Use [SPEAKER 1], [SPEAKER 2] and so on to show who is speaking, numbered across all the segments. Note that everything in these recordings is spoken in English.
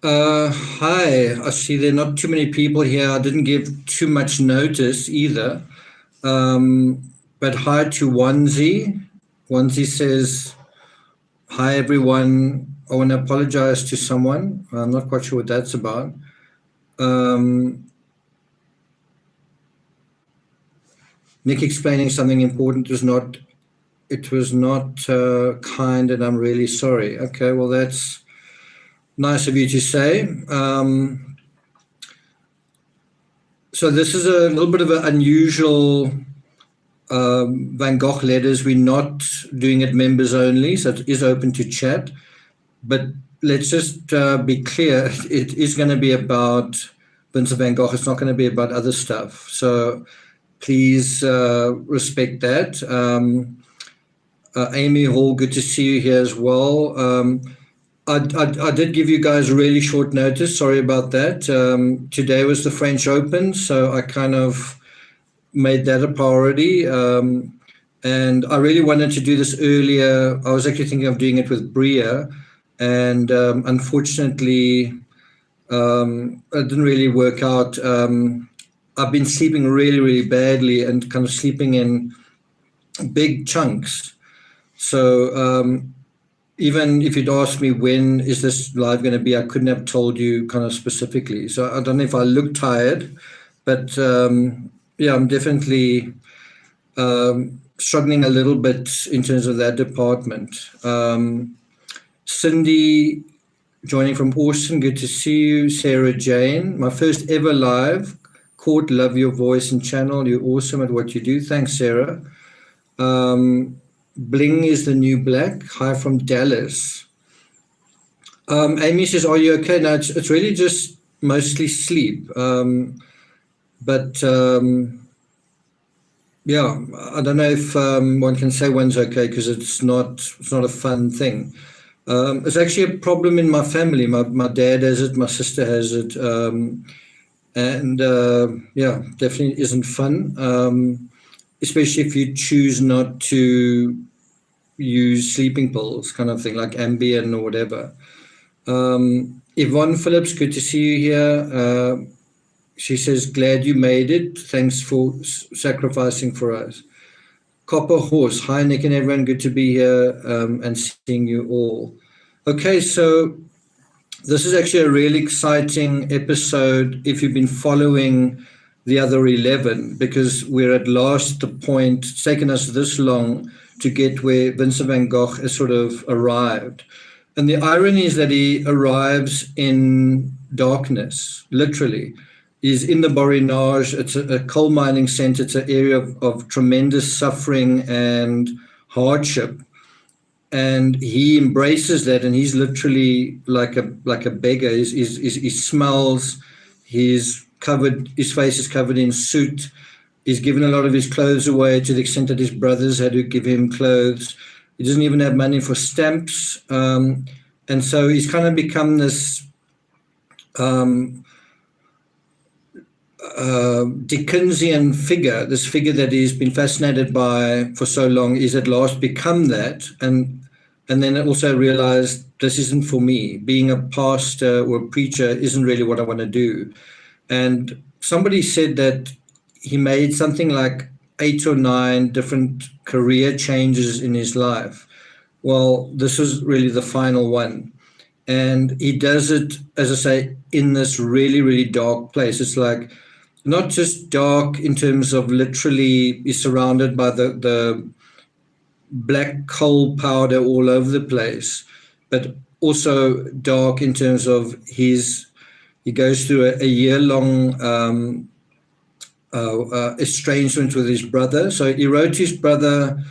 [SPEAKER 1] Hi, I see there are not too many people here. I didn't give too much notice either. But hi to Onesie. Onesie says, hi everyone. I want to apologize to someone. I'm not quite sure what that's about. Um, Nick explaining something important it was not kind and I'm really sorry. Okay, well, that's nice of you to say. So this is a little bit of an unusual Van Gogh letters. We're not doing it members only, so it is open to chat. But let's just be clear: it is going to be about Vincent van Gogh. It's not going to be about other stuff. So please respect that. Amy Hall, good to see you here as well. I did give you guys really short notice. Sorry about that. Today was the French Open, so I kind of made that a priority. And I really wanted to do this earlier. I was actually thinking of doing it with Bria, and unfortunately, it didn't really work out. I've been sleeping really, really badly and kind of sleeping in big chunks. So even if you'd asked me when is this live going to be, I couldn't have told you kind of specifically. So I don't know if I look tired, but yeah, I'm definitely struggling a little bit in terms of that department. Cindy joining from Austin, good to see you. Sarah Jane, my first ever live. Court, love your voice and channel. You're awesome at what you do. Thanks, Sarah. Bling is the new black. Hi from Dallas. Amy says, are you okay? No, it's really just mostly sleep. But yeah, I don't know if one can say one's okay because it's not a fun thing. It's actually a problem in my family. My dad has it, my sister has it, and yeah, definitely isn't fun. Especially if you choose not to use sleeping pills, kind of thing, like Ambien or whatever. Yvonne Phillips, good to see you here. She says, glad you made it. Thanks for sacrificing for us. Copper Horse, hi Nick and everyone, good to be here and seeing you all. Okay, so this is actually a really exciting episode if you've been following the other 11, because we're at last the point, it's taken us this long to get where Vincent van Gogh has sort of arrived. And the irony is that he arrives in darkness, literally. He's in the Borinage. It's a coal mining center. It's an area of tremendous suffering and hardship. And he embraces that, and he's literally like a beggar. He smells. He's covered. His face is covered in soot. He's given a lot of his clothes away to the extent that his brothers had to give him clothes. He doesn't even have money for stamps, and so he's kind of become this Dickensian figure, this figure that he's been fascinated by for so long. He's at last become that, and then also realized this isn't for me. Being a pastor or a preacher isn't really what I want to do. And somebody said that he made something like 8 or 9 different career changes in his life. Well, this was really the final one. And he does it, as I say, in this really, really dark place. It's like not just dark in terms of literally he's surrounded by the black coal powder all over the place, but also dark in terms of he goes through a year-long estrangement with his brother. So he wrote his brother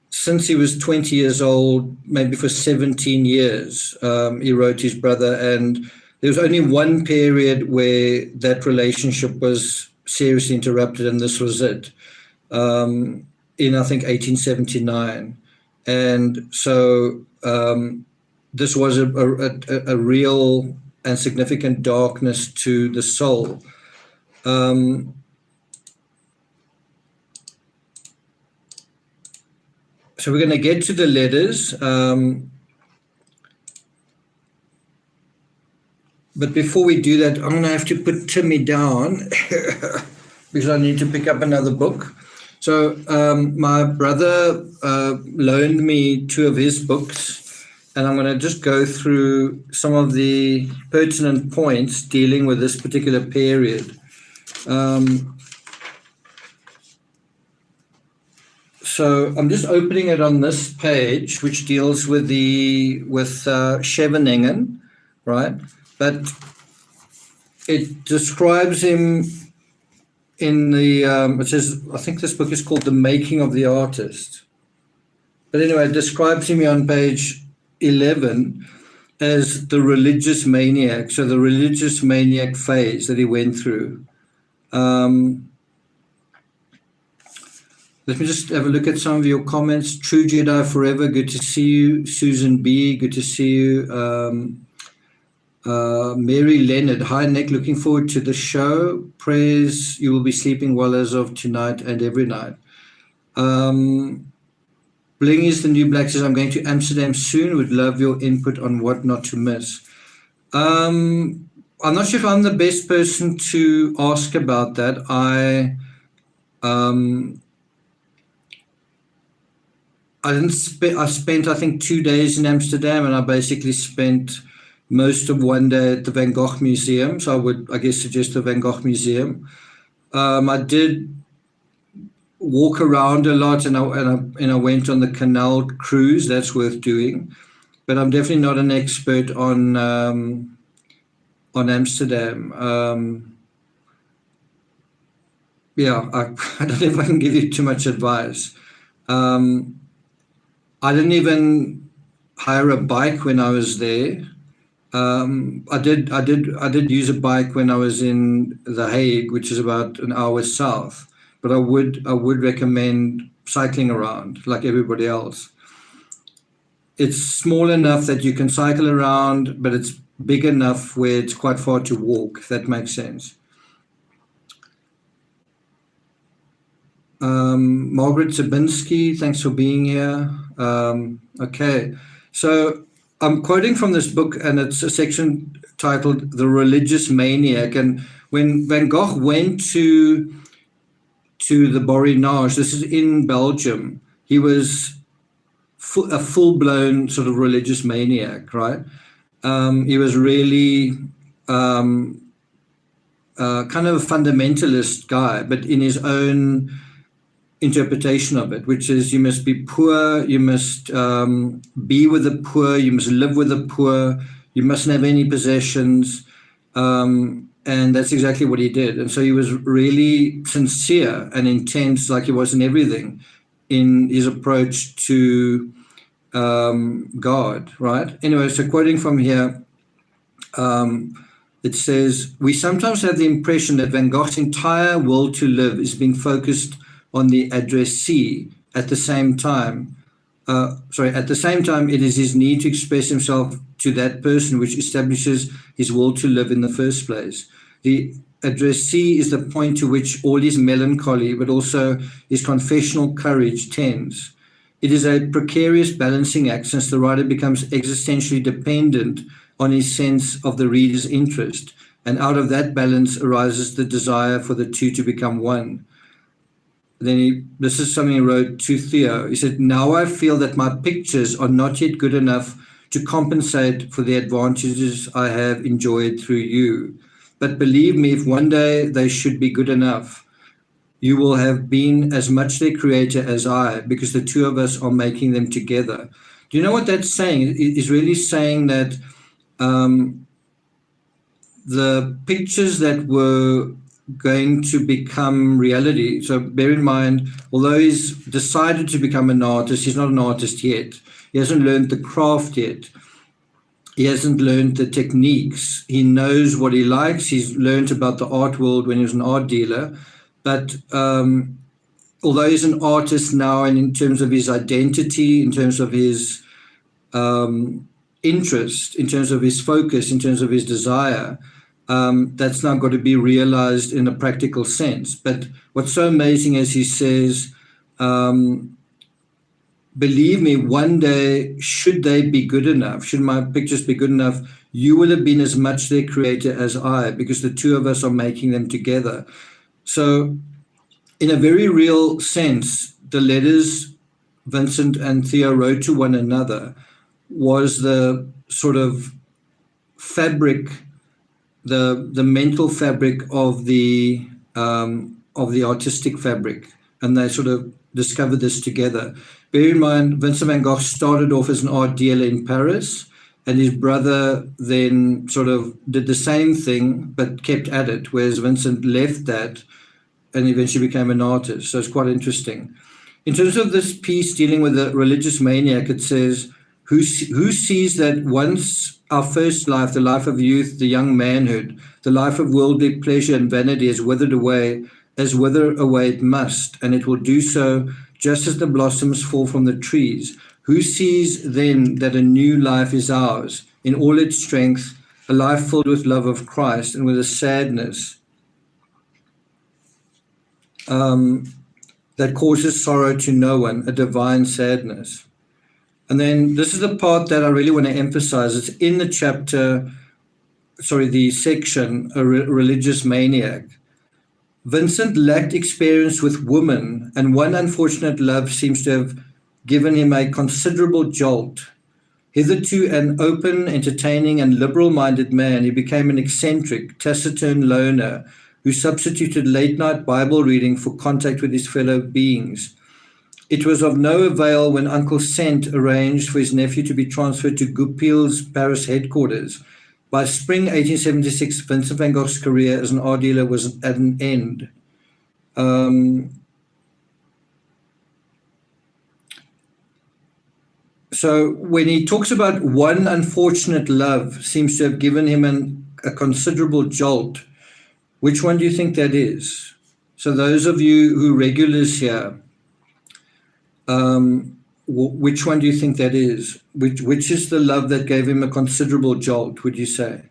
[SPEAKER 1] since he was 20 years old, maybe for 17 years. He wrote his brother, and there was only one period where that relationship was seriously interrupted, and this was it. In I think 1879, and so this was a real and significant darkness to the soul. So we're going to get to the letters. But before we do that, I'm going to have to put Timmy down because I need to pick up another book. So my brother loaned me 2 of his books, and I'm going to just go through some of the pertinent points dealing with this particular period. So I'm just opening it on this page, which deals with Scheveningen, right? But it describes him in the, it says, I think this book is called The Making of the Artist. But anyway, it describes him on page 11 as the religious maniac. So the religious maniac phase that he went through. Let me just have a look at some of your comments. True Jedi Forever, good to see you. Susan B, good to see you. Mary Leonard, hi Nick, looking forward to the show. Prayers you will be sleeping well as of tonight and every night. Bling is the new black says, I'm going to Amsterdam soon. Would love your input on what not to miss. I'm not sure if I'm the best person to ask about that. I spent, I think, 2 days in Amsterdam, and I basically spent most of one day at the Van Gogh Museum. So I would, I guess, suggest the Van Gogh Museum. I did walk around a lot, and I went on the canal cruise. That's worth doing, but I'm definitely not an expert on Amsterdam. Yeah, I don't know if I can give you too much advice. I didn't even hire a bike when I was there. I did use a bike when I was in The Hague, which is about an hour south. But I would recommend cycling around like everybody else. It's small enough that you can cycle around, but it's big enough where it's quite far to walk, if that makes sense. Margaret Zabinski, thanks for being here. Okay, so I'm quoting from this book, and it's a section titled The Religious Maniac. And when Van Gogh went to the Borinage, this is in Belgium, he was a full-blown sort of religious maniac, right? He was really kind of a fundamentalist guy, but in his own interpretation of it, which is you must be poor, you must be with the poor, you must live with the poor, you mustn't have any possessions. And that's exactly what he did. And so he was really sincere and intense, like he was in everything, in his approach to God, right? Anyway, so quoting from here, it says, we sometimes have the impression that Van Gogh's entire will to live is being focused on the addressee. At the same time, it is his need to express himself to that person which establishes his will to live in the first place. The addressee is the point to which all his melancholy, but also his confessional courage tends. It is a precarious balancing act, since the writer becomes existentially dependent on his sense of the reader's interest, and out of that balance arises the desire for the two to become one. Then this is something he wrote to Theo. He said, now I feel that my pictures are not yet good enough to compensate for the advantages I have enjoyed through you. But believe me, if one day they should be good enough, you will have been as much their creator as I, because the two of us are making them together. Do you know what that's saying? It is really saying that the pictures that were going to become reality. So bear in mind, although he's decided to become an artist, he's not an artist yet. He hasn't learned the craft yet. He hasn't learned the techniques. He knows what he likes. He's learned about the art world when he was an art dealer. But although he's an artist now, and in terms of his identity, in terms of his interest, in terms of his focus, in terms of his desire, that's now got to be realized in a practical sense. But what's so amazing is he says, believe me, one day, should they be good enough, should my pictures be good enough, you will have been as much their creator as I, because the two of us are making them together. So in a very real sense, the letters Vincent and Theo wrote to one another was the sort of fabric, the mental fabric of the artistic fabric, and they sort of discovered this together. Bear in mind, Vincent van Gogh started off as an art dealer in Paris, and his brother then sort of did the same thing but kept at it, whereas Vincent left that and eventually became an artist. So it's quite interesting. In terms of this piece dealing with the religious maniac, it says, who sees that once our first life, the life of youth, the young manhood, the life of worldly pleasure and vanity has withered away, as wither away it must, and it will do so just as the blossoms fall from the trees. Who sees then that a new life is ours in all its strength, a life filled with love of Christ and with a sadness that causes sorrow to no one, a divine sadness. And then this is the part that I really want to emphasize. It's in the chapter, the section, a religious maniac. Vincent lacked experience with women, and one unfortunate love seems to have given him a considerable jolt. Hitherto an open, entertaining, and liberal-minded man, he became an eccentric, taciturn loner who substituted late-night Bible reading for contact with his fellow beings. It was of no avail when Uncle Cent arranged for his nephew to be transferred to Goupil's Paris headquarters. By spring 1876, Vincent van Gogh's career as an art dealer was at an end. So when he talks about one unfortunate love seems to have given him a considerable jolt, which one do you think that is? So those of you who regulars here, which one do you think that is? Which is the love that gave him a considerable jolt, would you say?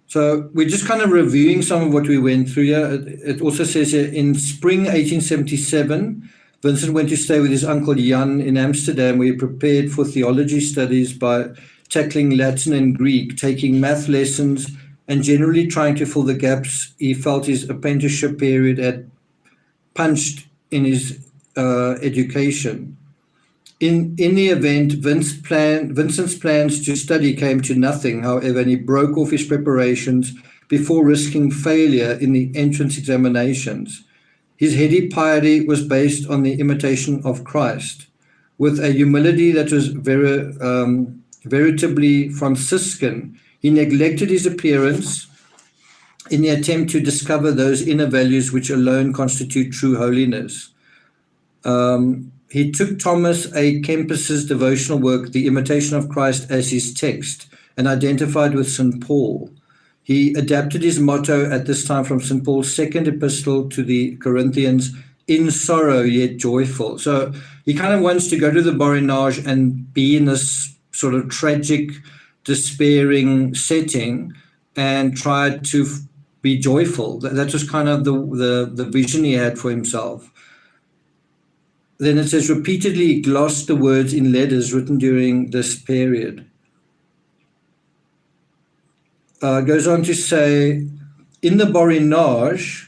[SPEAKER 1] So we're just kind of reviewing some of what we went through here. It also says here, in spring 1877, Vincent went to stay with his uncle Jan in Amsterdam, where he prepared for theology studies by tackling Latin and Greek, taking math lessons, and generally trying to fill the gaps he felt his apprenticeship period had punched in his education. In the event, Vincent's plans to study came to nothing, however, and he broke off his preparations before risking failure in the entrance examinations. His heady piety was based on the imitation of Christ, with a humility that was veritably Franciscan. He neglected his appearance in the attempt to discover those inner values which alone constitute true holiness. He took Thomas A. Kempis's devotional work, The Imitation of Christ, as his text and identified with St. Paul. He adapted his motto at this time from St. Paul's second epistle to the Corinthians, in sorrow yet joyful. So he kind of wants to go to the Borinage and be in this sort of tragic, despairing setting and try to be joyful. That was kind of the vision he had for himself. Then it says, repeatedly glossed the words in letters written during this period. Goes on to say, in the Borinage,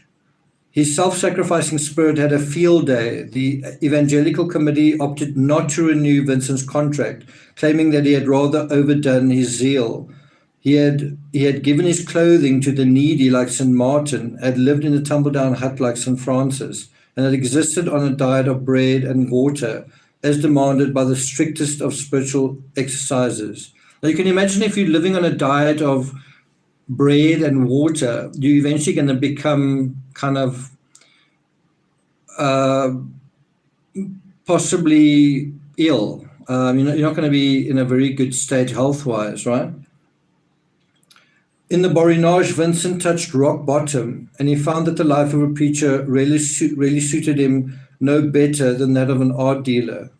[SPEAKER 1] his self-sacrificing spirit had a field day. The evangelical committee opted not to renew Vincent's contract, claiming that he had rather overdone his zeal. He had given his clothing to the needy like St. Martin, had lived in a tumble-down hut like St. Francis, and had existed on a diet of bread and water, as demanded by the strictest of spiritual exercises. Now you can imagine if you're living on a diet of bread and water, you're eventually going to become kind of possibly ill. You're not going to be in a very good state health-wise, right? In the Borinage, Vincent touched rock bottom, and he found that the life of a preacher really suited him no better than that of an art dealer.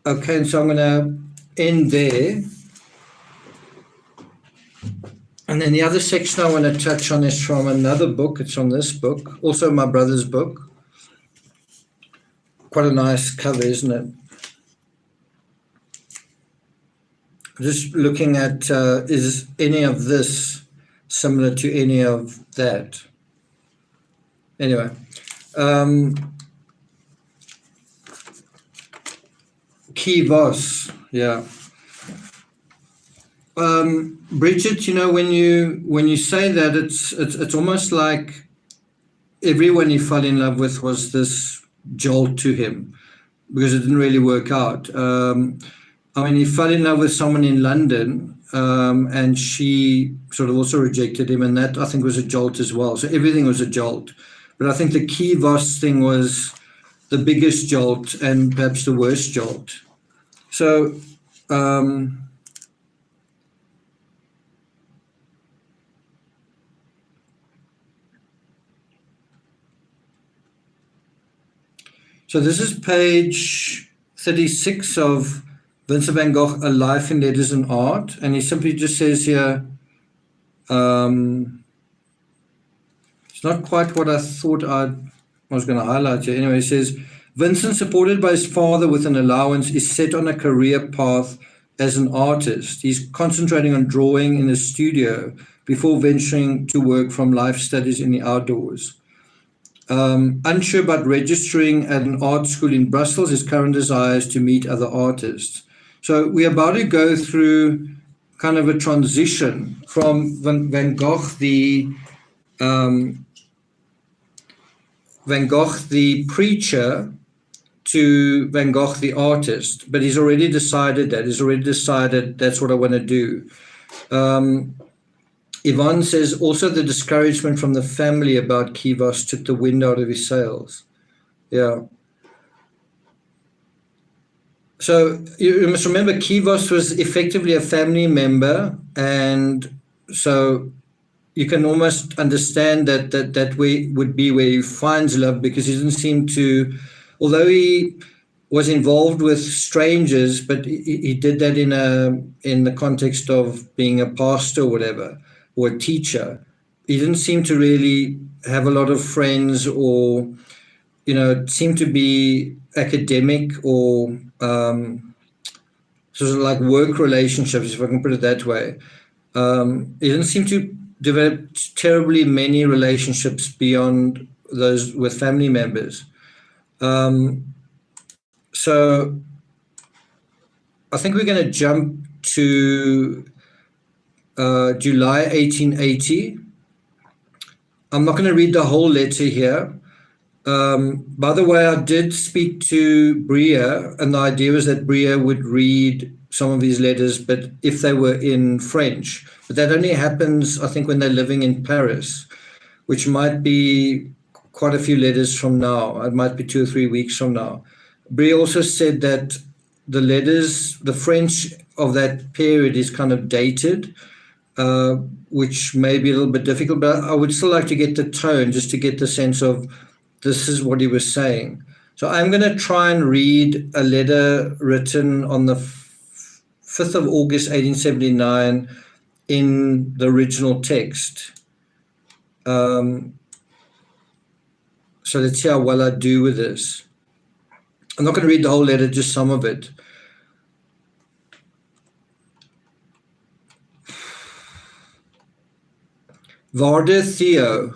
[SPEAKER 1] Okay, and so I'm going to end there. And then the other section I want to touch on is from another book. It's from this book, also my brother's book. Quite a nice cover, isn't it? Just looking at, is any of this similar to any of that? Anyway, Kivos, yeah. Bridget, you know, when you say that, it's almost like everyone he fell in love with was this jolt to him, because it didn't really work out. I mean, he fell in love with someone in London, and she sort of also rejected him, and that I think was a jolt as well. So everything was a jolt, but I think the Kivos thing was the biggest jolt and perhaps the worst jolt. So. So this is page 36 of Vincent van Gogh, A Life in Letters and Art. And he simply just says here, it's not quite what I thought I was going to highlight here. Anyway, he says, Vincent, supported by his father with an allowance, is set on a career path as an artist. He's concentrating on drawing in a studio before venturing to work from life studies in the outdoors. Unsure about registering at an art school in Brussels, his current desire is to meet other artists. So we're about to go through kind of a transition from Van Gogh, the preacher, to Van Gogh, the artist. But he's already decided that. He's already decided that's what I want to do. Yvonne says, also the discouragement from the family about Kivos took the wind out of his sails. Yeah. So you must remember, Kivos was effectively a family member, and so you can almost understand that way would be where he finds love, because he didn't seem to, although he was involved with strangers, but he did that in the context of being a pastor or whatever, or a teacher. He didn't seem to really have a lot of friends, or, you know, seemed to be academic or sort of like work relationships, if I can put it that way. He didn't seem to develop terribly many relationships beyond those with family members. So I think we're going to jump to July 1880. I'm not going to read the whole letter here. By the way, I did speak to Bria, and the idea was that Bria would read some of his letters, but if they were in French. But that only happens, I think, when they're living in Paris, which might be quite a few letters from now. It might be 2 or 3 weeks from now. Bria also said that the letters, the French of that period is kind of dated, which may be a little bit difficult, but I would still like to get the tone, just to get the sense of this is what he was saying. So I'm going to try and read a letter written on the 5th of August, 1879 in the original text. So let's see how well I do with this. I'm not going to read the whole letter, just some of it. Waarde Theo,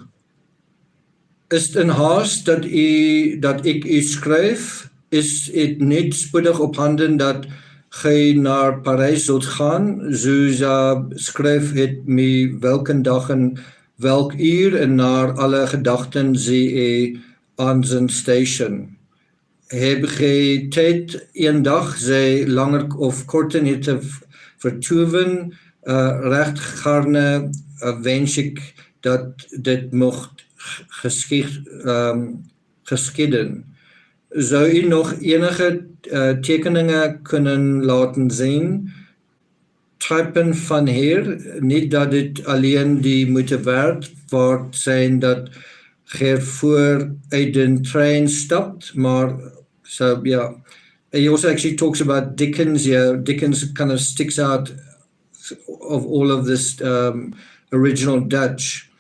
[SPEAKER 1] is het in haast dat ek u skryf? Is het net spoedig op handen dat gij naar Parijs zult gaan? Zo skryf het my welke dag en welk uur en naar alle gedachten zie aan zijn station. Heb gij tijd een dag zij langer of korter het te vertoeven? Recht gaarne wens ek dat dit mocht geschieden. Zou u nog enige tekeningen kunnen laten zien? Typen van hier, niet dat het alleen die moeite waard zijn dat gij voor uit de trein stapt, maar so yeah. He also actually talks about Dickens. Yeah, Dickens kind of sticks out of all of this original Dutch.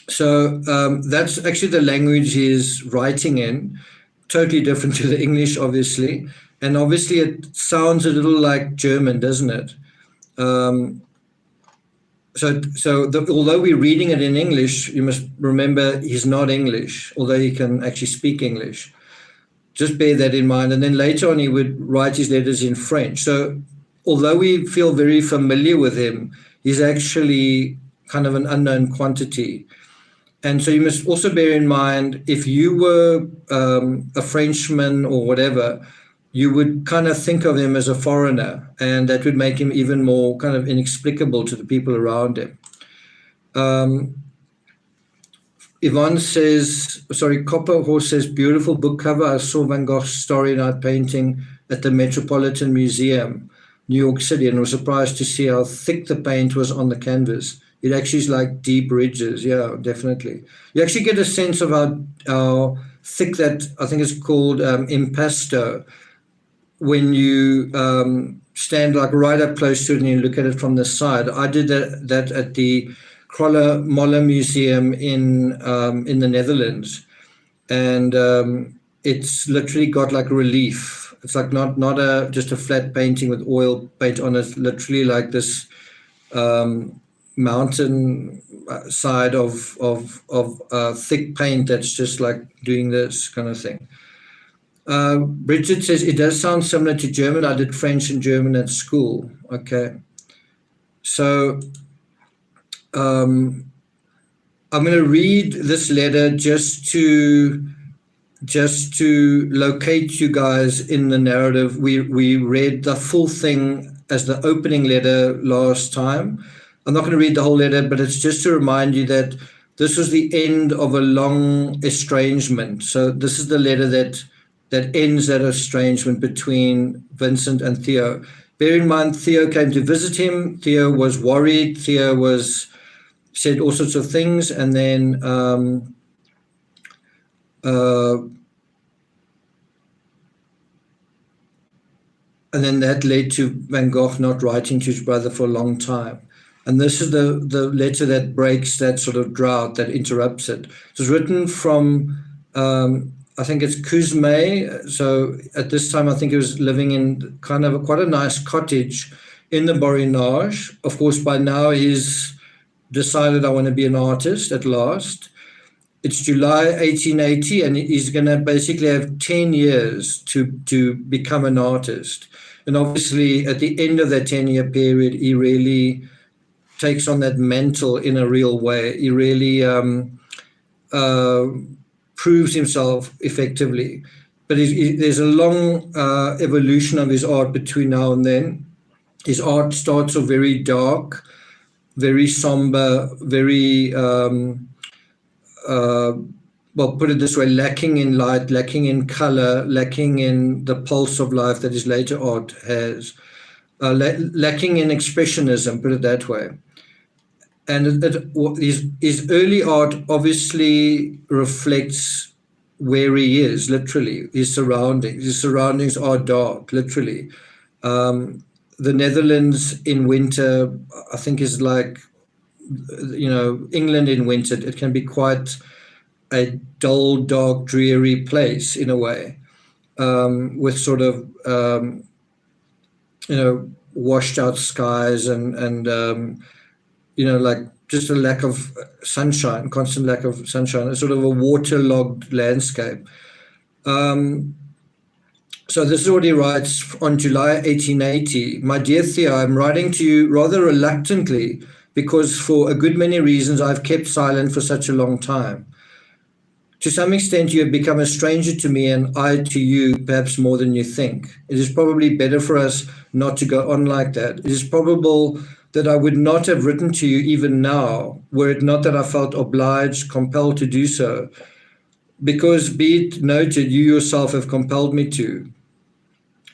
[SPEAKER 1] So that's actually the language he's writing in, totally different to the English, obviously. And obviously it sounds a little like German, doesn't it? Although we're reading it in English, you must remember he's not English, although he can actually speak English. Just bear that in mind. And then later on, he would write his letters in French. So although we feel very familiar with him, he's actually kind of an unknown quantity. And so you must also bear in mind, if you were a Frenchman or whatever, you would kind of think of him as a foreigner, and that would make him even more kind of inexplicable to the people around him. Yvonne says, Copper Horse says, beautiful book cover. I saw Van Gogh's Starry Night painting at the Metropolitan Museum, New York City, and was surprised to see how thick the paint was on the canvas. It actually is like deep ridges. Yeah, definitely. You actually get a sense of how thick that, I think it's called impasto, when you stand like right up close to it and you look at it from the side. I did that at the Krolle Molle Museum in the Netherlands, and it's literally got like relief. It's like not just a flat painting with oil paint on it. It's literally like this mountain side of thick paint that's just like doing this kind of thing. Bridget says it does sound similar to German. I did French and German at school. Okay, so I'm going to read this letter just to locate you guys in the narrative. We read the full thing as the opening letter last time. I'm not going to read the whole letter, but it's just to remind you that this was the end of a long estrangement. So this is the letter that ends that estrangement between Vincent and Theo. Bear in mind, Theo came to visit him. Theo was worried. Theo said all sorts of things, and then that led to Van Gogh not writing to his brother for a long time. And this is the letter that breaks that sort of drought, that interrupts it. It was written from, I think it's Cuzme. So at this time, I think he was living in kind of quite a nice cottage in the Borinage. Of course, by now he's decided, I want to be an artist at last. It's July 1880, and he's going to basically have 10 years to become an artist. And obviously, at the end of that 10-year period, he really takes on that mantle in a real way. He really proves himself effectively. But there's a long evolution of his art between now and then. His art starts off very dark, very somber, very, well, put it this way, lacking in light, lacking in color, lacking in the pulse of life that his later art has, lacking in expressionism, put it that way. And his early art obviously reflects where he is, literally, his surroundings. His surroundings are dark, literally. The Netherlands in winter, I think, is like, England in winter. It can be quite a dull, dark, dreary place in a way, with sort of, washed out skies and like just a lack of sunshine, constant lack of sunshine, a sort of a waterlogged landscape. So this is what he writes on July 1880. My dear Theo, I'm writing to you rather reluctantly because for a good many reasons I've kept silent for such a long time. To some extent, you have become a stranger to me and I to you, perhaps more than you think. It is probably better for us not to go on like that. It is probable that I would not have written to you even now, were it not that I felt obliged, compelled to do so, because, be it noted, you yourself have compelled me to.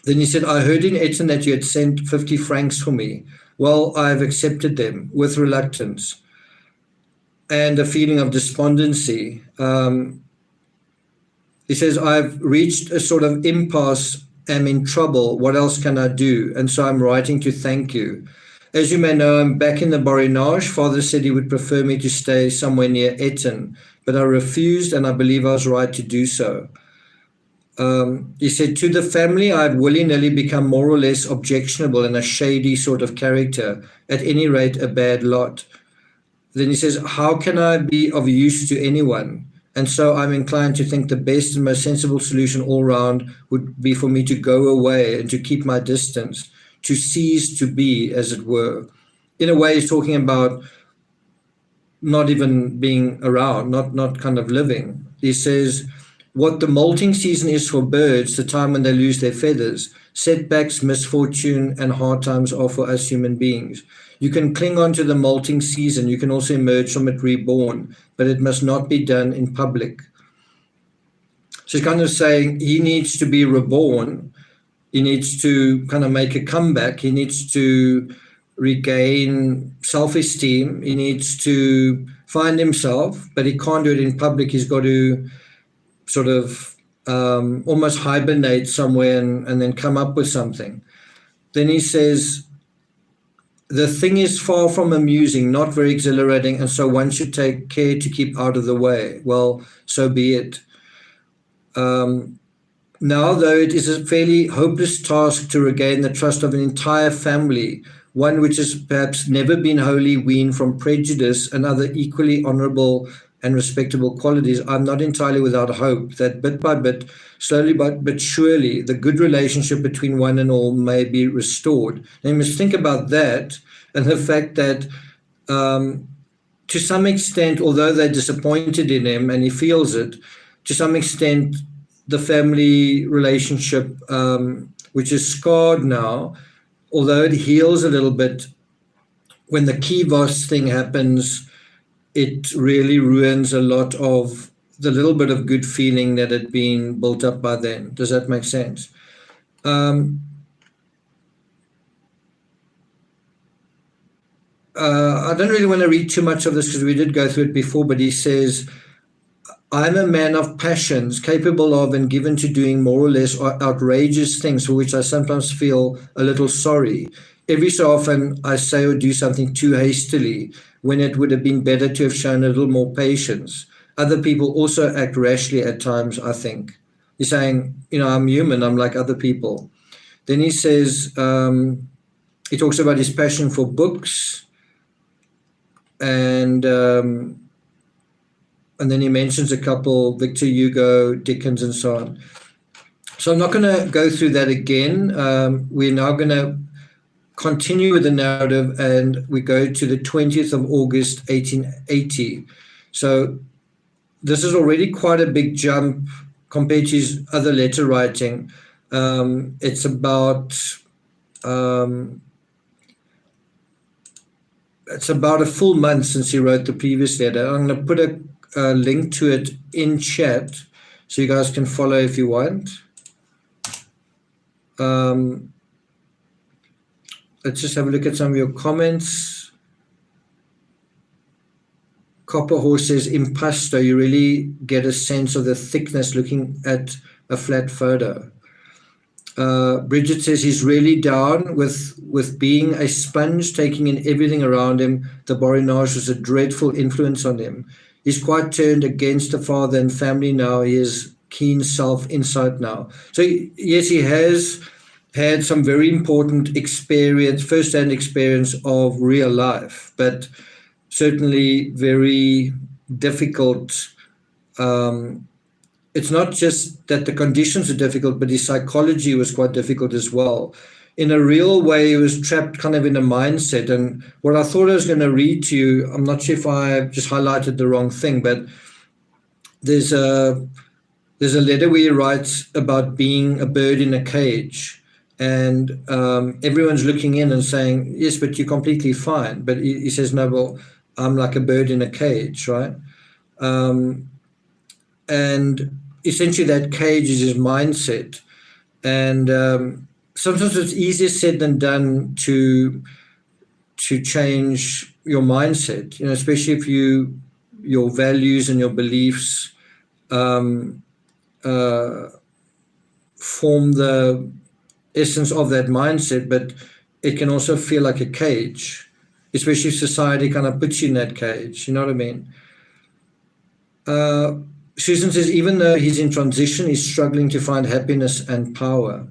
[SPEAKER 1] Then he said, I heard in Eton that you had sent 50 francs for me. Well, I have accepted them with reluctance and a feeling of despondency. He says, I've reached a sort of impasse, am in trouble. What else can I do? And so I'm writing to thank you. As you may know, I'm back in the Borinage. Father said he would prefer me to stay somewhere near Eton, but I refused, and I believe I was right to do so. He said, to the family, I had willy-nilly become more or less objectionable and a shady sort of character, at any rate a bad lot. Then he says, how can I be of use to anyone? And so I'm inclined to think the best and most sensible solution all round would be for me to go away and to keep my distance, to cease to be, as it were. In a way, he's talking about not even being around, not kind of living. He says, what the molting season is for birds, the time when they lose their feathers, setbacks, misfortune, and hard times are for us human beings. You can cling on to the molting season. You can also emerge from it reborn, but it must not be done in public. So he's kind of saying he needs to be reborn. He needs to kind of make a comeback. He needs to regain self-esteem. He needs to find himself, but he can't do it in public. He's got to sort of almost hibernate somewhere and then come up with something. Then he says, the thing is far from amusing, not very exhilarating, and so one should take care to keep out of the way. Well, so be it. Now, though it is a fairly hopeless task to regain the trust of an entire family, one which has perhaps never been wholly weaned from prejudice and other equally honourable and respectable qualities, I'm not entirely without hope that bit by bit, slowly but surely, the good relationship between one and all may be restored. And you must think about that and the fact that to some extent, although they're disappointed in him and he feels it, to some extent, the family relationship, which is scarred now, although it heals a little bit, when the Kivos thing happens, it really ruins a lot of the little bit of good feeling that had been built up by then. Does that make sense? I don't really want to read too much of this because we did go through it before, but he says, I'm a man of passions, capable of and given to doing more or less outrageous things for which I sometimes feel a little sorry. Every so often I say or do something too hastily when it would have been better to have shown a little more patience. Other people also act rashly at times, I think. He's saying, I'm human, I'm like other people. Then he says, he talks about his passion for books, and then he mentions a couple, Victor Hugo, Dickens, and so on. So I'm not going to go through that again. We're now going to continue with the narrative, and we go to the 20th of August, 1880. So this is already quite a big jump compared to his other letter writing. It's about a full month since he wrote the previous letter. I'm going to put a link to it in chat so you guys can follow if you want. Let's just have a look at some of your comments. Copper Horse says, impasto, you really get a sense of the thickness looking at a flat photo. Bridget says he's really down with being a sponge, taking in everything around him. The Borinage was a dreadful influence on him. He's quite turned against the father and family now. He has keen self-insight now. So yes, he has had some very important experience, first-hand experience of real life, but certainly very difficult. It's not just that the conditions are difficult, but his psychology was quite difficult as well. In a real way, he was trapped kind of in a mindset. And what I thought I was going to read to you, I'm not sure if I just highlighted the wrong thing, but there's a letter where he writes about being a bird in a cage. And everyone's looking in and saying, yes, but you're completely fine. But he says, no, well, I'm like a bird in a cage, right? And essentially that cage is his mindset. And sometimes it's easier said than done to change your mindset, especially if your values and your beliefs form the essence of that mindset. But it can also feel like a cage, especially if society kind of puts you in that cage. You know what I mean? Susan says, even though he's in transition, he's struggling to find happiness and power.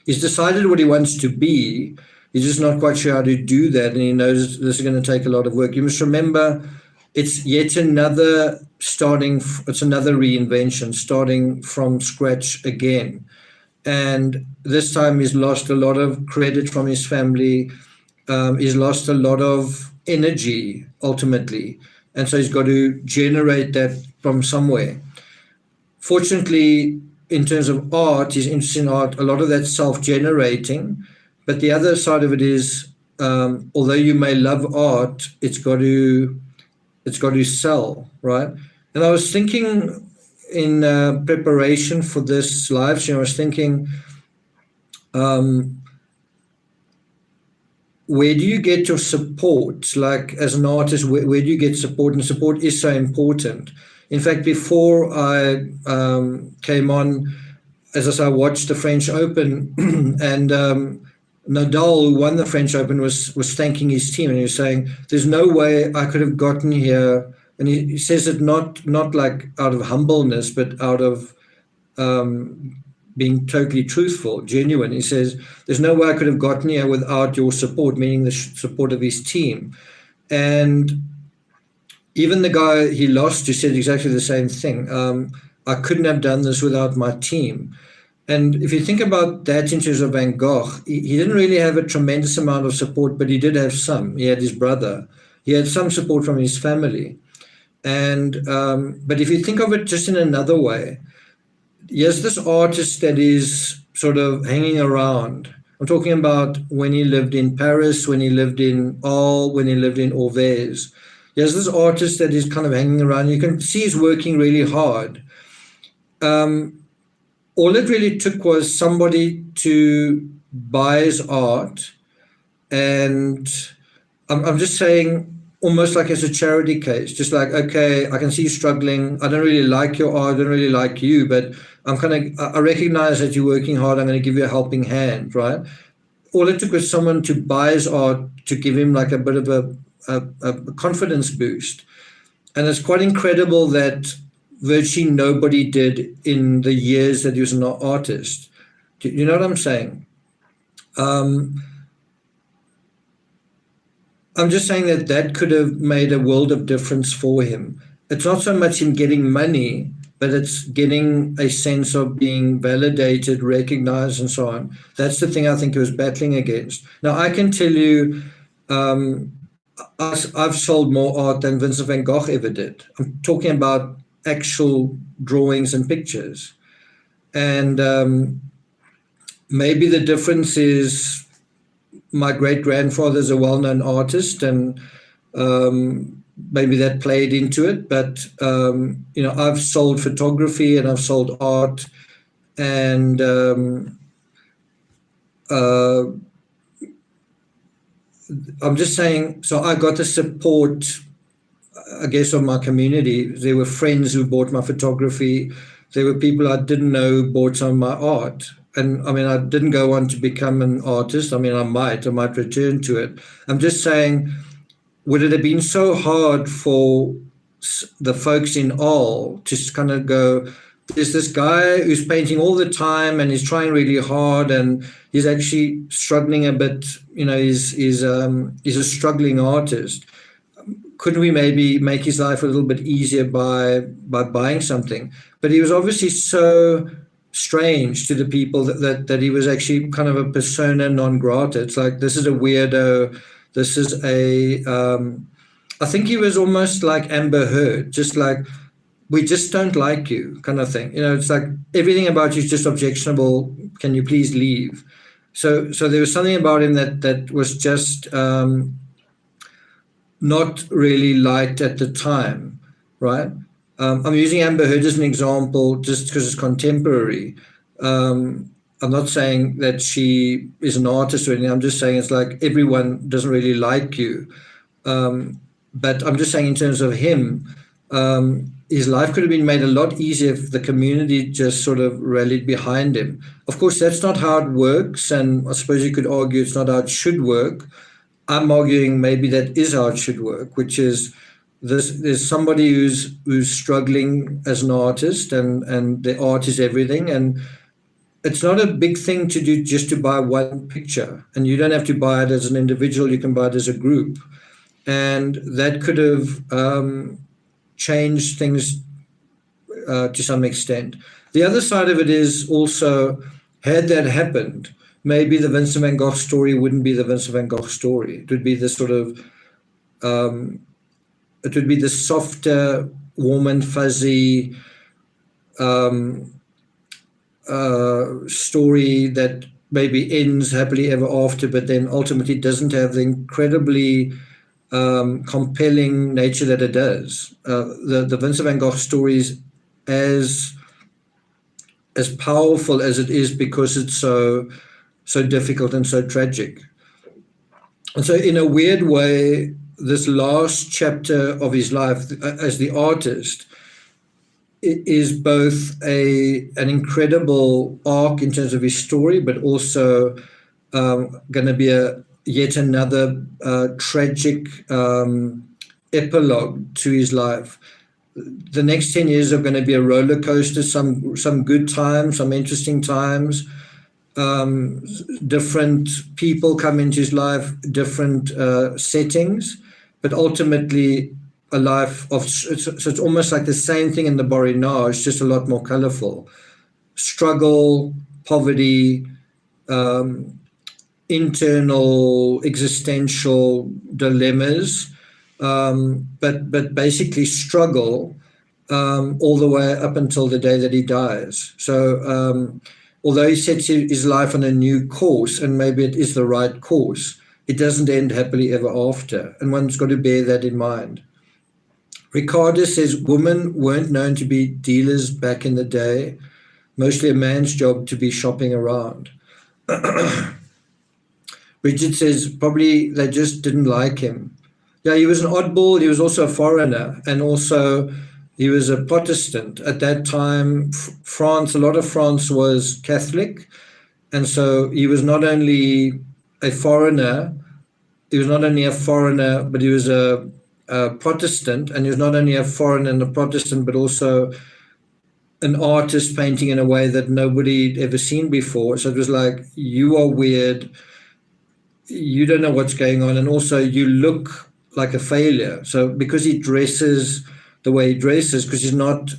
[SPEAKER 1] He's decided what he wants to be. He's just not quite sure how to do that, and he knows this is going to take a lot of work. You must remember, it's yet another it's another reinvention, starting from scratch again. And this time he's lost a lot of credit from his family. He's lost a lot of energy, ultimately. And so he's got to generate that from somewhere. Fortunately, in terms of art, he's interested in art. A lot of that's self-generating. But the other side of it is, although you may love art, it's got to sell, right? And I was thinking in preparation for this live stream, I was thinking, where do you get your support? Like, as an artist, where do you get support? And support is so important. In fact, before I came on, as I said, I watched the French Open, and Nadal, who won the French Open, was thanking his team, and he was saying, "There's no way I could have gotten here." And he says it not like out of humbleness, but out of being totally truthful, genuine. He says, "There's no way I could have gotten here without your support," meaning the support of his team. And even the guy he lost to said exactly the same thing. I couldn't have done this without my team. And if you think about that in terms of Van Gogh, he didn't really have a tremendous amount of support, but he did have some. He had his brother. He had some support from his family. And but if you think of it just in another way, yes, this artist that is sort of hanging around. I'm talking about when he lived in Paris, when he lived in Arles, when he lived in Orvez. Yes, this artist that is kind of hanging around. You can see he's working really hard. All it really took was somebody to buy his art, and I'm just saying, almost like as a charity case, just like, okay, I can see you struggling. I don't really like your art. I don't really like you, but I recognize that you're working hard. I'm going to give you a helping hand, right? All it took was someone to buy his art to give him like a bit of a confidence boost. And it's quite incredible that virtually nobody did in the years that he was an artist. Do you know what I'm saying? I'm just saying that could have made a world of difference for him. It's not so much in getting money, but it's getting a sense of being validated, recognized, and so on. That's the thing I think he was battling against. Now, I can tell you, I've sold more art than Vincent van Gogh ever did. I'm talking about actual drawings and pictures. And maybe the difference is my great-grandfather's a well-known artist, and maybe that played into it. But, I've sold photography and I've sold art, and I'm just saying, so I got the support, I guess, of my community. There were friends who bought my photography. There were people I didn't know who bought some of my art. And I mean, I didn't go on to become an artist. I mean, I might return to it. I'm just saying, would it have been so hard for the folks in Arles to kind of go, there's this guy who's painting all the time and he's trying really hard and he's actually struggling a bit, he's a struggling artist. Couldn't we maybe make his life a little bit easier by buying something? But he was obviously so strange to the people that he was actually kind of a persona non grata. It's like, this is a weirdo. This is I think he was almost like Amber Heard, just like, we just don't like you kind of thing. It's like everything about you is just objectionable. Can you please leave? So there was something about him that was just not really liked at the time, right? I'm using Amber Heard as an example just because it's contemporary. I'm not saying that she is an artist or anything. I'm just saying it's like everyone doesn't really like you. But I'm just saying in terms of him, his life could have been made a lot easier if the community just sort of rallied behind him. Of course, that's not how it works, and I suppose you could argue it's not how it should work. I'm arguing maybe that is how it should work, which is there's somebody who's struggling as an artist, and the art is everything, and it's not a big thing to do just to buy one picture, and you don't have to buy it as an individual, you can buy it as a group. And that could have changed things to some extent. The other side of it is also, had that happened, maybe the Vincent van Gogh story wouldn't be the Vincent van Gogh story. It would be the sort of, it would be the softer, warm and fuzzy story that maybe ends happily ever after, but then ultimately doesn't have the incredibly compelling nature that it does. The Vincent van Gogh story is as powerful as it is because it's so difficult and so tragic. And so in a weird way, this last chapter of his life as the artist is both an incredible arc in terms of his story, but also going to be yet another tragic epilogue to his life. The next 10 years are going to be a roller coaster, some good times, some interesting times. Different people come into his life, different settings, but ultimately a life of, so it's almost like the same thing in the Borinage, just a lot more colorful. Struggle, poverty, internal existential dilemmas, but basically struggle all the way up until the day that he dies. So although he sets his life on a new course, and maybe it is the right course, it doesn't end happily ever after, and one's got to bear that in mind. Ricardo says women weren't known to be dealers back in the day, mostly a man's job to be shopping around. Richard says probably they just didn't like him. Yeah, he was an oddball. He was also a foreigner, and also he was a Protestant. At that time, France, a lot of France was Catholic, and so he was not only a foreigner, but he was a Protestant, and he was not only a foreigner and a Protestant, but also an artist painting in a way that nobody'd ever seen before. So it was like, you are weird, you don't know what's going on, and also you look like a failure. So because he dresses the way he dresses, because he's not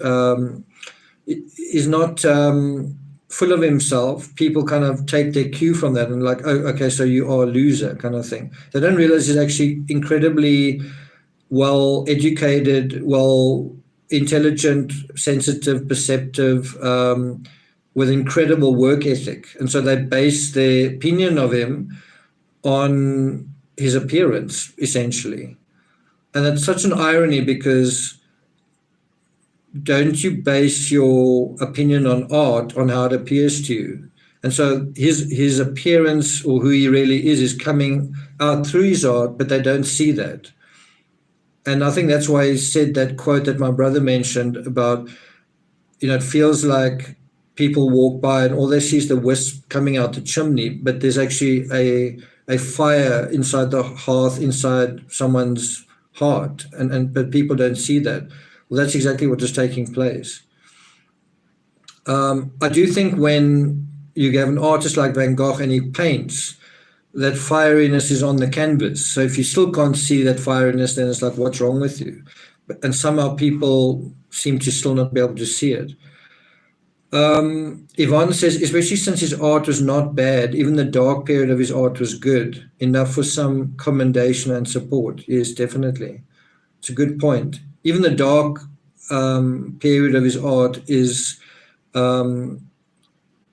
[SPEAKER 1] full of himself, people kind of take their cue from that and like, oh, okay, so you are a loser kind of thing. They don't realize he's actually incredibly well educated, well intelligent, sensitive, perceptive, with incredible work ethic. And so they base their opinion of him on his appearance, essentially. And it's such an irony, because don't you base your opinion on art on how it appears to you? And so his appearance, or who he really is coming out through his art, but they don't see that. And I think that's why he said that quote that my brother mentioned about, it feels like people walk by and all they see is the wisp coming out the chimney, but there's actually a fire inside the hearth, inside someone's heart, but people don't see that. Well, that's exactly what is taking place. I do think when you have an artist like Van Gogh and he paints, that fieriness is on the canvas. So if you still can't see that fieriness, then it's like, what's wrong with you? And somehow people seem to still not be able to see it. Yvonne says, especially since his art was not bad, even the dark period of his art was good, enough for some commendation and support. Yes, definitely. It's a good point. Even the dark period of his art is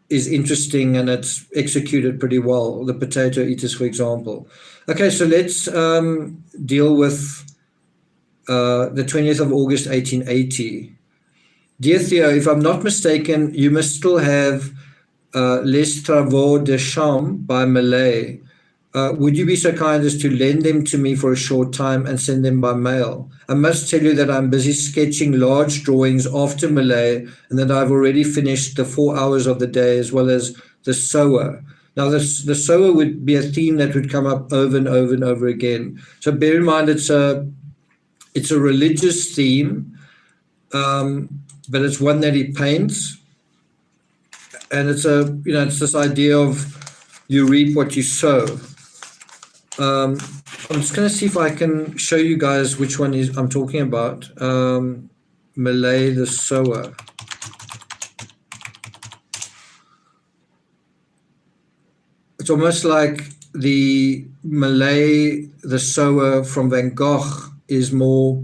[SPEAKER 1] interesting, and it's executed pretty well. The Potato Eaters, for example. Okay, so let's deal with the 20th of August, 1880. Dear Theo, if I'm not mistaken, you must still have Les Travaux de Chambre by Millet. would you be so kind as to lend them to me for a short time and send them by mail? I must tell you that I'm busy sketching large drawings after Malay and that I've already finished the 4 hours of the day as well as the sower. Now, the sower would be a theme that would come up over and over and over again. So bear in mind it's a religious theme, but it's one that he paints. And it's it's this idea of you reap what you sow. I'm just going to see if I can show you guys which one I'm talking about. Malay the sower. It's almost like the Malay the sower from Van Gogh is more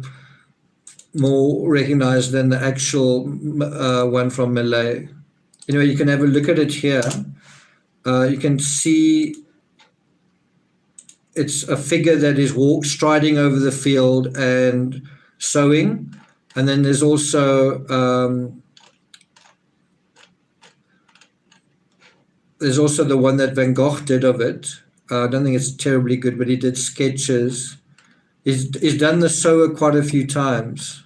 [SPEAKER 1] recognized than the actual one from Malay. Anyway, you can have a look at it here. You can see it's a figure that is striding over the field and sowing. And then there's also the one that Van Gogh did of it. I don't think it's terribly good, but he did sketches. He's done the sower quite a few times.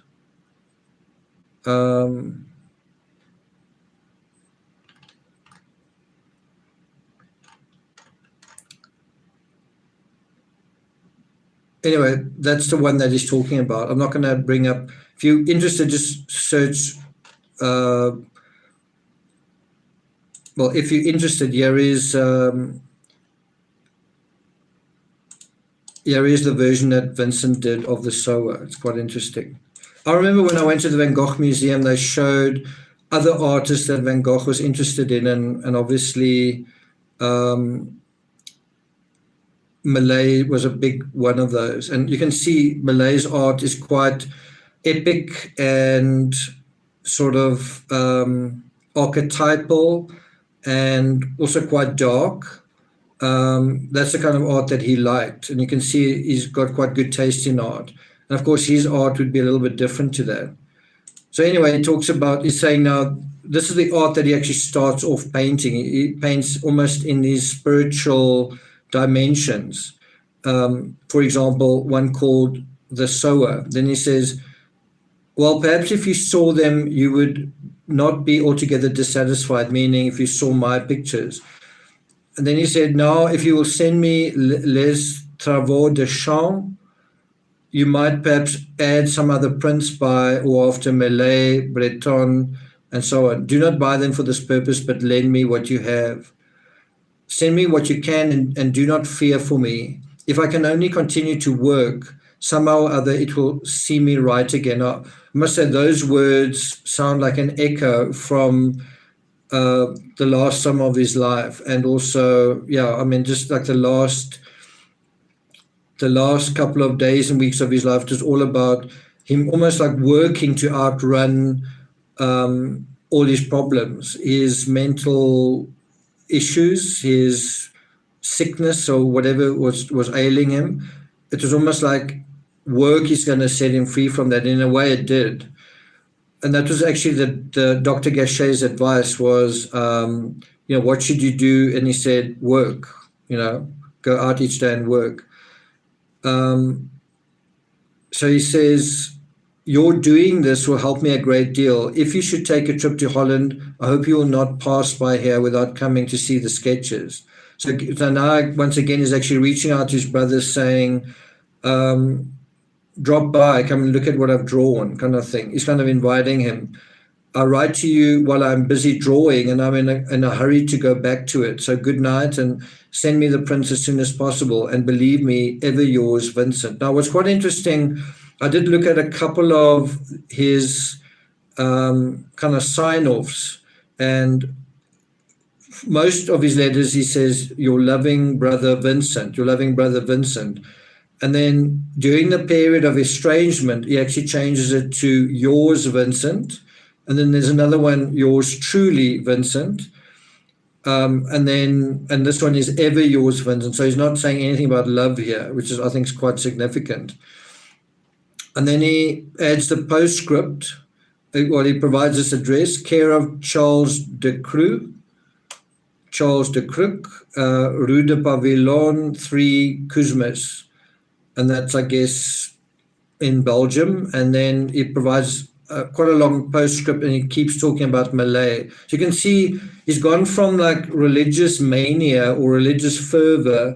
[SPEAKER 1] Anyway, that's the one that he's talking about. I'm not going to bring up. If you're interested, just search. Well, if you're interested, here is the version that Vincent did of the sower. It's quite interesting. I remember when I went to the Van Gogh Museum, they showed other artists that Van Gogh was interested in, and obviously Malay was a big one of those. And you can see Malay's art is quite epic and sort of archetypal and also quite dark. That's the kind of art that he liked. And you can see he's got quite good taste in art. And of course, his art would be a little bit different to that. So anyway, he's saying now, this is the art that he actually starts off painting. He paints almost in these spiritual dimensions. For example, one called The Sower. Then he says, well, perhaps if you saw them, you would not be altogether dissatisfied, meaning if you saw my pictures. And then he said, now, if you will send me les travaux de champ, you might perhaps add some other prints by or after Malay, Breton, and so on. Do not buy them for this purpose, but lend me what you have. Send me what you can and do not fear for me. If I can only continue to work, somehow or other it will see me right again. I must say those words sound like an echo from the last summer of his life. And also, just like the last couple of days and weeks of his life, it was all about him almost like working to outrun all his problems, his mental issues, his sickness or whatever was ailing him. It was almost like work is going to set him free from that. In a way, it did. And that was actually the Dr. Gachet's advice was, what should you do? And he said, work, go out each day and work. So he says, your doing this will help me a great deal. If you should take a trip to Holland, I hope you will not pass by here without coming to see the sketches. So now, once again, he's actually reaching out to his brothers saying, drop by, come and look at what I've drawn, kind of thing. He's kind of inviting him. I write to you while I'm busy drawing and I'm in a hurry to go back to it. So good night and send me the prints as soon as possible. And believe me, ever yours, Vincent. Now, what's quite interesting, I did look at a couple of his kind of sign-offs, and most of his letters, he says, your loving brother Vincent, your loving brother Vincent. And then during the period of estrangement, he actually changes it to yours, Vincent. And then there's another one, yours truly, Vincent. And this one is ever yours, Vincent. So he's not saying anything about love here, which is, I think, is quite significant. And then he adds the postscript. Well, he provides this address, care of Charles de Creux, Charles de Crook, Rue de Pavillon, 3 Kuzmas. And that's, I guess, in Belgium. And then it provides quite a long postscript, and he keeps talking about Malay. So you can see he's gone from like religious mania or religious fervor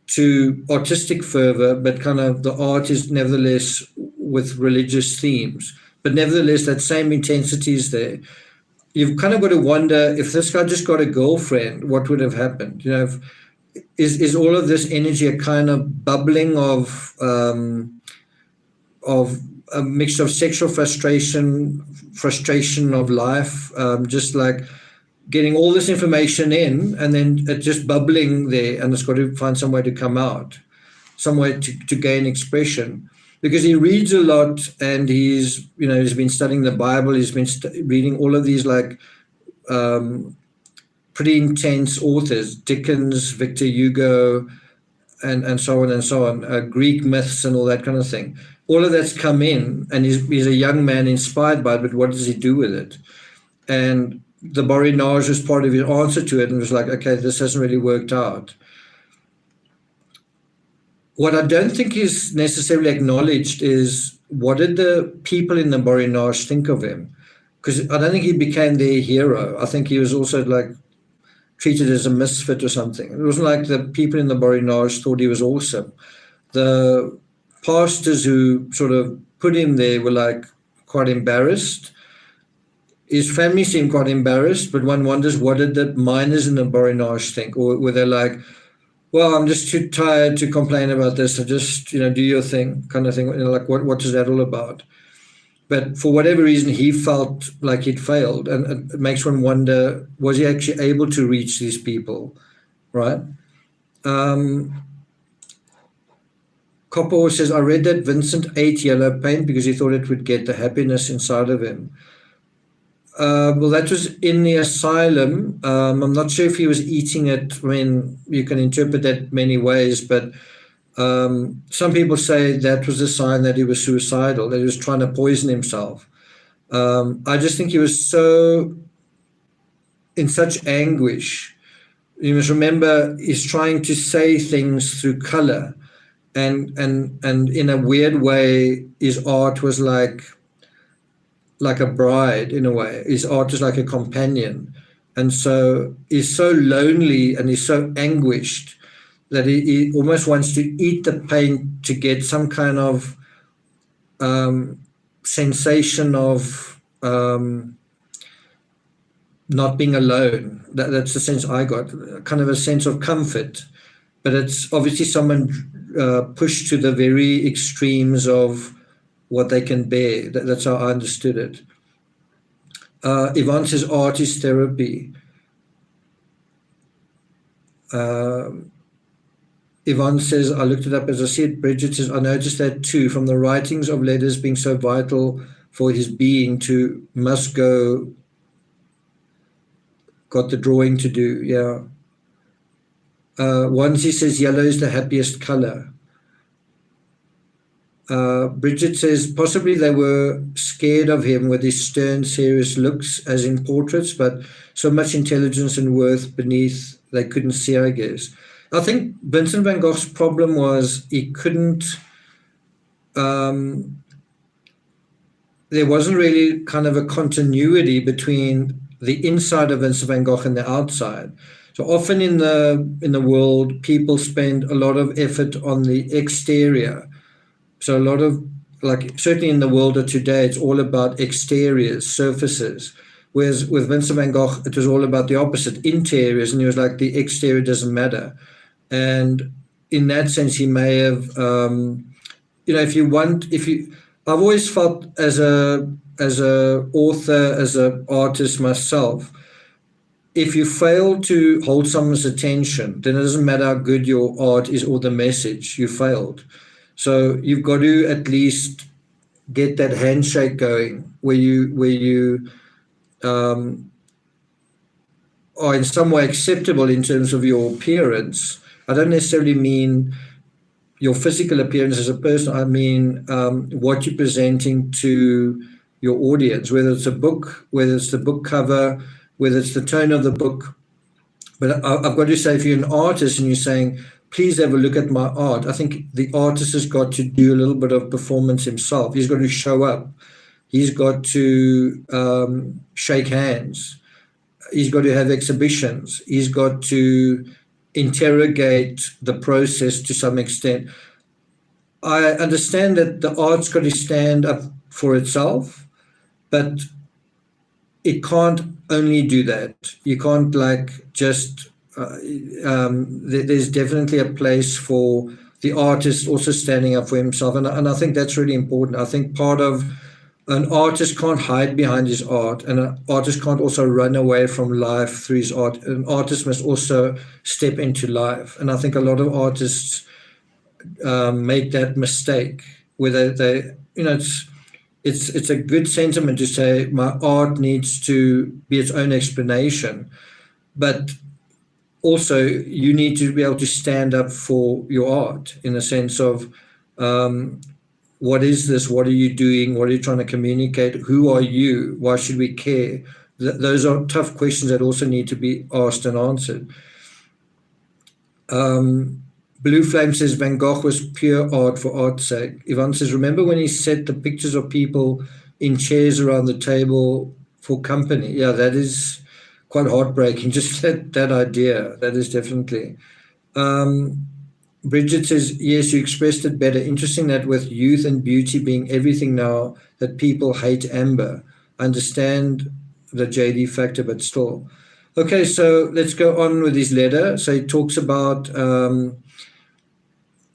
[SPEAKER 1] to artistic fervor, but kind of the art is nevertheless with religious themes. But nevertheless, that same intensity is there. You've kind of got to wonder, if this guy just got a girlfriend, what would have happened? You know, is all of this energy a kind of bubbling of a mixture of sexual frustration of life, just like getting all this information in and then it just bubbling there, and it's got to find some way to come out, some way to gain expression. Because he reads a lot, and he's been studying the Bible, he's been reading all of these like pretty intense authors, Dickens, Victor Hugo, and so on and so on, Greek myths and all that kind of thing. All of that's come in, and he's a young man inspired by it, but what does he do with it? And the Borinage was part of his answer to it, and was like, okay, this hasn't really worked out. What I don't think is necessarily acknowledged is, what did the people in the Borinage think of him? Because I don't think he became their hero. I think he was also like treated as a misfit or something. It wasn't like the people in the Borinage thought he was awesome. The pastors who sort of put him there were like quite embarrassed. His family seemed quite embarrassed, but one wonders, what did the miners in the Borinage think? Or were they like, well, I'm just too tired to complain about this, so just, do your thing, kind of thing. Like, what is that all about? But for whatever reason, he felt like he'd failed. And it makes one wonder, was he actually able to reach these people, right? Copper says, I read that Vincent ate yellow paint because he thought it would get the happiness inside of him. Well, that was in the asylum. I'm not sure if he was eating it. I mean, you can interpret that many ways, but some people say that was a sign that he was suicidal, that he was trying to poison himself. I just think he was so in such anguish. You must remember, he's trying to say things through color, and in a weird way, his art was like a bride in a way. His art is like a companion. And so he's so lonely and he's so anguished that he almost wants to eat the paint to get some kind of sensation of not being alone. That's the sense I got, kind of a sense of comfort. But it's obviously someone pushed to the very extremes of what they can bear. That's how I understood it. Yvonne says art is therapy. Yvonne says, I looked it up as I said. Bridget says, I noticed that too, from the writings of letters being so vital for his being to must go, got the drawing to do, yeah. Onesie says, yellow is the happiest color. Bridget says, possibly they were scared of him with his stern, serious looks as in portraits, but so much intelligence and worth beneath they couldn't see, I guess. I think Vincent van Gogh's problem was he couldn't, there wasn't really kind of a continuity between the inside of Vincent van Gogh and the outside. So often in the world, people spend a lot of effort on the exterior. So a lot of, like, certainly in the world of today, it's all about exteriors, surfaces. Whereas with Vincent van Gogh, it was all about the opposite, interiors, and he was like, the exterior doesn't matter. And in that sense, he may have, I've always felt as a author, as an artist myself, if you fail to hold someone's attention, then it doesn't matter how good your art is or the message, you failed. So you've got to at least get that handshake going where you are in some way acceptable in terms of your appearance. I don't necessarily mean your physical appearance as a person. I mean what you're presenting to your audience, whether it's a book, whether it's the book cover, whether it's the tone of the book. But I've got to say, if you're an artist and you're saying, please have a look at my art, I think the artist has got to do a little bit of performance himself. He's got to show up. He's got to shake hands. He's got to have exhibitions. He's got to interrogate the process to some extent. I understand that the art's got to stand up for itself, but it can't only do that. You can't just. There's definitely a place for the artist also standing up for himself, and I think that's really important. I think part of an artist can't hide behind his art, and an artist can't also run away from life through his art. An artist must also step into life, and I think a lot of artists make that mistake where they it's a good sentiment to say my art needs to be its own explanation, but also you need to be able to stand up for your art in the sense of what is this? What are you doing? What are you trying to communicate? Who are you? Why should we care? Those are tough questions that also need to be asked and answered. Blue Flame says Van Gogh was pure art for art's sake. Yvonne says, remember when he set the pictures of people in chairs around the table for company? Yeah, that is quite heartbreaking. Just that idea. That is definitely. Bridget says, yes, you expressed it better. Interesting that with youth and beauty being everything now, that people hate amber. I understand the JD factor, but still. Okay, so let's go on with his letter. So he talks about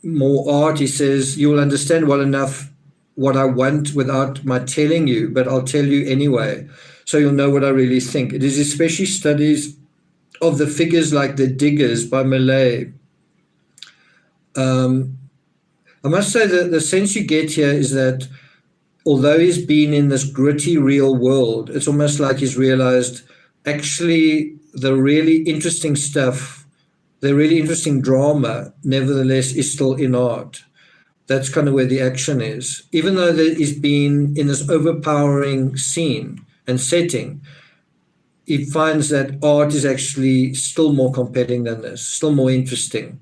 [SPEAKER 1] more art. He says, you will understand well enough what I want without my telling you, but I'll tell you anyway, so you'll know what I really think. It is especially studies of the figures like the Diggers by Mallet. I must say that the sense you get here is that although he's been in this gritty real world, it's almost like he's realized actually the really interesting stuff, the really interesting drama, nevertheless, is still in art. That's kind of where the action is. Even though he's been in this overpowering scene and setting, he finds that art is actually still more compelling than this, still more interesting.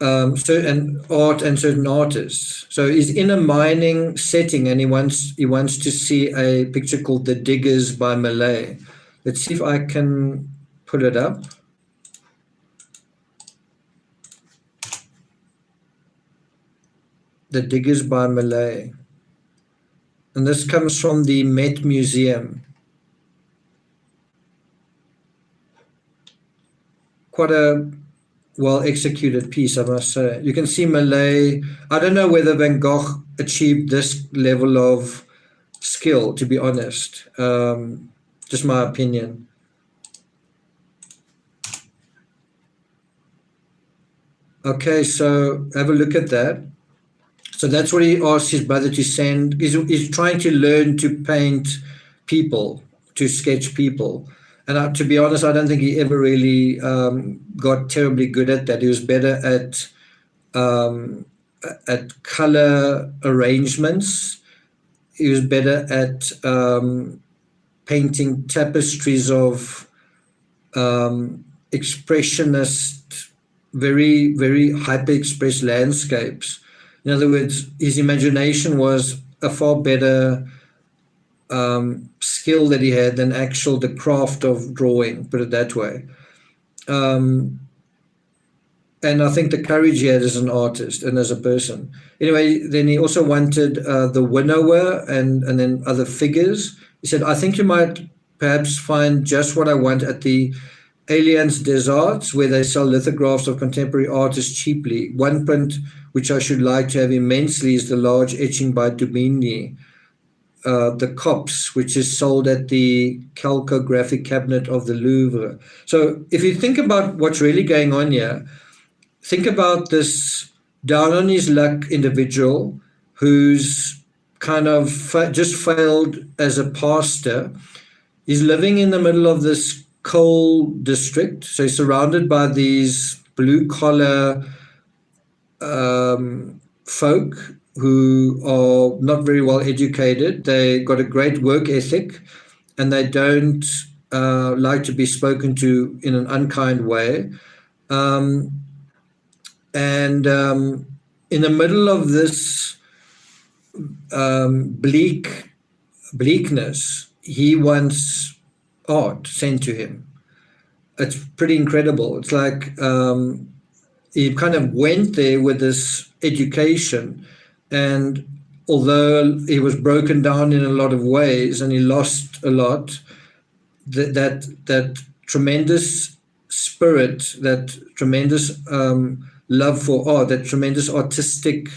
[SPEAKER 1] And art and certain artists. So he's in a mining setting, and he wants to see a picture called The Diggers by Mallet. Let's see if I can pull it up. The Diggers by Mallet. And this comes from the Met Museum. Quite a well-executed piece, I must say. You can see Mallet. I don't know whether Van Gogh achieved this level of skill, to be honest. Just my opinion. Okay, so have a look at that. So that's what he asked his brother to send. He's trying to learn to paint people, to sketch people. And to be honest, I don't think he ever really got terribly good at that. He was better at color arrangements. He was better at painting tapestries of expressionist, very, very hyper-expressed landscapes. In other words, his imagination was a far better skill that he had than the craft of drawing, put it that way. And I think the courage he had as an artist and as a person. Anyway, then he also wanted the winnower and then other figures. He said, I think you might perhaps find just what I want at the Alliance des Arts, where they sell lithographs of contemporary artists cheaply. One print which I should like to have immensely is the large etching by Dumigny, the Copse, which is sold at the Calcographic Cabinet of the Louvre. So if you think about what's really going on here, think about this down on his luck individual who's kind of just failed as a pastor. He's living in the middle of this coal district, so he's surrounded by these blue-collar folk who are not very well educated. They got a great work ethic, and they don't like to be spoken to in an unkind way. And in the middle of this bleakness, he wants art sent to him. It's pretty incredible. It's like he kind of went there with this education, and although he was broken down in a lot of ways and he lost a lot, that tremendous spirit, that tremendous love for art, that tremendous artistic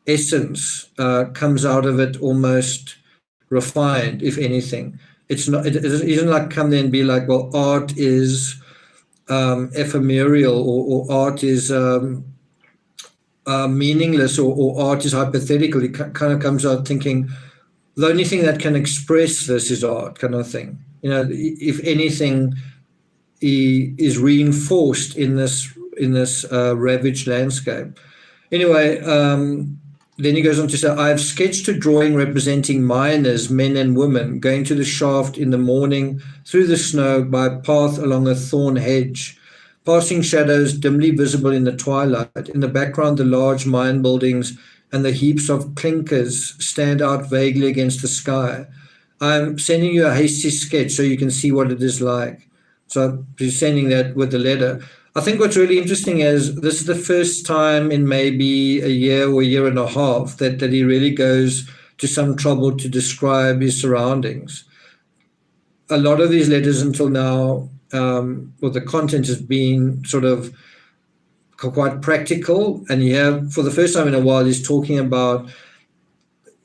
[SPEAKER 1] essence comes out of it almost refined, if anything. It isn't like come there and be like, well, art is ephemeral, or art is meaningless, or art is hypothetical. It kind of comes out thinking the only thing that can express this is art, kind of thing. If anything, he is reinforced in this ravaged landscape. Anyway, then he goes on to say, I have sketched a drawing representing miners, men and women, going to the shaft in the morning through the snow by a path along a thorn hedge, passing shadows dimly visible in the twilight. In the background, the large mine buildings and the heaps of clinkers stand out vaguely against the sky. I'm sending you a hasty sketch so you can see what it is like. So he's sending that with the letter. I think what's really interesting is this is the first time in maybe a year or a year and a half that he really goes to some trouble to describe his surroundings. A lot of these letters until now, the content has been sort of quite practical. And here, for the first time in a while, he's talking about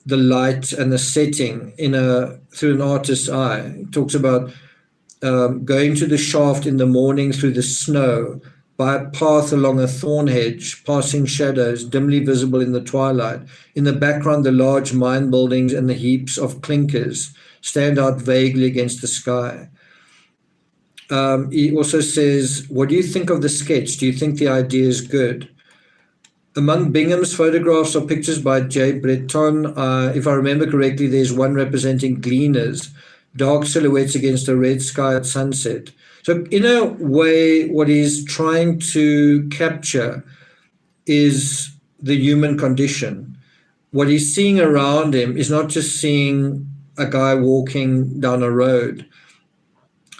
[SPEAKER 1] the light and the setting through an artist's eye. He talks about going to the shaft in the morning through the snow by a path along a thorn hedge, passing shadows dimly visible in the twilight. In the background, the large mine buildings and the heaps of clinkers stand out vaguely against the sky. He also says, what do you think of the sketch? Do you think the idea is good? Among Bingham's photographs are pictures by J. Breton. If I remember correctly, there's one representing gleaners, dark silhouettes against a red sky at sunset. So in a way, what he's trying to capture is the human condition. What he's seeing around him is not just seeing a guy walking down a road.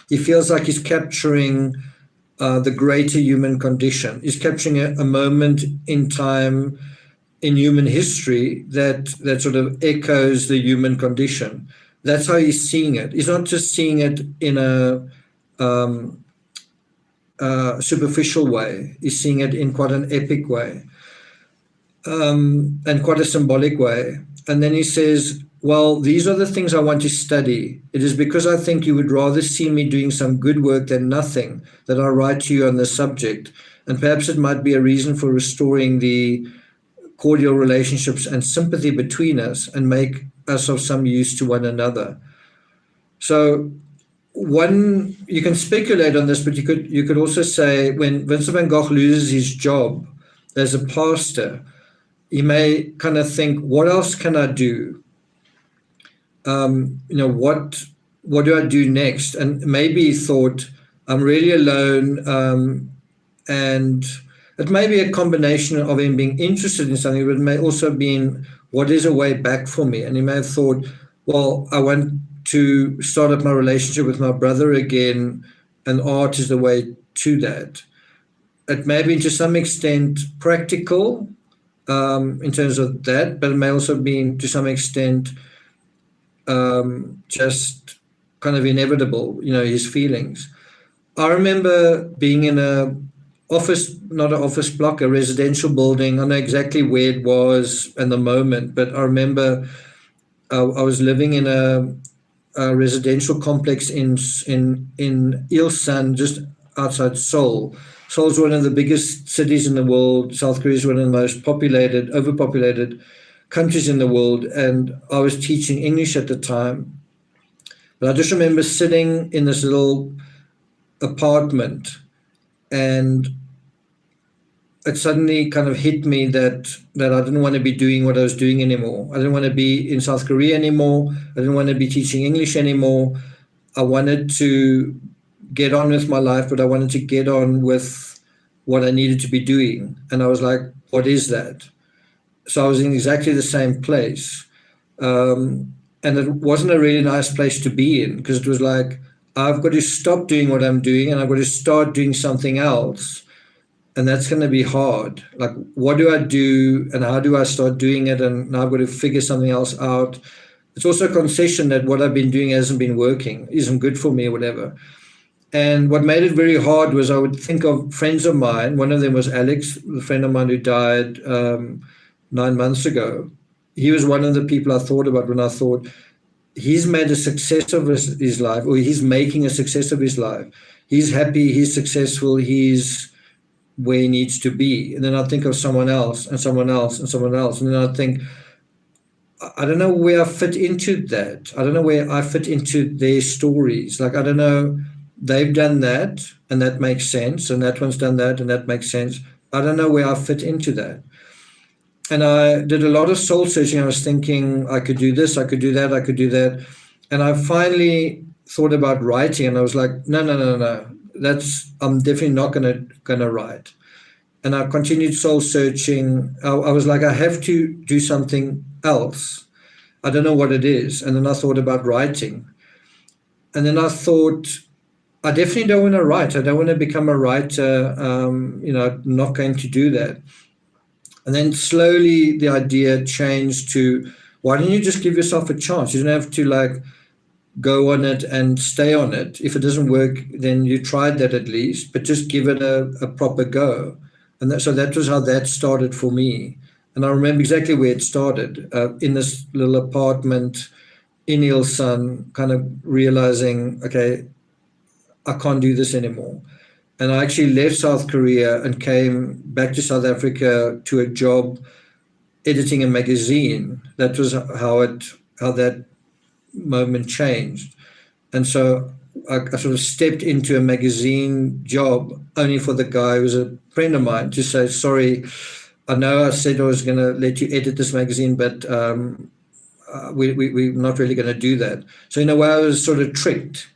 [SPEAKER 1] He feels like he's capturing the greater human condition. He's capturing a moment in time in human history that sort of echoes the human condition. That's how he's seeing it. He's not just seeing it in a superficial way. He's seeing it in quite an epic way, and quite a symbolic way. And then he says, well, these are the things I want to study. It is because I think you would rather see me doing some good work than nothing that I write to you on this subject. And perhaps it might be a reason for restoring the cordial relationships and sympathy between us and make us of some use to one another. So you can speculate on this, but you could also say when Vincent van Gogh loses his job as a pastor, he may kind of think, what else can I do? What do I do next? And maybe he thought, I'm really alone, and it may be a combination of him being interested in something, but it may also have been, what is a way back for me? And he may have thought, well, I want to start up my relationship with my brother again, and art is the way to that. It may be to some extent practical in terms of that, but it may also be to some extent just kind of inevitable, his feelings. I remember being in a residential building. I don't know exactly where it was in the moment, but I remember I was living in a residential complex in Ilsan, just outside Seoul. Seoul is one of the biggest cities in the world. South Korea is one of the most overpopulated countries in the world, and I was teaching English at the time. But I just remember sitting in this little apartment, and it suddenly kind of hit me that I didn't want to be doing what I was doing anymore. I didn't want to be in South Korea anymore. I didn't want to be teaching English anymore. I wanted to get on with my life, but I wanted to get on with what I needed to be doing. And I was like, what is that? So I was in exactly the same place. And it wasn't a really nice place to be in, because it was like, I've got to stop doing what I'm doing and I've got to start doing something else. And that's going to be hard. Like, what do I do and how do I start doing it? And now I've got to figure something else out. It's also a concession that what I've been doing hasn't been working, isn't good for me or whatever. And what made it very hard was I would think of friends of mine. One of them was Alex, a friend of mine who died 9 months ago. He was one of the people I thought about when I thought, he's made a success of his life, or he's making a success of his life. He's happy, he's successful, he's where he needs to be. And then I think of someone else and someone else and someone else. And then I think, I don't know where I fit into that. I don't know where I fit into their stories. Like, I don't know, they've done that and that makes sense. And that one's done that and that makes sense. I don't know where I fit into that. And I did a lot of soul searching. I was thinking I could do this, I could do that, I could do that. And I finally thought about writing, and I was like, no. I'm definitely not gonna write. And I continued soul searching. I was like, I have to do something else. I don't know what it is. And then I thought about writing. And then I thought, I definitely don't want to write. I don't want to become a writer. I'm not going to do that. And then slowly the idea changed to, why don't you just give yourself a chance? You don't have to go on it and stay on it. If it doesn't work, then you tried that at least, but just give it a proper go. And so that was how that started for me. And I remember exactly where it started, in this little apartment in Ilsan, kind of realizing, okay, I can't do this anymore. And I actually left South Korea and came back to South Africa to a job editing a magazine. That was how that moment changed. And so I sort of stepped into a magazine job only for the guy who was a friend of mine to say, sorry, I know I said I was going to let you edit this magazine, but we're not really going to do that. So in a way I was sort of tricked.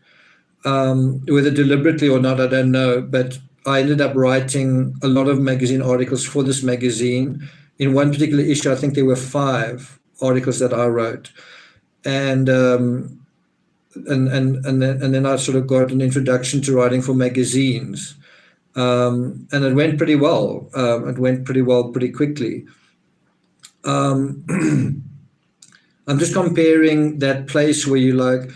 [SPEAKER 1] Whether deliberately or not, I don't know, but I ended up writing a lot of magazine articles for this magazine. In one particular issue, I think there were 5 articles that I wrote, and then I sort of got an introduction to writing for magazines, and it went pretty well. It went pretty well pretty quickly. I'm just comparing that place where you like,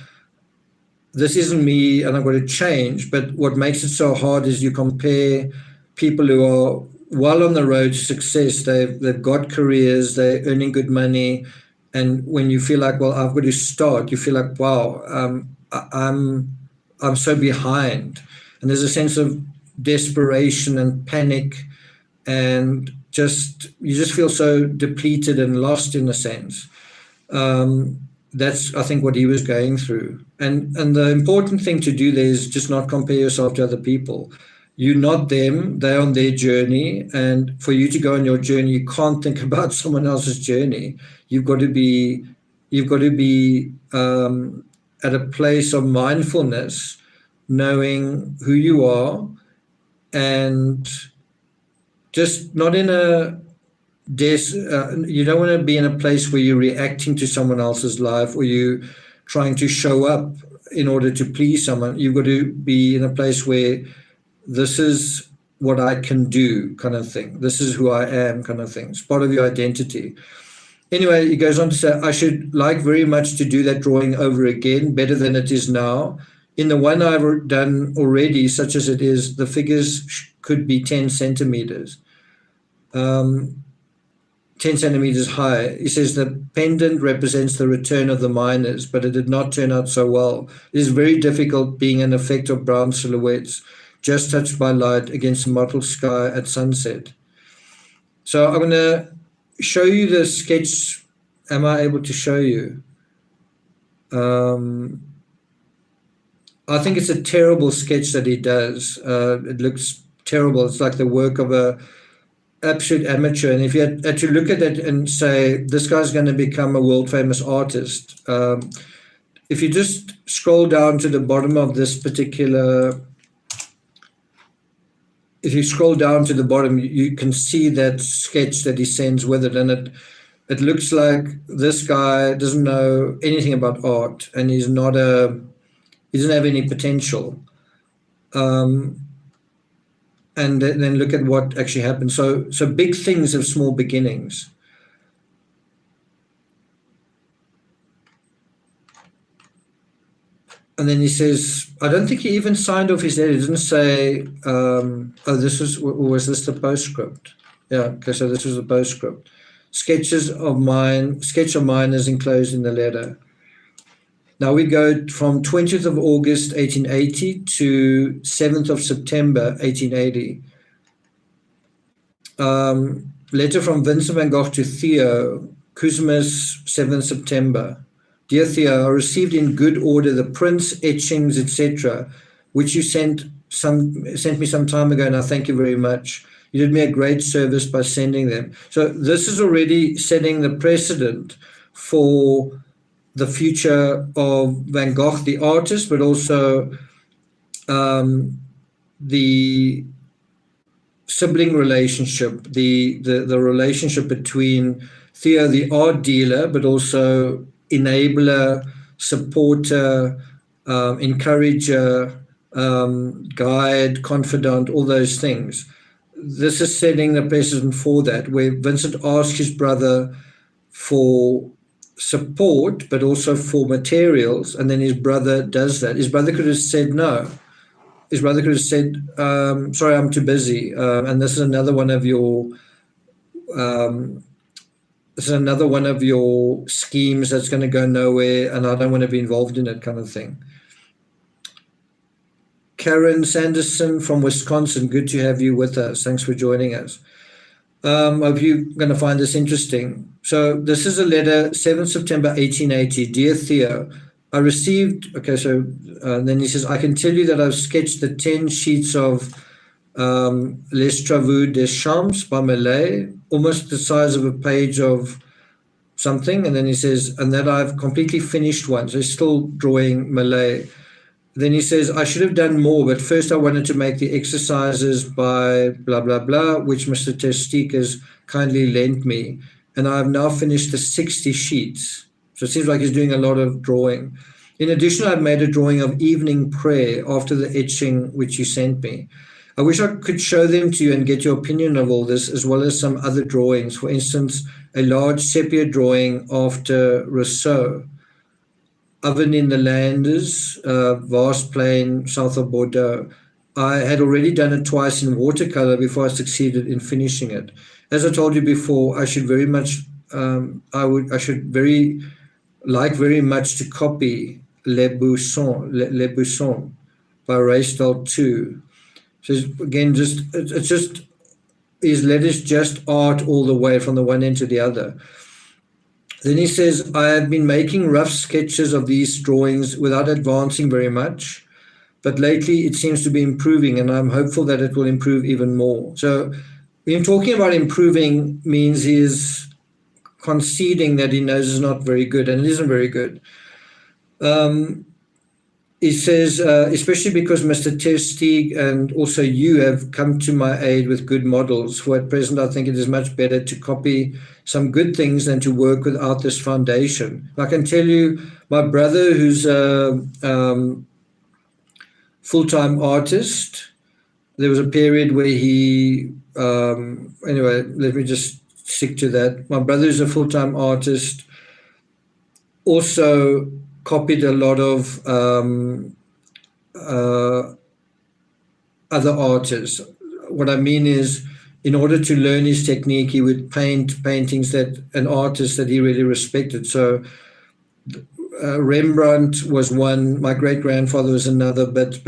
[SPEAKER 1] this isn't me and I'm going to change. But what makes it so hard is you compare people who are well on the road to success. They've got careers, they're earning good money. And when you feel like, well, I've got to start, you feel like, wow, I'm so behind. And there's a sense of desperation and panic, and you just feel so depleted and lost in a sense. That's, I think, what he was going through. And the important thing to do there is just not compare yourself to other people. You're not them, they're on their journey. And for you to go on your journey, you can't think about someone else's journey. You've got to be at a place of mindfulness, knowing who you are, and just not in a you don't want to be in a place where you're reacting to someone else's life, or you trying to show up in order to please someone. You've got to be in a place where this is what I can do, kind of thing. This is who I am, kind of thing. It's part of your identity. Anyway, he goes on to say, I should like very much to do that drawing over again, better than it is now. In the one I've done already, such as it is, the figures could be 10 centimeters. 10 centimeters high. He says the pendant represents the return of the miners, but it did not turn out so well. It is very difficult being an effect of brown silhouettes, just touched by light against a mottled sky at sunset. So I'm going to show you the sketch. Am I able to show you? I think it's a terrible sketch that he does. It looks terrible. It's like the work of a absolute amateur. And if you had to look at it and say, this guy's going to become a world famous artist, if you just scroll down to the bottom of this particular, if you scroll down to the bottom, you can see that sketch that he sends with it, and it looks like this guy doesn't know anything about art, and he doesn't have any potential. And then look at what actually happened. So big things have small beginnings. And then he says, I don't think he even signed off his letter. He didn't say, oh, was this the postscript? Yeah, okay, so this was the postscript. Sketch of mine is enclosed in the letter. Now we go from 20th of August, 1880 to 7th of September, 1880. Letter from Vincent van Gogh to Theo, Christmas, 7th September. Dear Theo, I received in good order the prints, etchings, etc., which you sent me some time ago, and I thank you very much. You did me a great service by sending them. So this is already setting the precedent for the future of Van Gogh, the artist, but also the sibling relationship, the relationship between Theo, the art dealer, but also enabler, supporter, encourager, guide, confidant, all those things. This is setting the precedent for that, where Vincent asks his brother for support, but also for materials, and then his brother does that. His brother could have said no. His brother could have said, sorry, I'm too busy, and this is another one of your schemes that's going to go nowhere, and I don't want to be involved in it, kind of thing. Karen Sanderson from Wisconsin, good to have you with us. Thanks for joining us. I hope you're going to find this interesting. So this is a letter, 7th September 1880. Dear Theo, I received, okay, so then he says, I can tell you that I've sketched the 10 sheets of Les Travaux des Champs by Millet, almost the size of a page of something. And then he says, and that I've completely finished one. So he's still drawing Millet. Then he says, I should have done more, but first I wanted to make the exercises by blah, blah, blah, which Mr. Testik has kindly lent me. And I've now finished the 60 sheets. So it seems like he's doing a lot of drawing. In addition, I've made a drawing of evening prayer after the etching which you sent me. I wish I could show them to you and get your opinion of all this, as well as some other drawings. For instance, a large sepia drawing after Rousseau. Oven in the Landers, vast plain south of Bordeaux. I had already done it twice in watercolor before I succeeded in finishing it. As I told you before, I should very much, very much to copy Les Buissons by Raysdal too. So again, it's just his letters just art all the way from the one end to the other. Then he says, I have been making rough sketches of these drawings without advancing very much, but lately it seems to be improving, and I'm hopeful that it will improve even more. So when talking about improving means he is conceding that he knows it's not very good, and it isn't very good. He says, especially because Mr. Testig and also you have come to my aid with good models. For at present, I think it is much better to copy some good things than to work without this foundation. I can tell you, my brother, who's a full-time artist, there was a period where he, anyway, let me just stick to that. My brother is a full-time artist, also copied a lot of other artists. What I mean is, in order to learn his technique, he would paint paintings that an artist that he really respected. So Rembrandt was one, my great-grandfather was another, but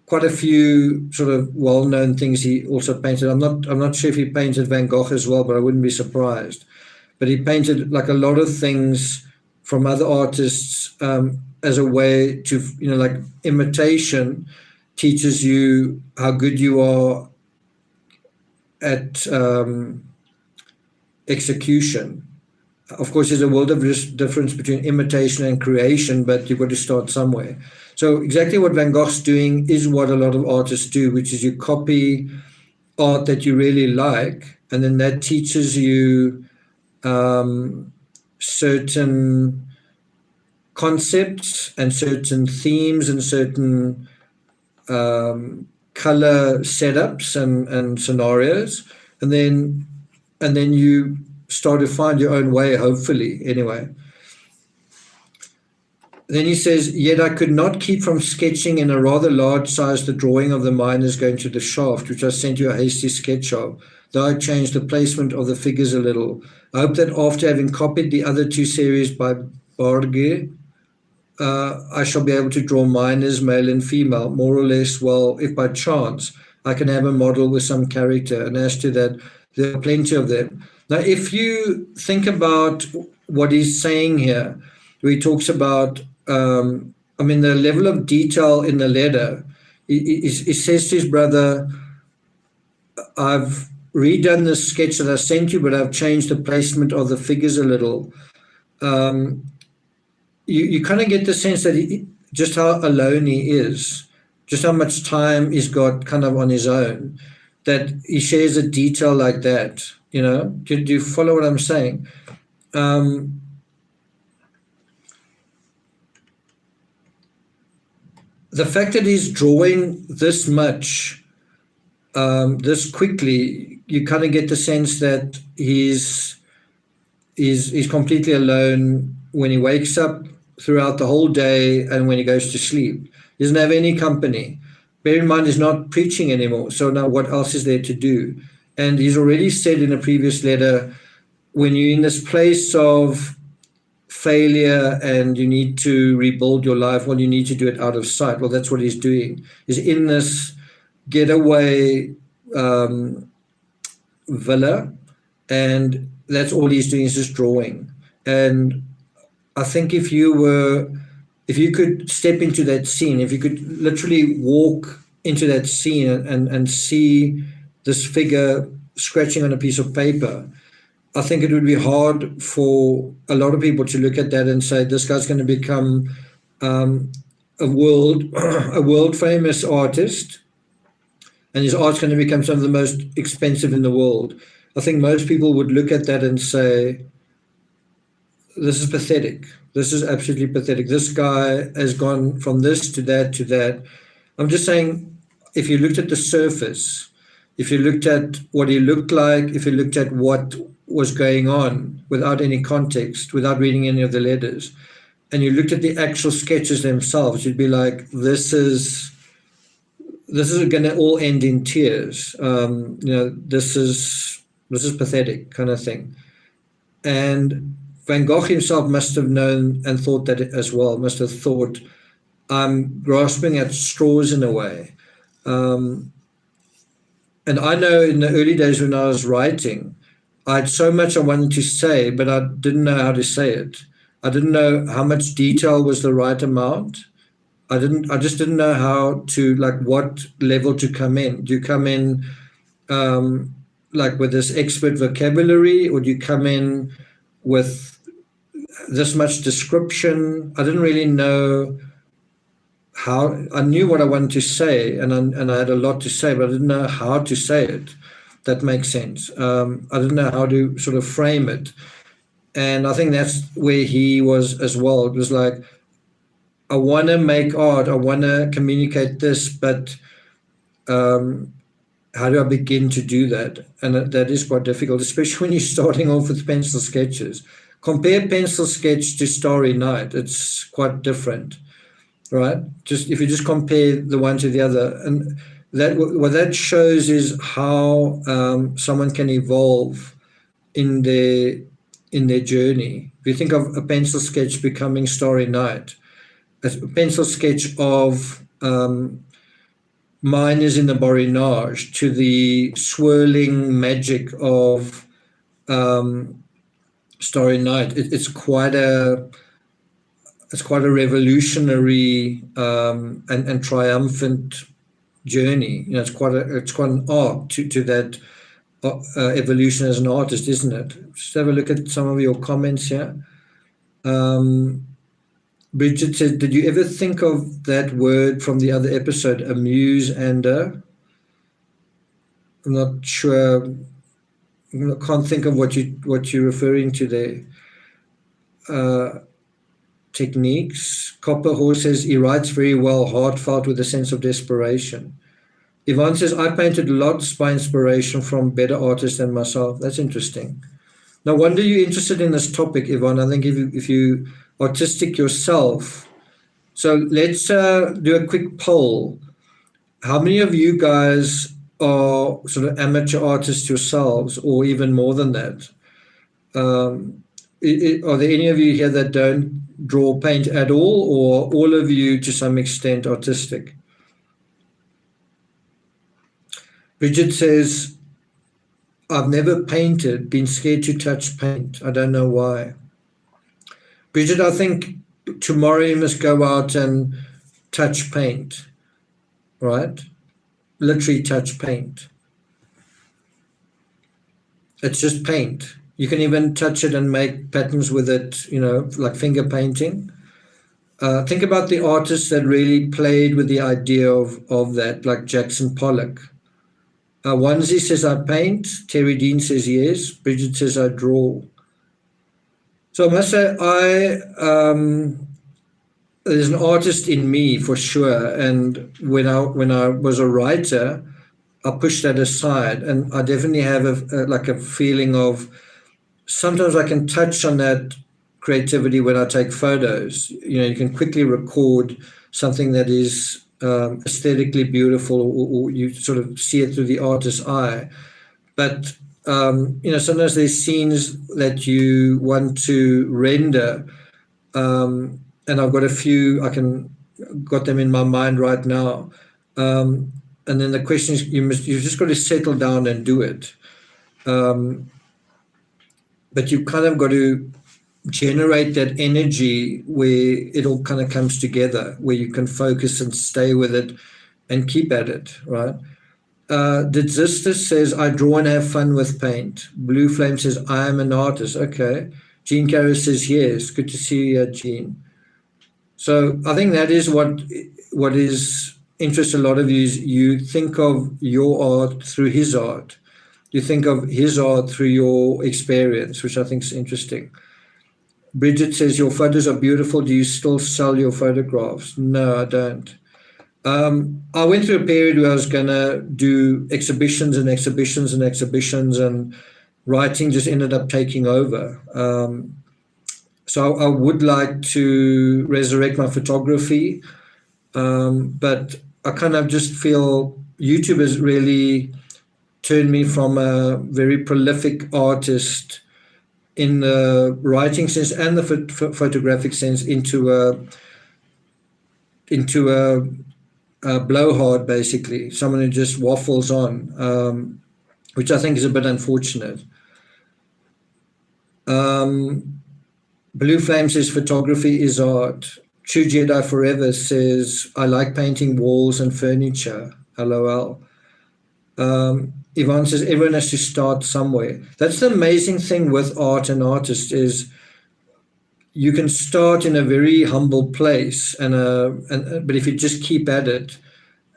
[SPEAKER 1] quite a few sort of well-known things he also painted. I'm not sure if he painted Van Gogh as well, but I wouldn't be surprised. But he painted like a lot of things from other artists as a way to, like imitation teaches you how good you are at execution. Of course, there's a world of difference between imitation and creation, but you've got to start somewhere. So exactly what Van Gogh's doing is what a lot of artists do, which is you copy art that you really like, and then that teaches you certain concepts and certain themes and certain color setups and scenarios, and then you start to find your own way, hopefully, anyway. Then he says, yet I could not keep from sketching in a rather large size the drawing of the miners going to the shaft, which I sent you a hasty sketch of, though I changed the placement of the figures a little. I hope that after having copied the other two series by Gogh, I shall be able to draw miners, male and female, more or less, well, if by chance I can have a model with some character. And as to that, there are plenty of them. Now, if you think about what he's saying here, where he talks about, the level of detail in the letter, he says to his brother, I've redone the sketch that I sent you, but I've changed the placement of the figures a little. You kind of get the sense that just how alone he is, just how much time he's got kind of on his own, that he shares a detail like that, Do you follow what I'm saying? The fact that he's drawing this much, this quickly, you kind of get the sense that he's completely alone when he wakes up, throughout the whole day, and when he goes to sleep. He doesn't have any company. Bear in mind, he's not preaching anymore. So now what else is there to do? And he's already said in a previous letter, when you're in this place of failure and you need to rebuild your life, well, you need to do it out of sight. Well, that's what he's doing. He's in this getaway villa, and that's all he's doing is just drawing. And I think if you could step into that scene, if you could literally walk into that scene and see this figure scratching on a piece of paper, I think it would be hard for a lot of people to look at that and say, this guy's going to become a world famous artist, and his art's going to become some of the most expensive in the world. I think most people would look at that and say, this is pathetic. This is absolutely pathetic. This guy has gone from this to that to that. I'm just saying, if you looked at the surface, if you looked at what he looked like, if you looked at what was going on without any context, without reading any of the letters, and you looked at the actual sketches themselves, you'd be like, this is going to all end in tears. This is pathetic, kind of thing. And Van Gogh himself must have known and thought that as well, must have thought, I'm grasping at straws in a way. And I know in the early days when I was writing, I had so much I wanted to say, but I didn't know how to say it. I didn't know how much detail was the right amount. I just didn't know how to, what level to come in. Do you come in with this expert vocabulary, or do you come in with this much description? I didn't really know how. I knew what I wanted to say, and I had a lot to say, but I didn't know how to say it. That makes sense. I didn't know how to sort of frame it. And I think that's where he was as well. It was like, I want to make art, I want to communicate this, but how do I begin to do that? And that is quite difficult, especially when you're starting off with pencil sketches. Compare pencil sketch to Starry Night. It's quite different, right? Just if you just compare the one to the other, and that what that shows is how someone can evolve in their journey. If you think of a pencil sketch becoming Starry Night, a pencil sketch of miners in the Borinage to the swirling magic of Starry Night, it's quite a revolutionary and triumphant journey. It's quite an arc to that evolution as an artist, isn't it? Just have a look at some of your comments here. Bridget said, did you ever think of that word from the other episode, amuse and I'm not sure. I can't think of what you're referring to there. Techniques. Copper Horse says he writes very well, heartfelt with a sense of desperation. Yvonne says, I painted lots by inspiration from better artists than myself. That's interesting. No wonder you're interested in this topic, Yvonne. I think if you artistic yourself. So let's do a quick poll. How many of you guys are sort of amateur artists yourselves, or even more than that? Are there any of you here that don't draw, paint at all, or all of you to some extent artistic? Bridget says, I've never painted, been scared to touch paint. I don't know why. Bridget, I think tomorrow you must go out and touch paint, right? Literally touch paint. It's just paint. You can even touch it and make patterns with it, like finger painting. Think about the artists that really played with the idea of that, like Jackson Pollock. Onesie says, I paint. Terry Dean says, yes. Bridget says, I draw. So I must say, there's an artist in me for sure. And when I was a writer, I pushed that aside. And I definitely have a feeling of, sometimes I can touch on that creativity when I take photos. You can quickly record something that is aesthetically beautiful, or you sort of see it through the artist's eye. But sometimes there's scenes that you want to render, and I've got a few. Got them in my mind right now. And then the question is, you've just got to settle down and do it. But you kind of got to generate that energy where it all kind of comes together, where you can focus and stay with it and keep at it, right? Dedzistus says, I draw and have fun with paint. Blue Flame says, I am an artist. Okay. Jean Carroll says, yes. Good to see you, Jean. So I think that is what interests a lot of you, is you think of your art through his art. You think of his art through your experience, which I think is interesting. Bridget says, your photos are beautiful. Do you still sell your photographs? No, I don't. I went through a period where I was going to do exhibitions and exhibitions and exhibitions, and writing just ended up taking over. So I would like to resurrect my photography, but I kind of just feel YouTube has really turned me from a very prolific artist in the writing sense and the photographic sense into a blowhard, basically, someone who just waffles on, which I think is a bit unfortunate. Blue Flame says, photography is art. True Jedi Forever says, I like painting walls and furniture. LOL. Yvonne says, everyone has to start somewhere. That's the amazing thing with art and artists, is you can start in a very humble place, but if you just keep at it,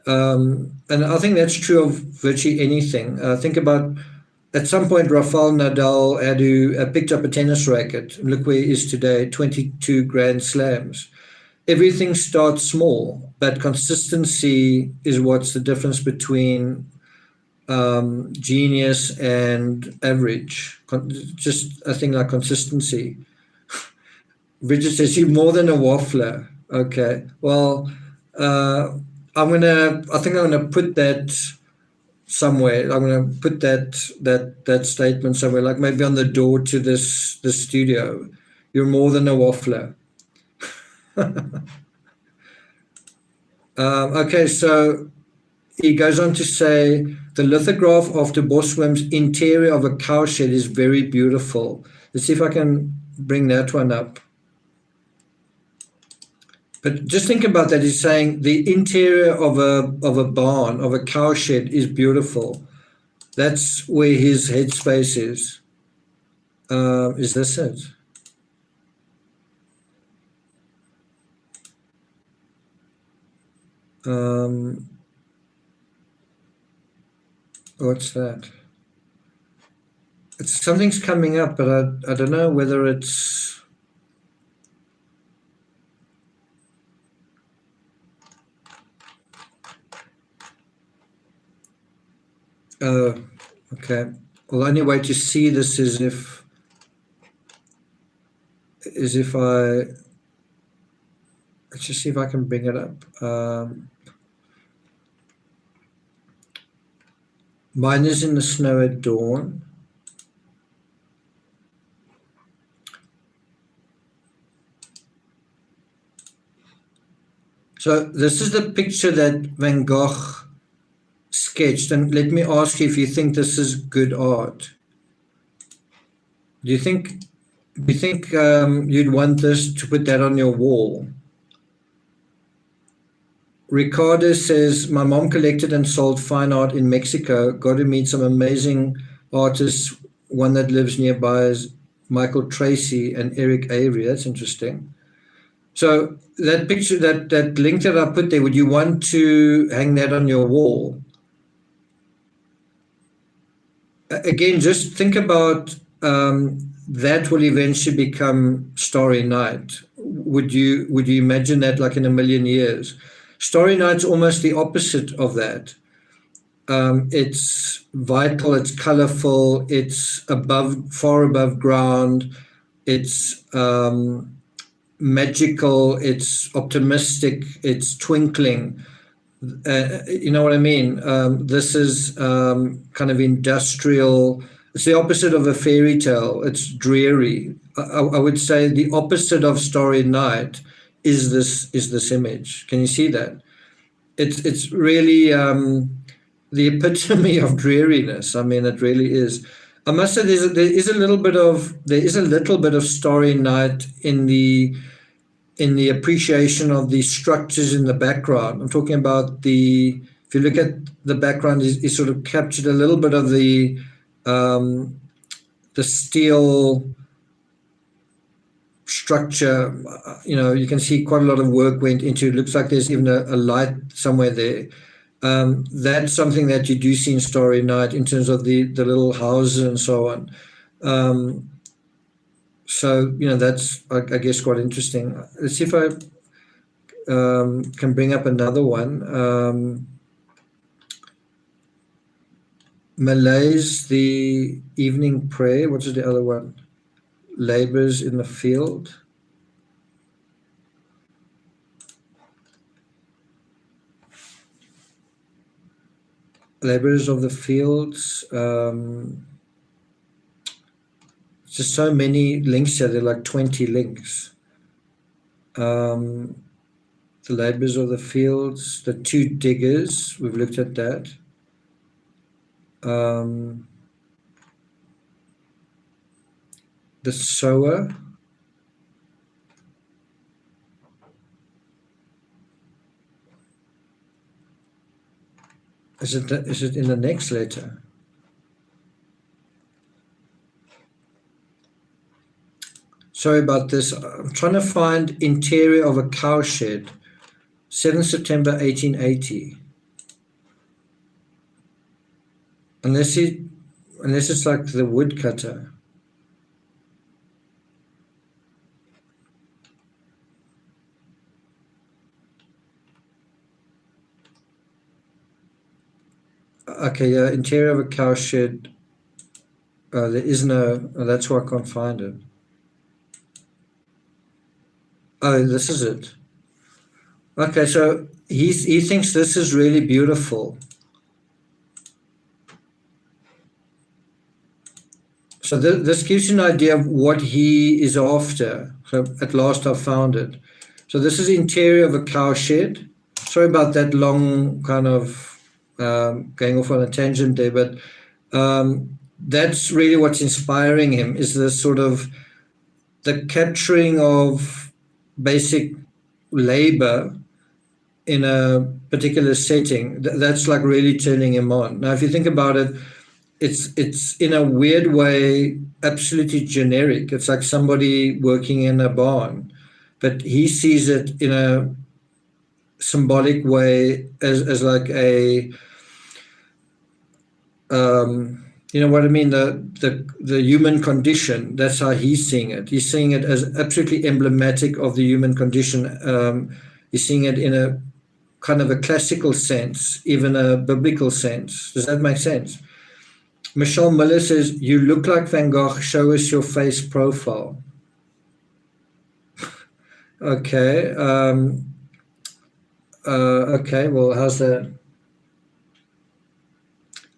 [SPEAKER 1] and I think that's true of virtually anything. Think about, at some point, Rafael Nadal had picked up a tennis racket. Look where he is today, 22 Grand Slams. Everything starts small, but consistency is what's the difference between genius and average. Just a thing like consistency. Bridget says, you're more than a waffler. Okay. Well, I think I'm gonna put that somewhere. I'm gonna put that statement somewhere, like maybe on the door to this studio. You're more than a waffler. Okay, so he goes on to say, the lithograph of the Bosworm's interior of a cowshed is very beautiful. Let's see if I can bring that one up. But just think about that. He's saying the interior of a barn, of a cowshed, is beautiful. That's where his headspace is. Is this it? What's that? Something's coming up, but I don't know whether it's. Okay. Well, the only way to see this is if I. Let's just see if I can bring it up. Mine is in the snow at dawn. So this is the picture that Van Gogh sketched, and let me ask you if you think this is good art. Do you think you'd want this to put that on your wall? Ricardo says, my mom collected and sold fine art in Mexico. Got to meet some amazing artists. One that lives nearby is Michael Tracy and Eric Avery. That's interesting. So that picture, that link that I put there, would you want to hang that on your wall? Again, just think about that will eventually become Starry Night. Would you imagine that like in a million years? Starry Night's almost the opposite of that. It's vital, it's colorful, it's far above ground, it's magical, it's optimistic, it's twinkling. You know what I mean? This is kind of industrial. It's the opposite of a fairy tale. It's dreary. I would say the opposite of Starry Night is this image. Can you see that? It's really the epitome of dreariness. I mean, it really is. I must say there is a little bit of Starry Night in the appreciation of the structures in the background. I'm talking about if you look at the background, is sort of captured a little bit of the steel structure. You can see quite a lot of work went into it. Looks like there's even a light somewhere there. That's something that you do see in Starry Night in terms of the little houses and so on. So that's I guess quite interesting. Let's see if I can bring up another one. Malays, the evening prayer. What is the other one? Labors in the field. Laborers of the fields. Just so many links here. There are like 20 links. The laborers of the fields, the two diggers. We've looked at that. The sower. Is it in the next letter? Sorry about this. I'm trying to find interior of a cow shed. 7th September 1880. Unless it's like the woodcutter. Okay, yeah, interior of a cow shed. There is no. Oh, that's why I can't find it. Oh, this is it. Okay, so he thinks this is really beautiful. So this gives you an idea of what he is after. So at last I found it. So this is the interior of a cow shed. Sorry about that long kind of going off on a tangent there, but that's really what's inspiring him, is this sort of the capturing of basic labor in a particular setting. That's like really turning him on. Now, if you think about it, it's in a weird way absolutely generic. It's like somebody working in a barn, but he sees it in a symbolic way as like a you know what I mean, the human condition. That's how he's seeing it. He's seeing it as absolutely emblematic of the human condition. He's seeing it in a kind of a classical sense, even a biblical sense. Does that make sense? Michelle Miller says, "You look like Van Gogh. Show us your face profile." Okay. Okay. Well, how's that?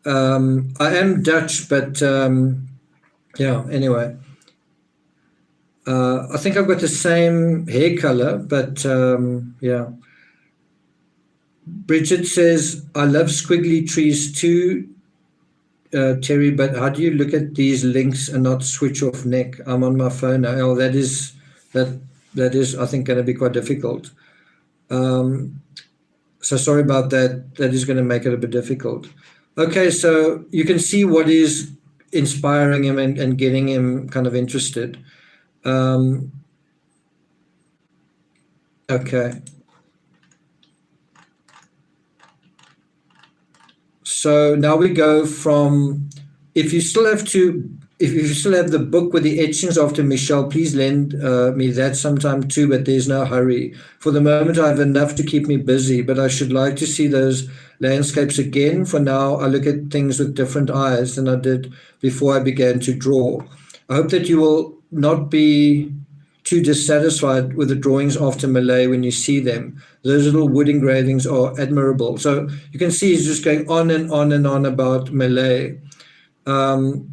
[SPEAKER 1] I am Dutch, but yeah. Anyway, I think I've got the same hair color, but yeah. Bridget says, "I love squiggly trees too, Terry, but how do you look at these links and not switch off neck? I'm on my phone now." Oh, that is, I think, going to be quite difficult. So sorry about that. That is going to make it a bit difficult. Okay, so you can see what is inspiring him and getting him kind of interested. Okay. So now we go from, if you still have the book with the etchings after Michelle, please lend me that sometime too, but there's no hurry. For the moment, I have enough to keep me busy, but I should like to see those landscapes again. For now, I look at things with different eyes than I did before I began to draw. I hope that you will not be too dissatisfied with the drawings after Malay when you see them. Those little wood engravings are admirable. So you can see he's just going on and on and on about Malay. Copper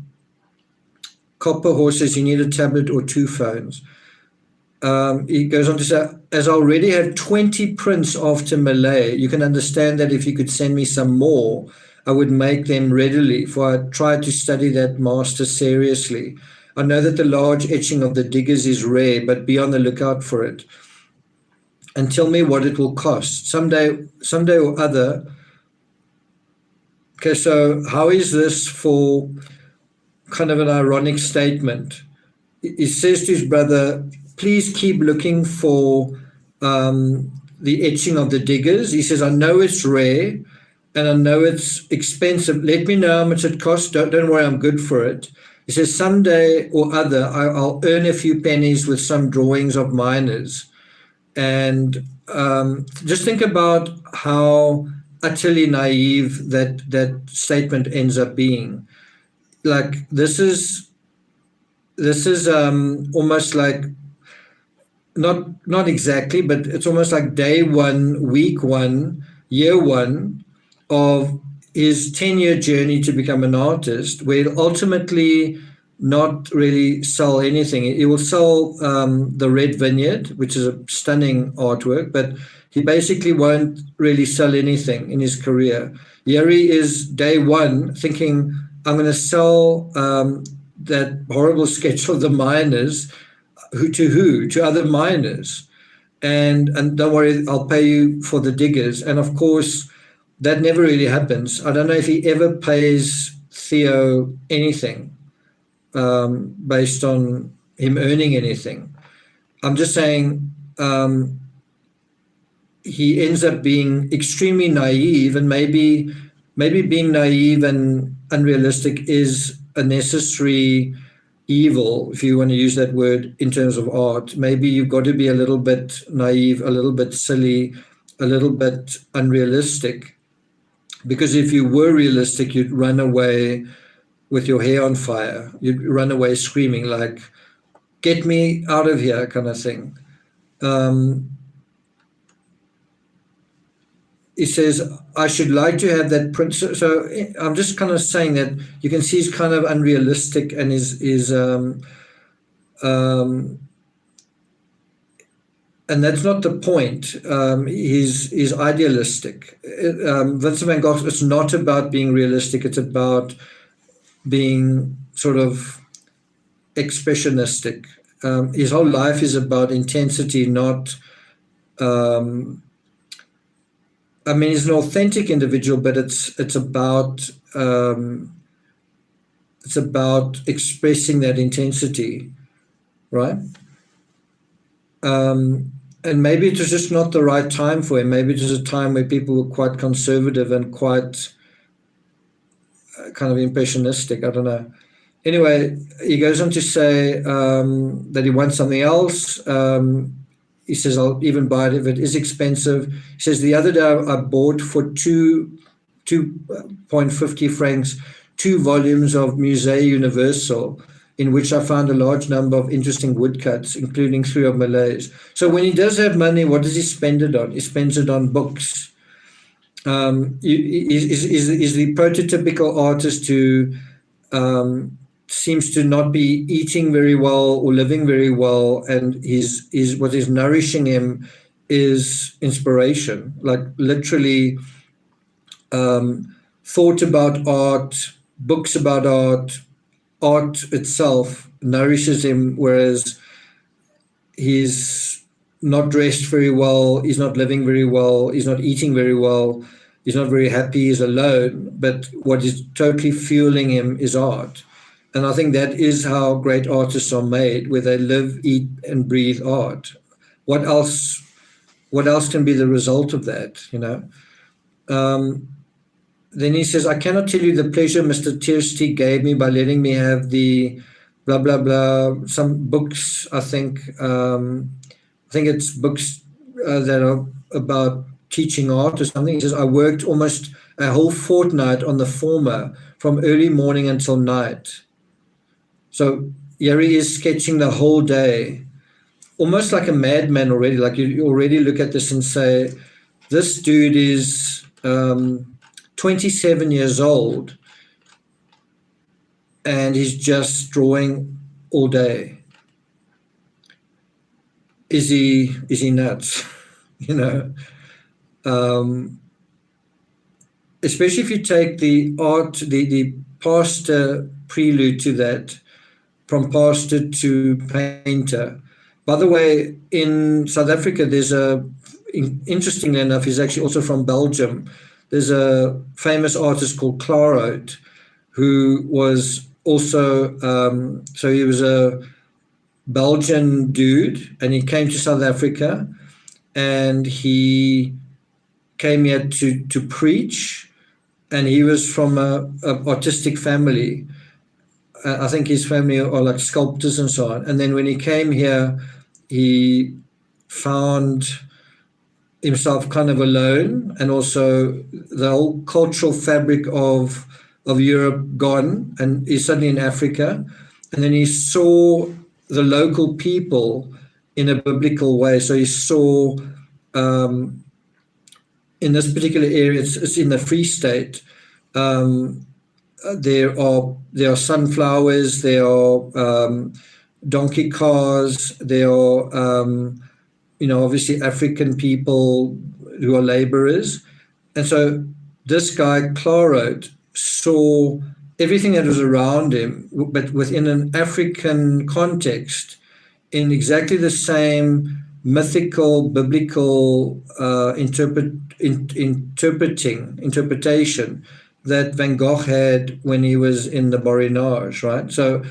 [SPEAKER 1] Horse says you need a tablet or 2 phones. He goes on to say, as I already have 20 prints after Malay, you can understand that if you could send me some more, I would make them readily, for I tried to study that master seriously. I know that the large etching of the diggers is rare, but be on the lookout for it. And tell me what it will cost. Someday or other. Okay, so how is this for kind of an ironic statement? He says to his brother, please keep looking for the etching of the diggers. He says, I know it's rare and I know it's expensive. Let me know how much it costs. Don't worry, I'm good for it. He says, someday or other, I'll earn a few pennies with some drawings of miners. And just think about how utterly naive that statement ends up being. Like, this is almost like, not exactly, but it's almost like day one, week one, year one of his 10-year journey to become an artist, where he'll ultimately not really sell anything. He will sell the Red Vineyard, which is a stunning artwork, but he basically won't really sell anything in his career. Here he is, day one, thinking, I'm going to sell that horrible sketch of the miners. To other miners, and don't worry, I'll pay you for the diggers. And of course, that never really happens. I don't know if he ever pays Theo anything based on him earning anything. I'm just saying he ends up being extremely naive, and maybe being naive and unrealistic is a necessary evil, if you want to use that word in terms of art. Maybe you've got to be a little bit naive, a little bit silly, a little bit unrealistic, because if you were realistic, you'd run away with your hair on fire. You'd run away screaming like, get me out of here, kind of thing. He says, I should like to have that print. So I'm just kind of saying that you can see he's kind of unrealistic, and and that's not the point. He's idealistic. Vincent van Gogh, it's not about being realistic. It's about being sort of expressionistic. His whole life is about intensity, not... I mean, he's an authentic individual, but it's about It's about expressing that intensity, right? And maybe it was just not the right time for him. Maybe it was a time where people were quite conservative and quite kind of impressionistic. I don't know. Anyway, he goes on to say that he wants something else. He says, I'll even buy it if it is expensive. He says, the other day I bought for 2.50 francs 2 volumes of Musée Universal, in which I found a large number of interesting woodcuts, including 3 of Malays. So when he does have money, what does he spend it on? He spends it on books. Is the prototypical artist who seems to not be eating very well or living very well, and what is nourishing him is inspiration, like literally thought about art, books about art, art itself nourishes him, whereas he's not dressed very well, he's not living very well, he's not eating very well, he's not very happy, he's alone, but what is totally fueling him is art. And I think that is how great artists are made, where they live, eat, and breathe art. What else can be the result of that, you know? Then he says, I cannot tell you the pleasure Mr. Tiersty gave me by letting me have the blah, blah, blah, some books, I think it's books that are about teaching art or something. He says, I worked almost a whole fortnight on the former from early morning until night. So here he is sketching the whole day, almost like a madman already. Like you already look at this and say, this dude is 27 years old and he's just drawing all day. Is he nuts? You know, especially if you take the art, the pastor prelude to that, from pastor to painter. By the way, in South Africa, there's interestingly enough, he's actually also from Belgium. There's a famous artist called Clarote, who was also, so he was a Belgian dude, and he came to South Africa, and he came here to preach, and he was from a artistic family. I think his family are like sculptors and so on. And then when he came here, he found himself kind of alone, and also the whole cultural fabric of Europe gone, and he's suddenly in Africa. And then he saw the local people in a biblical way. So he saw in this particular area, it's in the Free State, there are sunflowers, there are donkey cars, there are obviously African people who are laborers. And so this guy Clarote saw everything that was around him, but within an African context, in exactly the same mythical, biblical interpretation that Van Gogh had when he was in the Borinage, right? So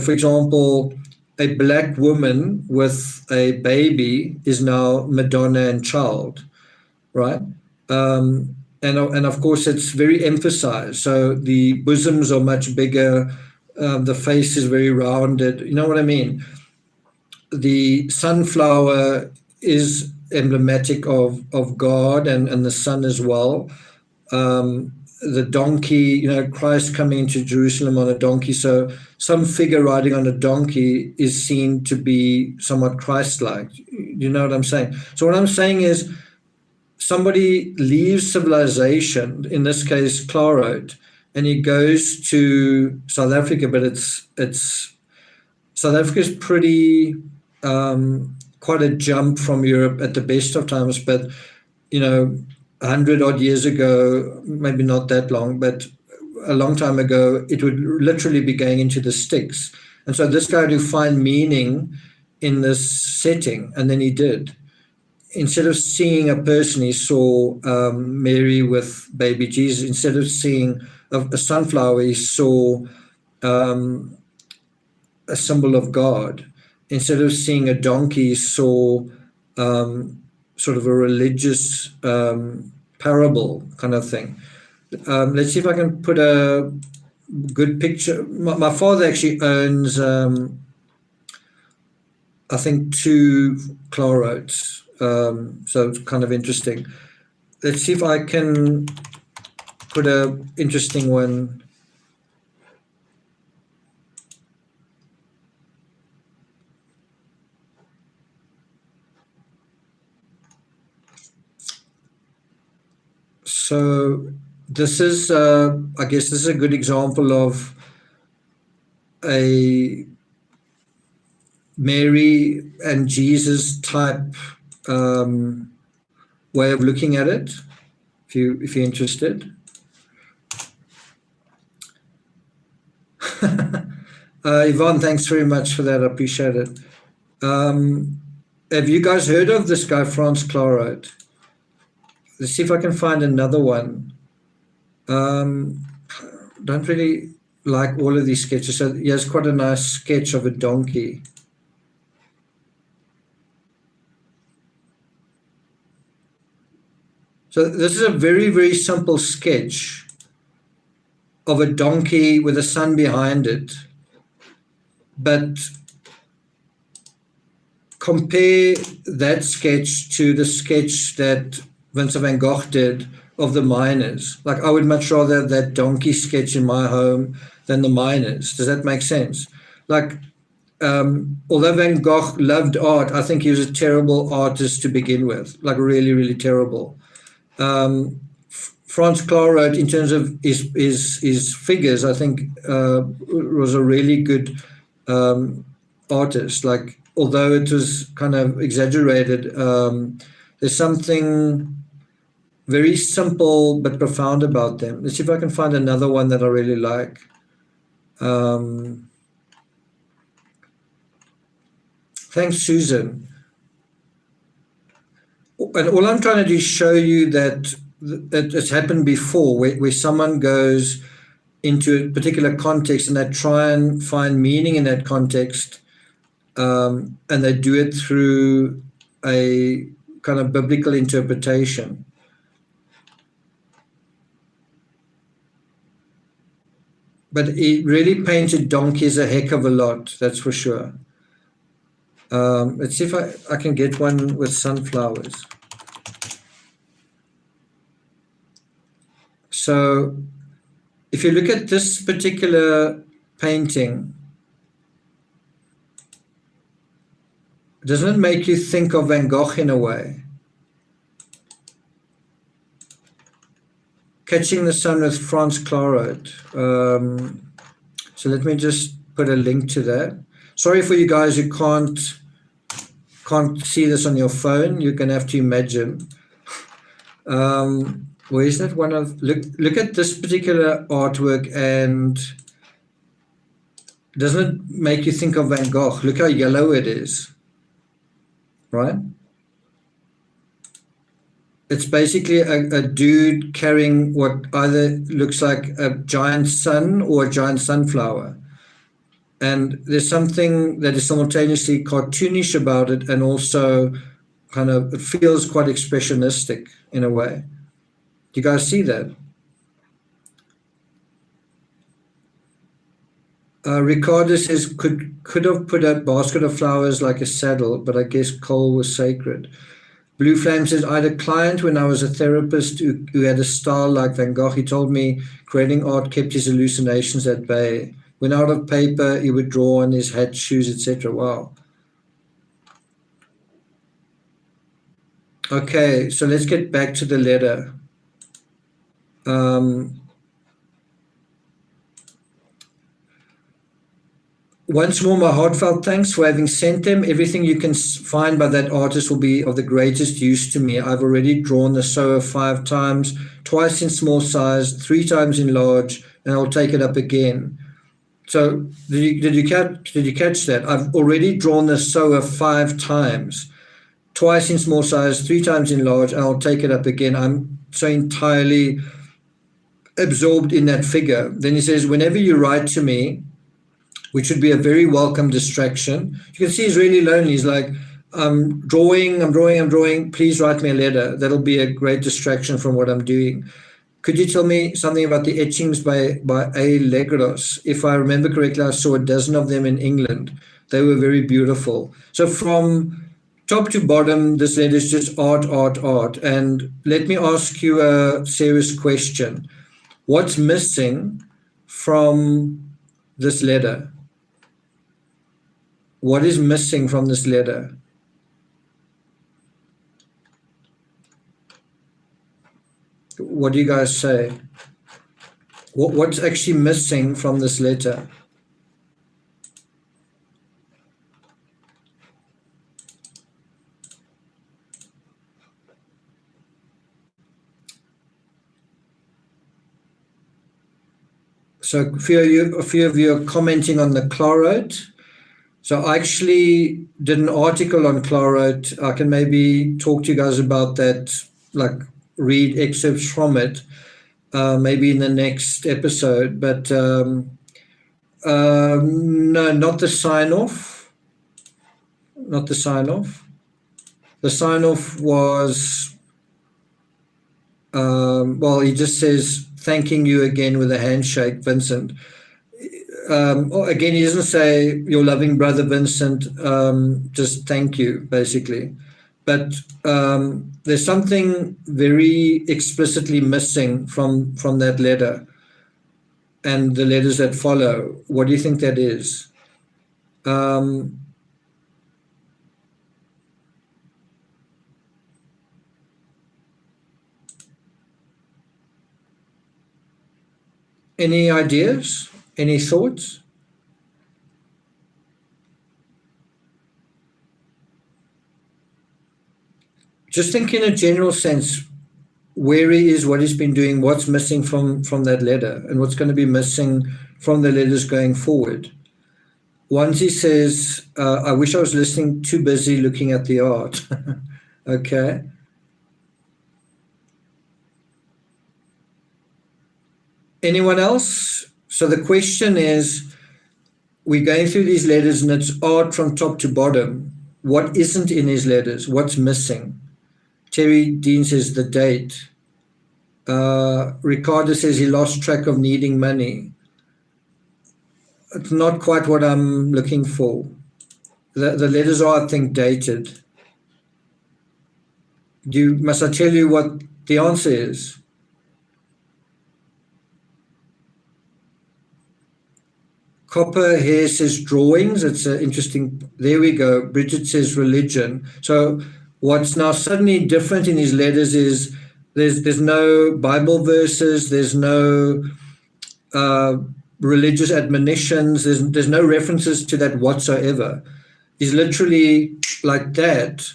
[SPEAKER 1] for example, a black woman with a baby is now Madonna and child, right? And of course, it's very emphasized. So the bosoms are much bigger, the face is very rounded. You know what I mean? The sunflower is emblematic of God and the sun as well. The donkey, Christ coming into Jerusalem on a donkey. So some figure riding on a donkey is seen to be somewhat Christ-like. You know what I'm saying? So what I'm saying is somebody leaves civilization, in this case, Clarote, and he goes to South Africa, but it's South Africa is pretty quite a jump from Europe at the best of times, but 100 odd years ago, maybe not that long, but a long time ago, it would literally be going into the sticks. And so this guy had to find meaning in this setting, and then he did. Instead of seeing a person, he saw Mary with baby Jesus. Instead of seeing a sunflower, he saw a symbol of God. Instead of seeing a donkey, saw sort of a religious parable kind of thing. Let's see if I can put a good picture. My father actually owns, I think, 2 chlorotes, so it's kind of interesting. Let's see if I can put a interesting one. So this is, I guess, this is a good example of a Mary and Jesus type way of looking at it. If you're interested. Yvonne, thanks very much for that. I appreciate it. Have you guys heard of this guy, Franz Claret? Let's see if I can find another one. Don't really like all of these sketches. So he has quite a nice sketch of a donkey. So this is a very, very simple sketch of a donkey with a sun behind it. But compare that sketch to the sketch that Vincent van Gogh did of the miners. Like, I would much rather have that donkey sketch in my home than the miners. Does that make sense? Like, although Van Gogh loved art, I think he was a terrible artist to begin with, like really, really terrible. Franz Claret, in terms of his figures, I think was a really good artist. Like, although it was kind of exaggerated, there's something very simple but profound about them. Let's see if I can find another one that I really like. Thanks, Susan. And all I'm trying to do is show you that it's happened before, where someone goes into a particular context and they try and find meaning in that context, and they do it through a kind of biblical interpretation. But he really painted donkeys a heck of a lot, that's for sure. Let's see if I can get one with sunflowers. So if you look at this particular painting, doesn't it make you think of Van Gogh in a way? Catching the Sun with Franz Claret. So let me just put a link to that. Sorry for you guys who can't see this on your phone. You're going to have to imagine. Where is that one of? Look at this particular artwork, and doesn't it make you think of Van Gogh? Look how yellow it is, right? It's basically a dude carrying what either looks like a giant sun or a giant sunflower. And there's something that is simultaneously cartoonish about it, and also kind of, it feels quite expressionistic in a way. Do you guys see that? Ricardo says, could have put a basket of flowers like a saddle, but I guess coal was sacred. Blue Flame says, I had a client when I was a therapist who had a style like Van Gogh. He told me creating art kept his hallucinations at bay. When out of paper, he would draw on his hat, shoes, etc. Wow. Okay, so let's get back to the letter. Once more, my heartfelt thanks for having sent them. Everything you can find by that artist will be of the greatest use to me. I've already drawn the Sower 5 times, twice in small size, 3 times in large, and I'll take it up again. So did you catch that? I've already drawn the Sower 5 times, twice in small size, 3 times in large, and I'll take it up again. I'm so entirely absorbed in that figure. Then he says, whenever you write to me, which would be a very welcome distraction. You can see he's really lonely. He's like, I'm drawing. Please write me a letter. That'll be a great distraction from what I'm doing. Could you tell me something about the etchings by A. Legros? If I remember correctly, I saw a dozen of them in England. They were very beautiful. So from top to bottom, this letter is just art, art, art. And let me ask you a serious question. What's missing from this letter? What is missing from this letter? What do you guys say? What's actually missing from this letter? So a few of you are commenting on the chlorate. So I actually did an article on chlorate. I can maybe talk to you guys about that, like read excerpts from it, maybe in the next episode. But no, not the sign-off. Not the sign-off. The sign-off was, well, he just says, thanking you again with a handshake, Vincent. Again, he doesn't say your loving brother Vincent, just thank you, basically. But there's something very explicitly missing from that letter and the letters that follow. What do you think that is? Any ideas? Any thoughts? Just think in a general sense where he is, what he's been doing, what's missing from that letter, and what's going to be missing from the letters going forward. Once he says, I wish I was listening, too busy looking at the art. Okay. Anyone else? So the question is, we're going through these letters and it's art from top to bottom. What isn't in his letters? What's missing? Terry Dean says the date. Ricardo says he lost track of needing money. It's not quite what I'm looking for. The letters are, I think, dated. Must I tell you what the answer is? Copper here says drawings. It's interesting. There we go. Bridget says religion. So what's now suddenly different in his letters is there's no Bible verses. There's no religious admonitions. There's no references to that whatsoever. He's literally like that,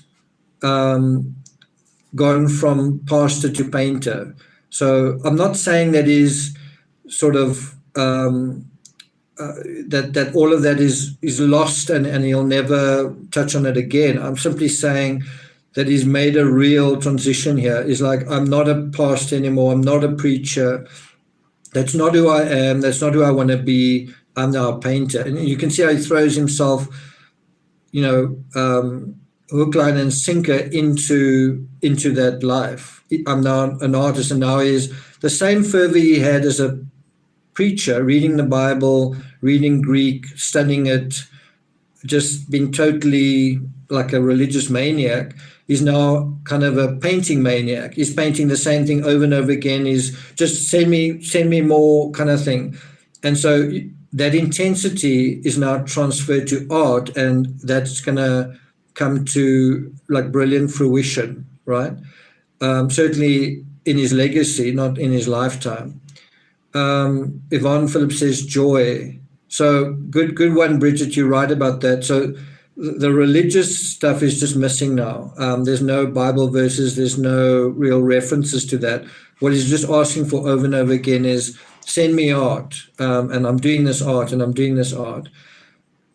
[SPEAKER 1] gone from pastor to painter. So I'm not saying that he's sort of that all of that is lost and he'll never touch on it again. I'm simply saying that he's made a real transition here. He's like, I'm not a pastor anymore. I'm not a preacher. That's not who I am. That's not who I want to be. I'm now a painter. And you can see how he throws himself, hook, line, and sinker into that life. I'm now an artist, and now he's the same fervor he had as a preacher, reading the Bible, reading Greek, studying it, just being totally like a religious maniac. He's now kind of a painting maniac. He's painting the same thing over and over again. He's just send me more kind of thing. And so that intensity is now transferred to art, and that's going to come to like brilliant fruition, right? Certainly in his legacy, not in his lifetime. Yvonne Phillips says joy. So good one, Bridget. You're right about that. So the religious stuff is just missing now. There's no Bible verses. There's no real references to that. What he's just asking for over and over again is send me art, and I'm doing this art, and I'm doing this art.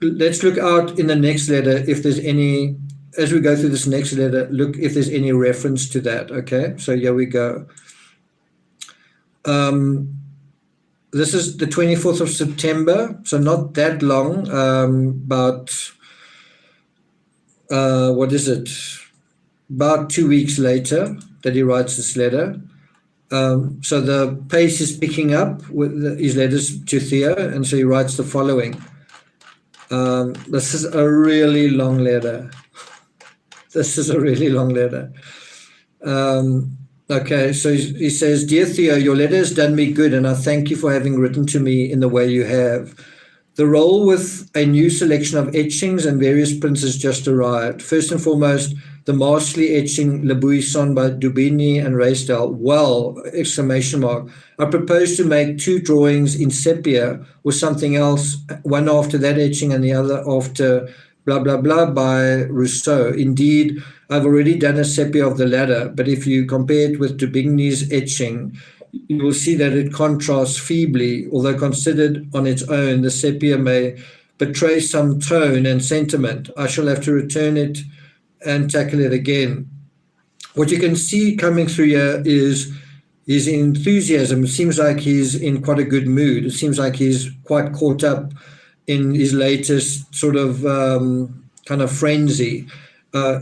[SPEAKER 1] Let's look out in the next letter if there's any. As we go through this next letter, look if there's any reference to that. Okay, so here we go. this is the 24th of September, so not that long, about, what is it? About 2 weeks later that he writes this letter. So the pace is picking up with his letters to Theo, and so he writes the following. This is a really long letter. Okay, so he says, "Dear Theo, your letter has done me good, and I thank you for having written to me in the way you have. The roll with a new selection of etchings and various prints has just arrived. First and foremost, the masterly etching Le Buisson by Dubini and Raisdell. Well, exclamation mark. I propose to make 2 drawings in sepia or something else, one after that etching and the other after blah, blah, blah by Rousseau. Indeed, I've already done a sepia of the latter, but if you compare it with Dubigny's etching, you will see that it contrasts feebly, although considered on its own, the sepia may betray some tone and sentiment. I shall have to return it and tackle it again." What you can see coming through here is his enthusiasm. It seems like he's in quite a good mood. It seems like he's quite caught up in his latest sort of kind of frenzy.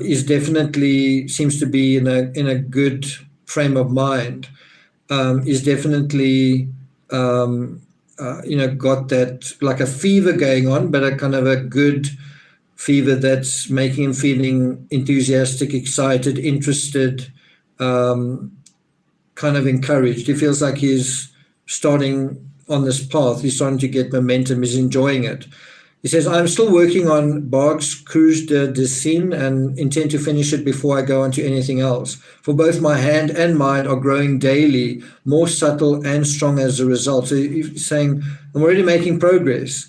[SPEAKER 1] He's definitely seems to be in a good frame of mind. He's definitely got that like a fever going on, but a kind of a good fever that's making him feeling enthusiastic, excited, interested, kind of encouraged. He feels like he's starting on this path. He's starting to get momentum. He's enjoying it. He says, "I'm still working on Bach's Cruz de Dessin and intend to finish it before I go on to anything else. For both my hand and mind are growing daily, more subtle and strong as a result." So he's saying, "I'm already making progress.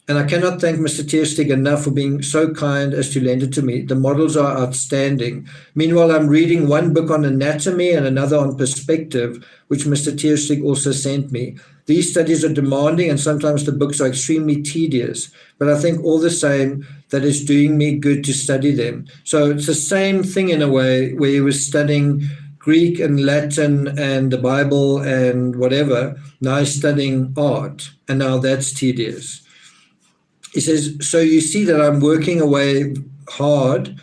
[SPEAKER 1] And I cannot thank Mr. Tierstig enough for being so kind as to lend it to me. The models are outstanding. Meanwhile, I'm reading one book on anatomy and another on perspective, which Mr. Tierstig also sent me. These studies are demanding and sometimes the books are extremely tedious, but I think all the same that it's doing me good to study them." So it's the same thing in a way where he was studying Greek and Latin and the Bible and whatever. Now he's studying art, and now that's tedious. He says, "So you see that I'm working away hard,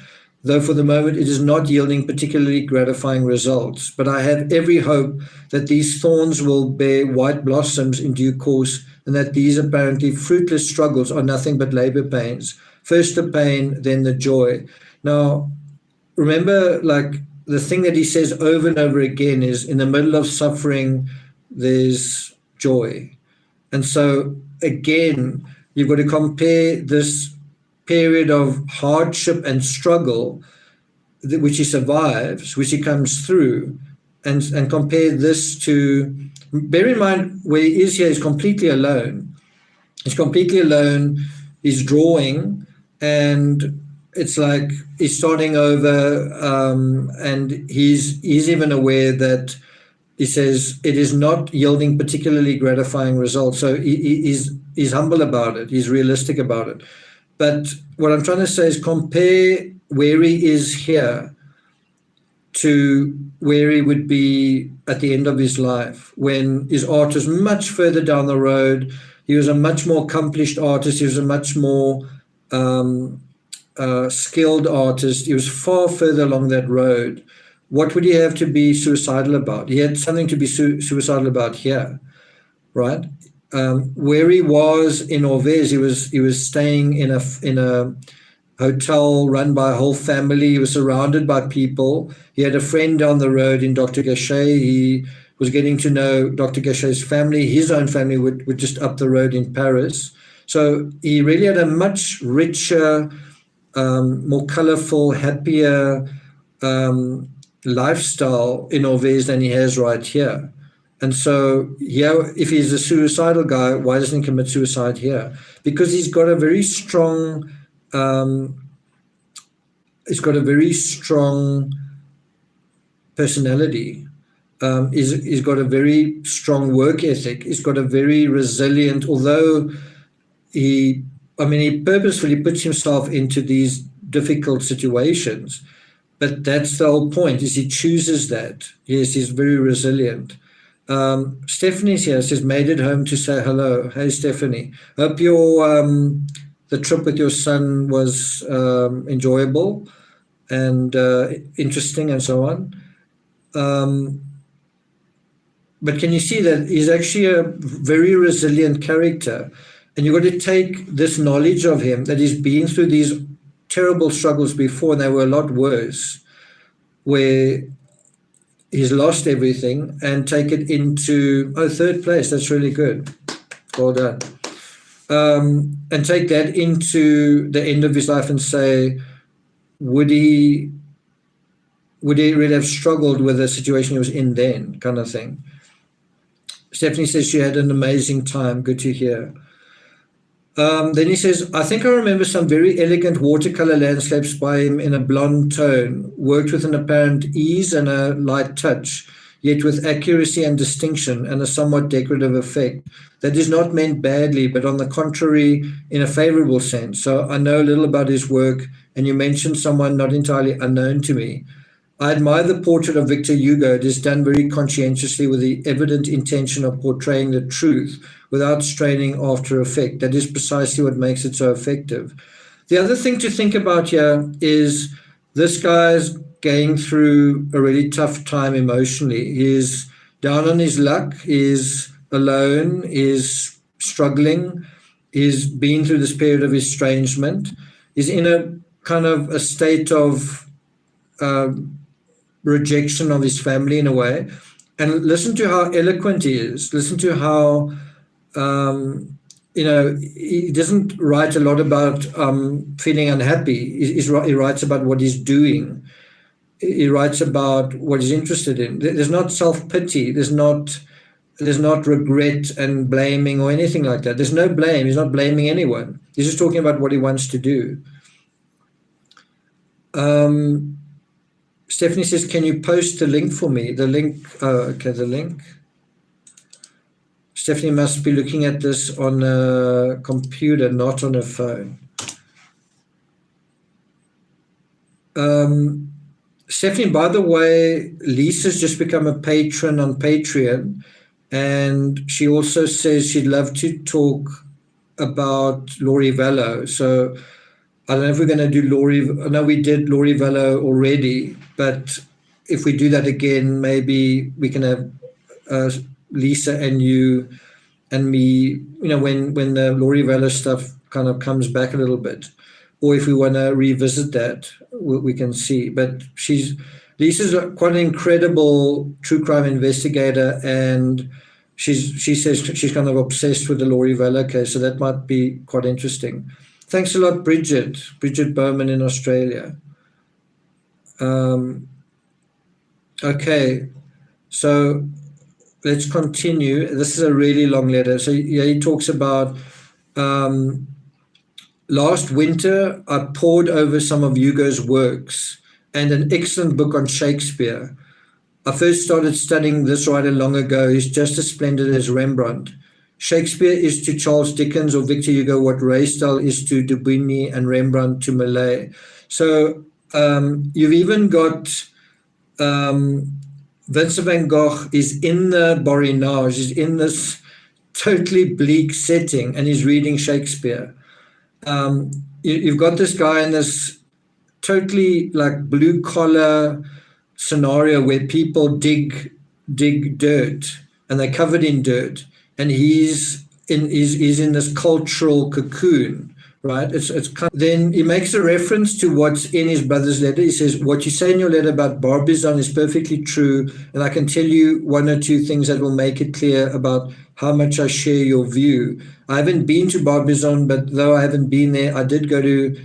[SPEAKER 1] though for the moment it is not yielding particularly gratifying results. But I have every hope that these thorns will bear white blossoms in due course, and that these apparently fruitless struggles are nothing but labor pains. First the pain, then the joy." Now, remember, like the thing that he says over and over again is in the middle of suffering, there's joy. And so again, you've got to compare this period of hardship and struggle, which he survives, which he comes through, and compare this to, bear in mind where he is here, he's completely alone. He's completely alone, he's drawing, and it's like he's starting over, and he's even aware that he says it is not yielding particularly gratifying results. So he's humble about it. He's realistic about it. But what I'm trying to say is compare where he is here to where he would be at the end of his life, when his art was much further down the road. He was a much more accomplished artist. He was a much more skilled artist. He was far further along that road. What would he have to be suicidal about? He had something to be suicidal about here, right? Where he was in Orvez, he was staying in a hotel run by a whole family. He was surrounded by people. He had a friend down the road in Dr. Gachet. He was getting to know Dr. Gachet's family. His own family would just up the road in Paris. So he really had a much richer, more colorful, happier lifestyle in Orvez than he has right here. And so here, if he's a suicidal guy, why doesn't he commit suicide here? Because he's got a very strong personality. He's got a very strong work ethic. He's got a very resilient, although he purposefully puts himself into these difficult situations. But that's the whole point, is he chooses that. Yes, he's very resilient. Stephanie's here, says, made it home to say hello. Hey, Stephanie. Hope your the trip with your son was enjoyable and interesting and so on. But can you see that he's actually a very resilient character? And you've got to take this knowledge of him, that he's been through these terrible struggles before, and they were a lot worse, where he's lost everything, and take it into, third place. That's really good. Well done. And take that into the end of his life and say, would he really have struggled with the situation he was in then, kind of thing. Stephanie says she had an amazing time. Good to hear. Then he says, I think I remember some very elegant watercolor landscapes by him in a blonde tone, worked with an apparent ease and a light touch, yet with accuracy and distinction and a somewhat decorative effect. That is not meant badly, but on the contrary, in a favorable sense. So I know a little about his work, and you mentioned someone not entirely unknown to me. I admire the portrait of Victor Hugo. It is done very conscientiously with the evident intention of portraying the truth without straining after effect. That is precisely what makes it so effective. The other thing to think about here is this guy's going through a really tough time emotionally. He's down on his luck, he's alone, he's struggling, he's been through this period of estrangement, he's in a kind of a state of rejection of his family in a way. And listen to how eloquent he is. Listen to how, he doesn't write a lot about feeling unhappy. He writes about what he's doing. He writes about what he's interested in. There's not self-pity. There's not regret and blaming or anything like that. There's no blame. He's not blaming anyone. He's just talking about what he wants to do. Stephanie says, can you post the link for me? The link, the link. Stephanie must be looking at this on a computer, not on a phone. Stephanie, by the way, Lisa's just become a patron on Patreon, and she also says she'd love to talk about Laurie Vallow. So I don't know if we're going to do Laurie. I know we did Laurie Vallow already, but if we do that again, maybe we can have Lisa and you and me, when the Laurie Vallow stuff kind of comes back a little bit, or if we want to revisit that, we can see. But Lisa's quite an incredible true crime investigator, and she says she's kind of obsessed with the Laurie Vallow case, so that might be quite interesting. Thanks a lot, Bridget Bowman in Australia. Okay, so let's continue. This is a really long letter. So yeah, he talks about last winter, I pored over some of Hugo's works and an excellent book on Shakespeare. I first started studying this writer long ago. He's just as splendid as Rembrandt. Shakespeare is to Charles Dickens or Victor Hugo what Raysdale is to de Bugny and Rembrandt to Millais. So you've even got Vincent van Gogh is in the Borinage, he's in this totally bleak setting, and he's reading Shakespeare. You've got this guy in this totally like blue collar scenario where people dig dirt and they're covered in dirt, and he's in this cultural cocoon, right? It's kind of, then he makes a reference to what's in his brother's letter. He says, what you say in your letter about Barbizon is perfectly true, and I can tell you one or two things that will make it clear about how much I share your view. I haven't been to Barbizon, but though I haven't been there, I did go to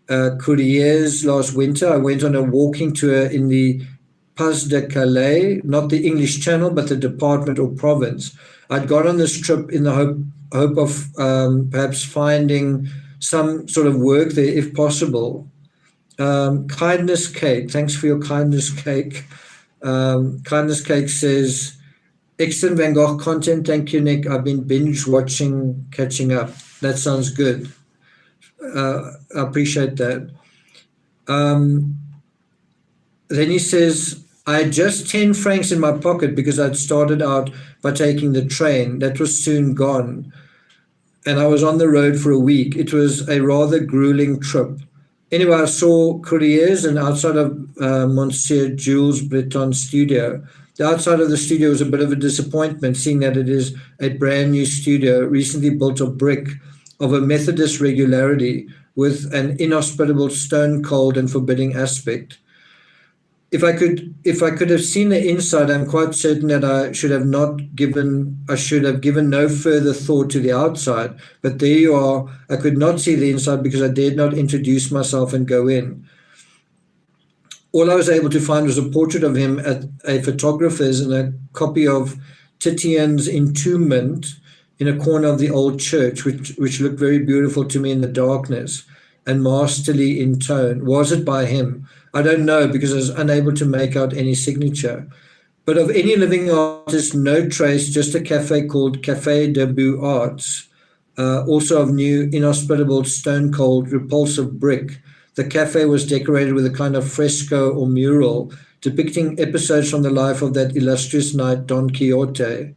[SPEAKER 1] Courrières last winter. I went on a walking tour in the Pas de Calais, not the English Channel, but the department or province. I'd gone on this trip in the hope of perhaps finding some sort of work there if possible. Kindness Cake, thanks for your Kindness Cake. Kindness Cake says, excellent Van Gogh content, thank you, Nick. I've been binge watching, catching up. That sounds good. I appreciate that. Then he says, I had just 10 francs in my pocket because I'd started out by taking the train. That was soon gone, and I was on the road for a week. It was a rather grueling trip. Anyway, I saw Courriers, and outside of Monsieur Jules Breton's studio. The outside of the studio was a bit of a disappointment, seeing that it is a brand new studio, recently built of brick, of a Methodist regularity, with an inhospitable, stone cold and forbidding aspect. If I could have seen the inside, I'm quite certain that I should have given no further thought to the outside. But there you are. I could not see the inside because I dared not introduce myself and go in. All I was able to find was a portrait of him at a photographer's and a copy of Titian's Entombment in a corner of the old church, which looked very beautiful to me in the darkness and masterly in tone. Was it by him? I don't know because I was unable to make out any signature. But of any living artist, no trace, just a cafe called Café de Beaux Arts, also of new, inhospitable, stone-cold, repulsive brick. The cafe was decorated with a kind of fresco or mural depicting episodes from the life of that illustrious knight Don Quixote.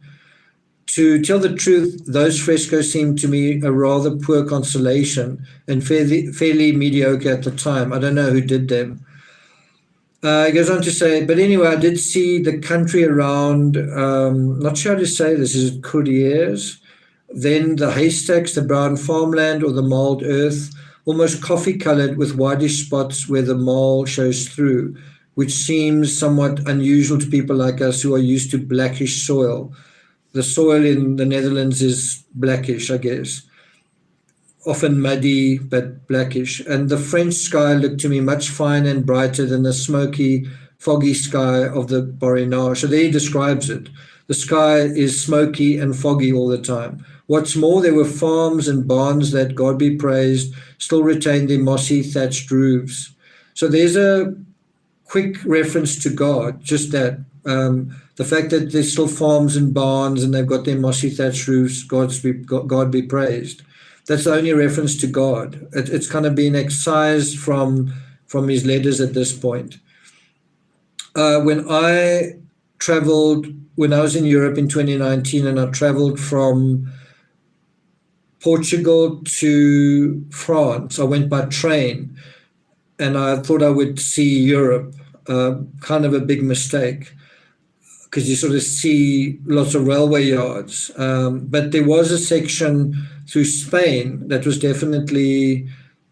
[SPEAKER 1] To tell the truth, those frescoes seemed to me a rather poor consolation and fairly mediocre at the time. I don't know who did them. He goes on to say, but anyway, I did see the country around, not sure how to say this, is it Courriers? Then the haystacks, the brown farmland or the mould earth, almost coffee colored with whitish spots where the mole shows through, which seems somewhat unusual to people like us who are used to blackish soil. The soil in the Netherlands is blackish, I guess. Often muddy, but blackish. And the French sky looked to me much finer and brighter than the smoky, foggy sky of the Borinage. So there he describes it. The sky is smoky and foggy all the time. What's more, there were farms and barns that, God be praised, still retained their mossy thatched roofs. So there's a quick reference to God, just that. The fact that there's still farms and barns and they've got their mossy thatched roofs, God be praised. That's the only reference to God. It's kind of been excised from his letters at this point. When I was in Europe in 2019 and I traveled from Portugal to France, I went by train and I thought I would see Europe, kind of a big mistake because you sort of see lots of railway yards. But there was a section through Spain that was definitely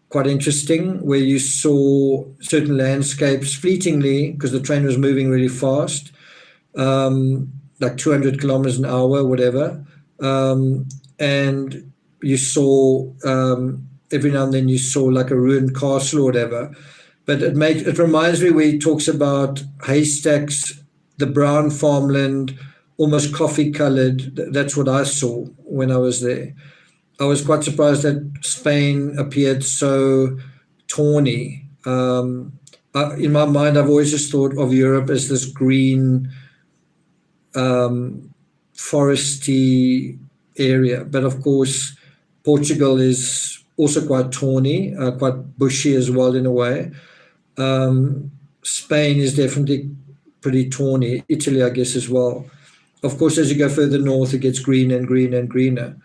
[SPEAKER 1] quite interesting, where you saw certain landscapes fleetingly because the train was moving really fast, like 200 kilometers an hour, whatever. And you saw, every now and then you saw like a ruined castle or whatever. But it reminds me where he talks about haystacks, the brown farmland, almost coffee colored. That's what I saw when I was there. I was quite surprised that Spain appeared so tawny. In my mind, I've always just thought of Europe as this green, foresty area. But of course, Portugal is also quite tawny, quite bushy as well in a way. Spain is definitely pretty tawny. Italy, I guess, as well. Of course, as you go further north, it gets greener and greener and greener.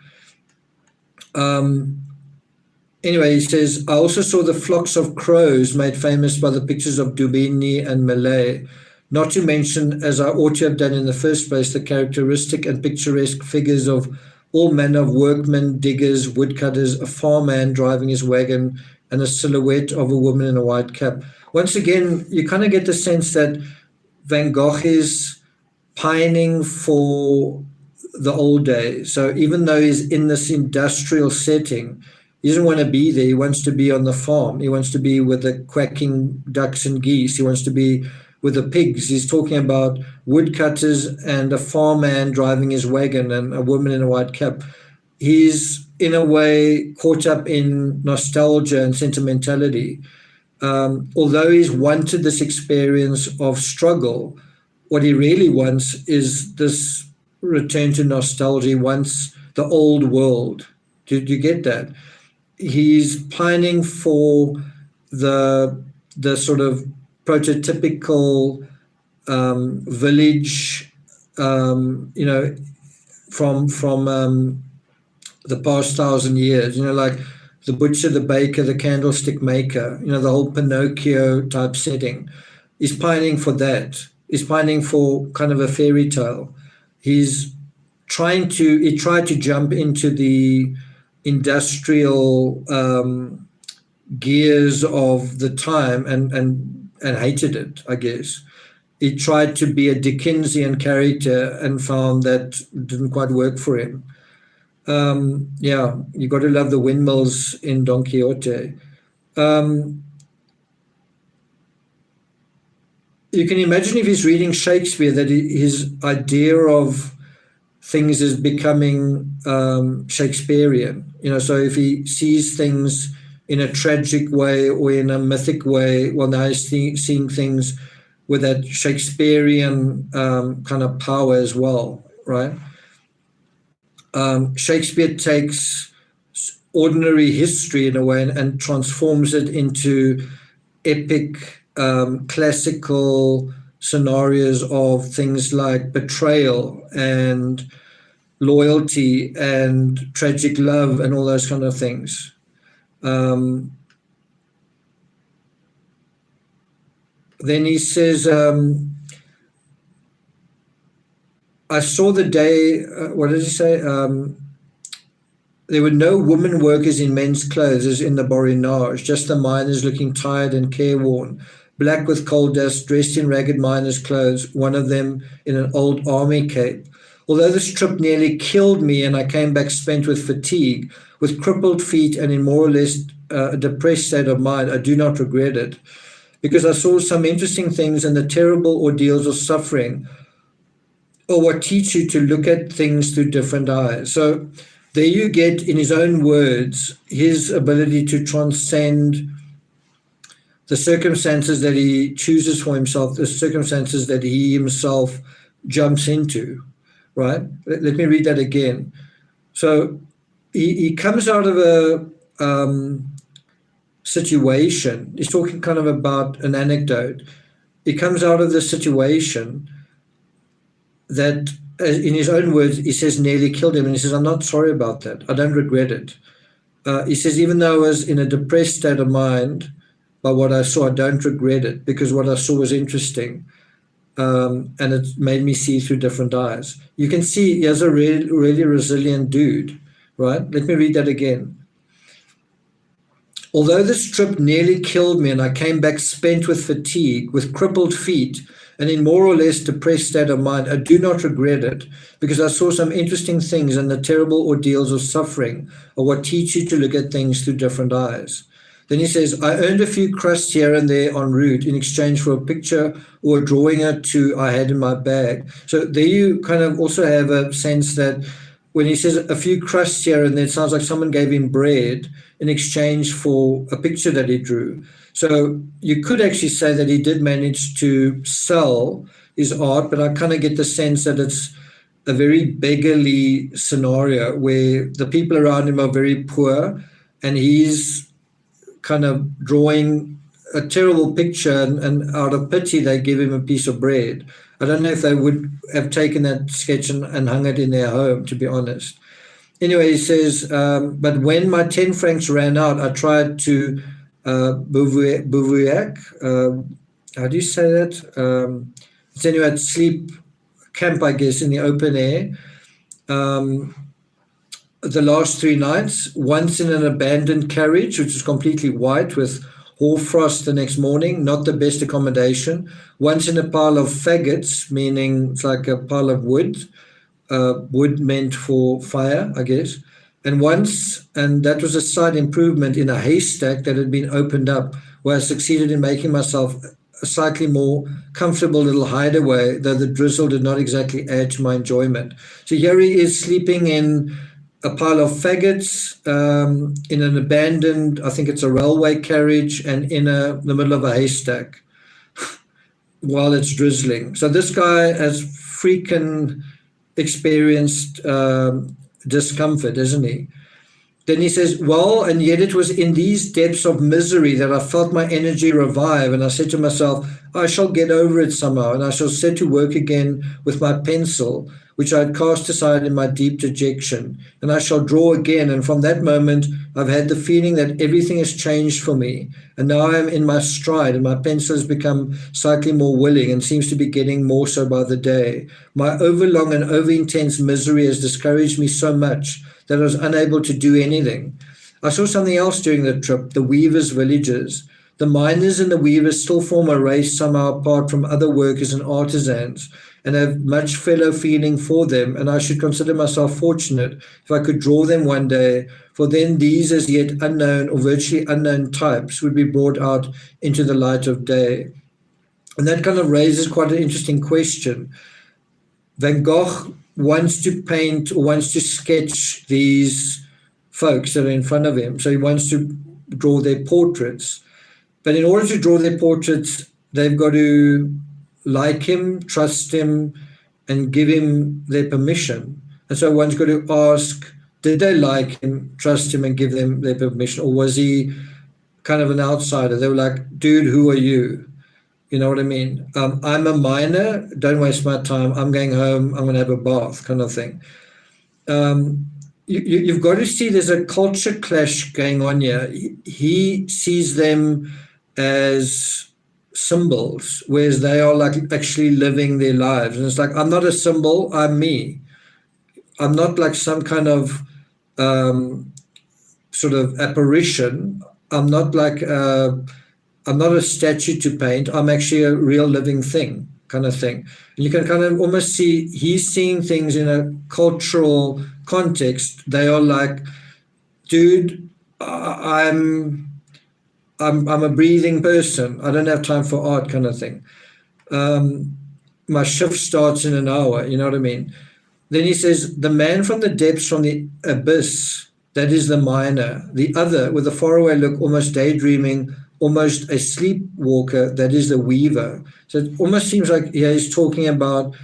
[SPEAKER 1] Anyway, he says, I also saw the flocks of crows made famous by the pictures of Daubigny and Millet, not to mention, as I ought to have done in the first place, the characteristic and picturesque figures of all manner of workmen, diggers, woodcutters, a farmman driving his wagon, and a silhouette of a woman in a white cap. Once again, you kind of get the sense that Van Gogh is pining for the old days. So even though he's in this industrial setting, he doesn't want to be there. He wants to be on the farm. He wants to be with the quacking ducks and geese. He wants to be with the pigs. He's talking about woodcutters and a farmman driving his wagon and a woman in a white cap. He's in a way caught up in nostalgia and sentimentality. Although he's wanted this experience of struggle, what he really wants is this return to nostalgia. He wants the old world. Do you get that? He's pining for the sort of prototypical village, from the past 1,000 years, like the butcher, the baker, the candlestick maker, the whole Pinocchio type setting. He's pining for that. He's pining for kind of a fairy tale. He tried to jump into the industrial gears of the time and hated it, I guess. He tried to be a Dickensian character and found that didn't quite work for him. You got to love the windmills in Don Quixote. You can imagine if he's reading Shakespeare that his idea of things is becoming Shakespearean. So if he sees things in a tragic way or in a mythic way, well, now he's seeing things with that Shakespearean kind of power as well, right? Shakespeare takes ordinary history in a way and transforms it into epic, classical scenarios of things like betrayal and loyalty and tragic love and all those kind of things. Then he says, I saw the day, what does he say? There were no women workers in men's clothes as in the Borinage, just the miners looking tired and careworn, black with coal dust, dressed in ragged miners' clothes, one of them in an old army cape. Although this trip nearly killed me and I came back spent with fatigue, with crippled feet and in more or less a depressed state of mind, I do not regret it, because I saw some interesting things and the terrible ordeals of suffering, or what teach you to look at things through different eyes. So there you get, in his own words, his ability to transcend the circumstances that he chooses for himself, the circumstances that he himself jumps into, right? Let me read that again. So he comes out of a situation. He's talking kind of about an anecdote. He comes out of the situation that, in his own words, he says nearly killed him. And he says, I'm not sorry about that. I don't regret it. He says, even though I was in a depressed state of mind by what I saw, I don't regret it, because what I saw was interesting. And it made me see through different eyes. You can see he has a really, really resilient dude, right? Let me read that again. Although this trip nearly killed me and I came back spent with fatigue, with crippled feet, and in more or less depressed state of mind, I do not regret it, because I saw some interesting things, and the terrible ordeals of suffering are what teach you to look at things through different eyes. Then he says, I earned a few crusts here and there en route in exchange for a picture or a drawing or two I had in my bag. So there you kind of also have a sense that when he says a few crusts here and there, it sounds like someone gave him bread in exchange for a picture that he drew. So you could actually say that he did manage to sell his art, but I kind of get the sense that it's a very beggarly scenario where the people around him are very poor and he's kind of drawing a terrible picture, and out of pity they give him a piece of bread. I don't know if they would have taken that sketch and hung it in their home, to be honest. Anyway, he says, but when my 10 francs ran out, I tried to bivouac. How do you say that? It's anyway at sleep camp, I guess, in the open air. The last 3 nights, once in an abandoned carriage, which is completely white with hoarfrost the next morning, not the best accommodation. Once in a pile of faggots, meaning it's like a pile of wood meant for fire, I guess. And once, and that was a slight improvement, in a haystack that had been opened up, where I succeeded in making myself a slightly more comfortable little hideaway, though the drizzle did not exactly add to my enjoyment. So here he is sleeping in a pile of faggots, in an abandoned, I think it's a railway carriage, and in the middle of a haystack while it's drizzling. So this guy has freaking experienced discomfort, isn't he? Then he says, well, and yet it was in these depths of misery that I felt my energy revive, and I said to myself, I shall get over it somehow, and I shall set to work again with my pencil, which I had cast aside in my deep dejection, and I shall draw again. And from that moment, I've had the feeling that everything has changed for me, and now I am in my stride, and my pencil has become slightly more willing and seems to be getting more so by the day. My overlong and over-intense misery has discouraged me so much that I was unable to do anything. I saw something else during the trip, the weavers' villages. The miners and the weavers still form a race somehow apart from other workers and artisans, and have much fellow feeling for them, and I should consider myself fortunate if I could draw them one day, for then these as yet unknown or virtually unknown types would be brought out into the light of day. And that kind of raises quite an interesting question. Van Gogh wants to paint or wants to sketch these folks that are in front of him. So he wants to draw their portraits. But in order to draw their portraits, they've got to like him, trust him, and give him their permission. And so one's got to ask, did they like him, trust him, and give them their permission? Or was he kind of an outsider? They were like, dude, who are you? You know what I mean? I'm a miner. Don't waste my time. I'm going home. I'm going to have a bath, kind of thing. You've got to see there's a culture clash going on here. He sees them as symbols, whereas they are like actually living their lives. And it's like, I'm not a symbol. I'm me. I'm not like some kind of sort of apparition. I'm not like I'm not a statue to paint. I'm actually a real living thing, kind of thing. And you can kind of almost see he's seeing things in a cultural context. They are like, dude, I'm a breathing person. I don't have time for art, kind of thing. My shift starts in an hour. You know what I mean? Then he says, the man from the depths, from the abyss, that is the miner. The other, with a faraway look, almost daydreaming, almost a sleepwalker, that is the weaver. So it almost seems like he's talking about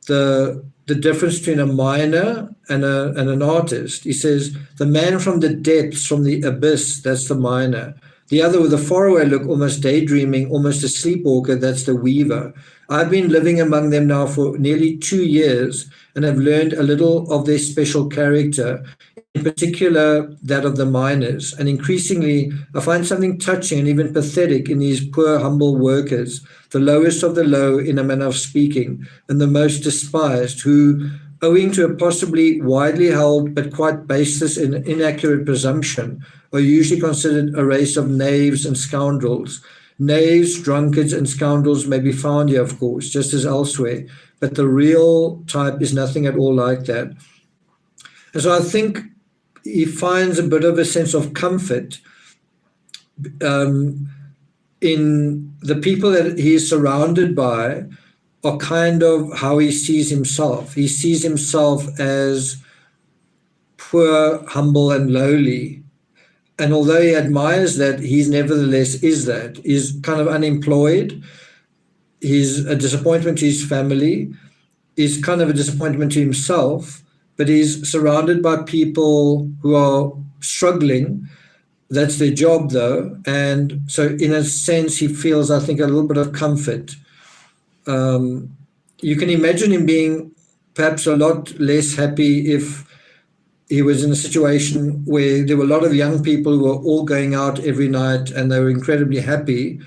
[SPEAKER 1] the difference between a miner and an artist. He says, the man from the depths, from the abyss, that's the miner. The other, with a faraway look, almost daydreaming, almost a sleepwalker, that's the weaver. I've been living among them now for nearly 2 years and have learned a little of their special character, in particular that of the miners. And increasingly, I find something touching and even pathetic in these poor, humble workers, the lowest of the low in a manner of speaking, and the most despised, who, owing to a possibly widely held but quite baseless and inaccurate presumption, are usually considered a race of knaves and scoundrels. Knaves, drunkards, and scoundrels may be found here, of course, just as elsewhere, but the real type is nothing at all like that. And so I think he finds a bit of a sense of comfort in the people that he is surrounded by are kind of how he sees himself. He sees himself as poor, humble, and lowly. And although he admires that, he's nevertheless is that. He's kind of unemployed. He's a disappointment to his family. He's kind of a disappointment to himself, but he's surrounded by people who are struggling. That's their job, though. And so in a sense, he feels, I think, a little bit of comfort. You can imagine him being perhaps a lot less happy if he was in a situation where there were a lot of young people who were all going out every night and they were incredibly happy,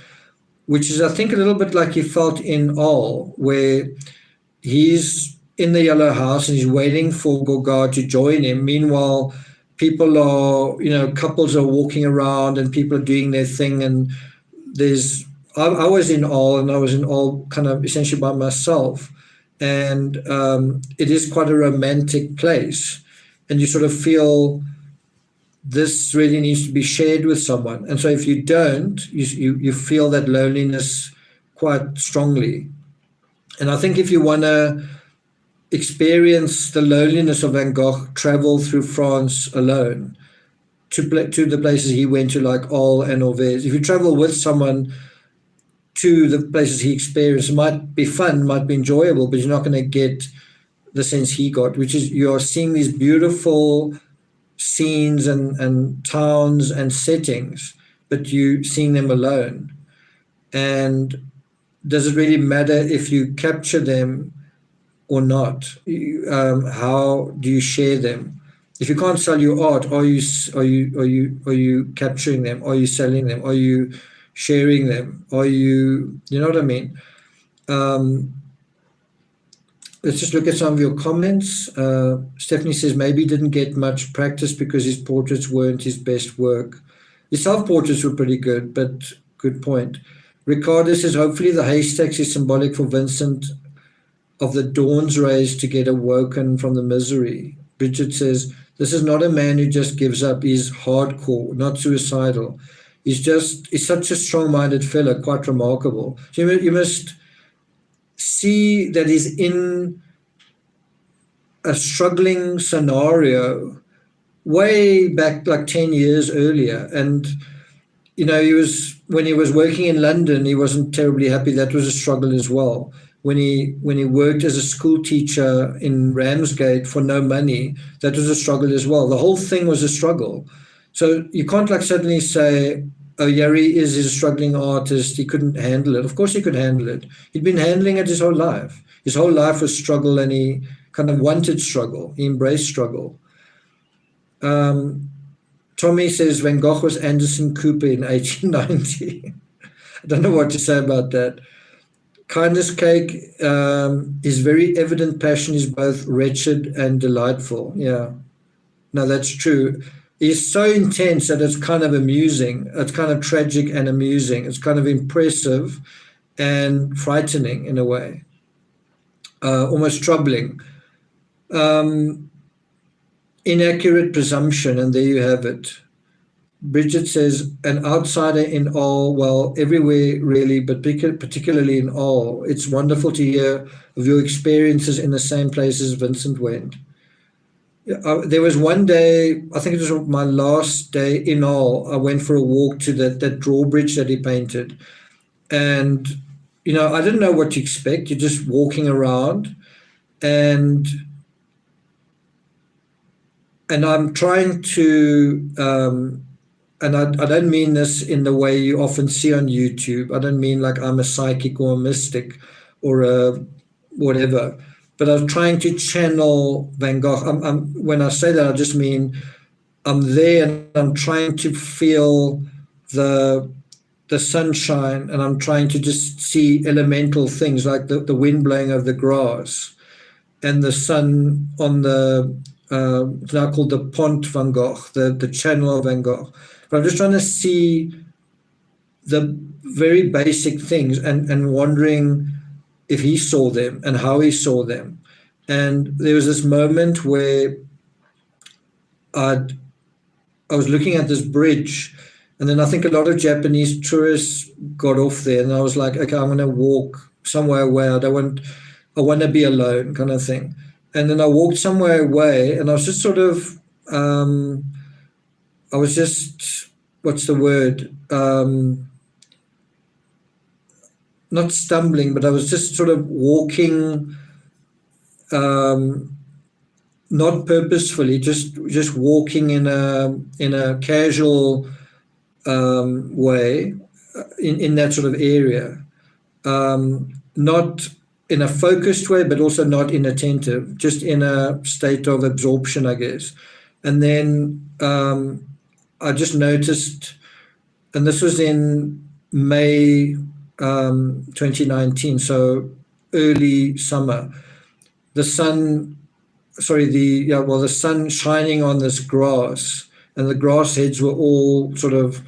[SPEAKER 1] which is, I think, a little bit like he felt in All, where he's in the yellow house and he's waiting for Gogh to join him. Meanwhile, people are, couples are walking around and people are doing their thing. And I was in All, and I was in All kind of essentially by myself. And it is quite a romantic place. And you sort of feel this really needs to be shared with someone. And so if you don't, you feel that loneliness quite strongly. And I think if you want to experience the loneliness of Van Gogh, travel through France alone to the places he went to, like Arles and Anvers. If you travel with someone to the places he experienced, it might be fun, might be enjoyable, but you're not going to get the sense he got, which is you're seeing these beautiful scenes and towns and settings, but you seeing them alone. And does it really matter if you capture them or not? How do you share them? If you can't sell your art, are you capturing them? Are you selling them? Are you sharing them? You know what I mean? Let's just look at some of your comments. Stephanie says maybe he didn't get much practice because his portraits weren't his best work. His self-portraits were pretty good, but good point. Ricardo says hopefully the haystacks is symbolic for Vincent of the dawn's rays to get awoken from the misery. Bridget says, this is not a man who just gives up. He's hardcore, not suicidal. He's such a strong-minded fellow, quite remarkable. So you must see that he's in a struggling scenario way back like 10 years earlier. And, when he was working in London, he wasn't terribly happy. That was a struggle as well. When he worked as a school teacher in Ramsgate for no money, that was a struggle as well. The whole thing was a struggle. So you can't suddenly say, oh, Yari is a struggling artist, he couldn't handle it. Of course he could handle it. He'd been handling it his whole life. His whole life was struggle, and he kind of wanted struggle. He embraced struggle. Tommy says Van Gogh was Anderson Cooper in 1890. I don't know what to say about that. Kindness Cake, his very evident passion is both wretched and delightful. Yeah, no, that's true. He's so intense that it's kind of amusing. It's kind of tragic and amusing. It's kind of impressive and frightening in a way, almost troubling. Inaccurate presumption, and there you have it. Bridget says, an outsider in all, well, everywhere really, but particularly in all. It's wonderful to hear of your experiences in the same places Vincent went. There was one day, I think it was my last day in all, I went for a walk to that drawbridge that he painted. And, I didn't know what to expect. You're just walking around, and I'm trying to... and I don't mean this in the way you often see on YouTube. I don't mean like I'm a psychic or a mystic or a whatever, but I was trying to channel Van Gogh. When I say that, I just mean I'm there and I'm trying to feel the sunshine, and I'm trying to just see elemental things like the wind blowing over the grass and the sun on it's now called the Pont Van Gogh, the channel of Van Gogh. But I'm just trying to see the very basic things and wondering if he saw them and how he saw them. And there was this moment where I was looking at this bridge, and then I think a lot of Japanese tourists got off there, and I was like, okay, I'm going to walk somewhere away. I want to be alone, kind of thing. And then I walked somewhere away, and I was just sort of, I was just, what's the word? Not stumbling, but I was just sort of walking, not purposefully, just walking in a casual way in that sort of area, not in a focused way, but also not inattentive, just in a state of absorption, I guess. And then I just noticed, and this was in May 2019, so early summer, the sun shining on this grass, and the grass heads were all sort of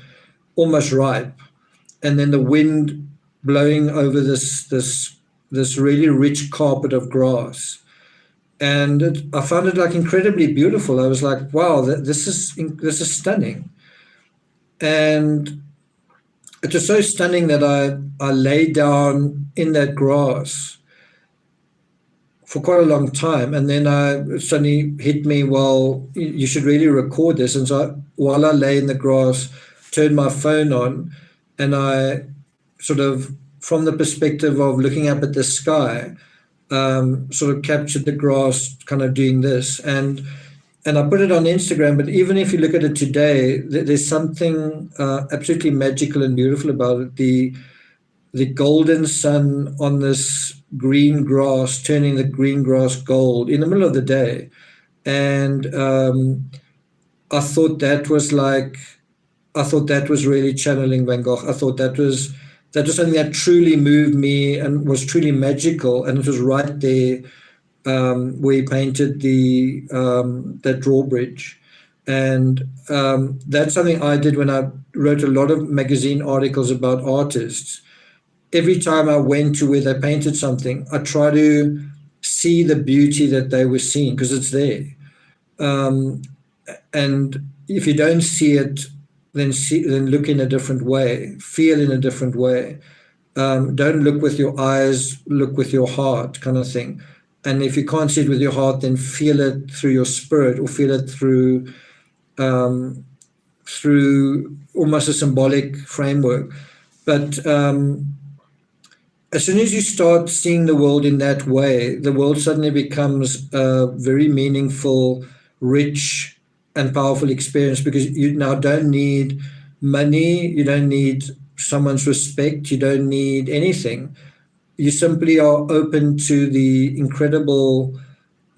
[SPEAKER 1] almost ripe, and then the wind blowing over this really rich carpet of grass. And I found it like incredibly beautiful. I was like, wow, this is stunning. And it was so stunning that I lay down in that grass for quite a long time. And then it suddenly hit me, well, you should really record this. And so while I lay in the grass, turned my phone on, and I sort of, from the perspective of looking up at the sky, sort of captured the grass kind of doing this. And and I put it on Instagram. But even if you look at it today, there's something absolutely magical and beautiful about it. The golden sun on this green grass, turning the green grass gold in the middle of the day. And I thought that was really channeling Van Gogh. I thought that was something that truly moved me and was truly magical. And it was right there where he painted that drawbridge. And that's something I did when I wrote a lot of magazine articles about artists. Every time I went to where they painted something, I try to see the beauty that they were seeing, because it's there. And if you don't see it, then look in a different way, feel in a different way. Don't look with your eyes, look with your heart, kind of thing. And if you can't see it with your heart, then feel it through your spirit, or feel it through almost a symbolic framework. But as soon as you start seeing the world in that way, the world suddenly becomes a very meaningful, rich, and powerful experience, because you now don't need money, you don't need someone's respect, you don't need anything. You simply are open to the incredible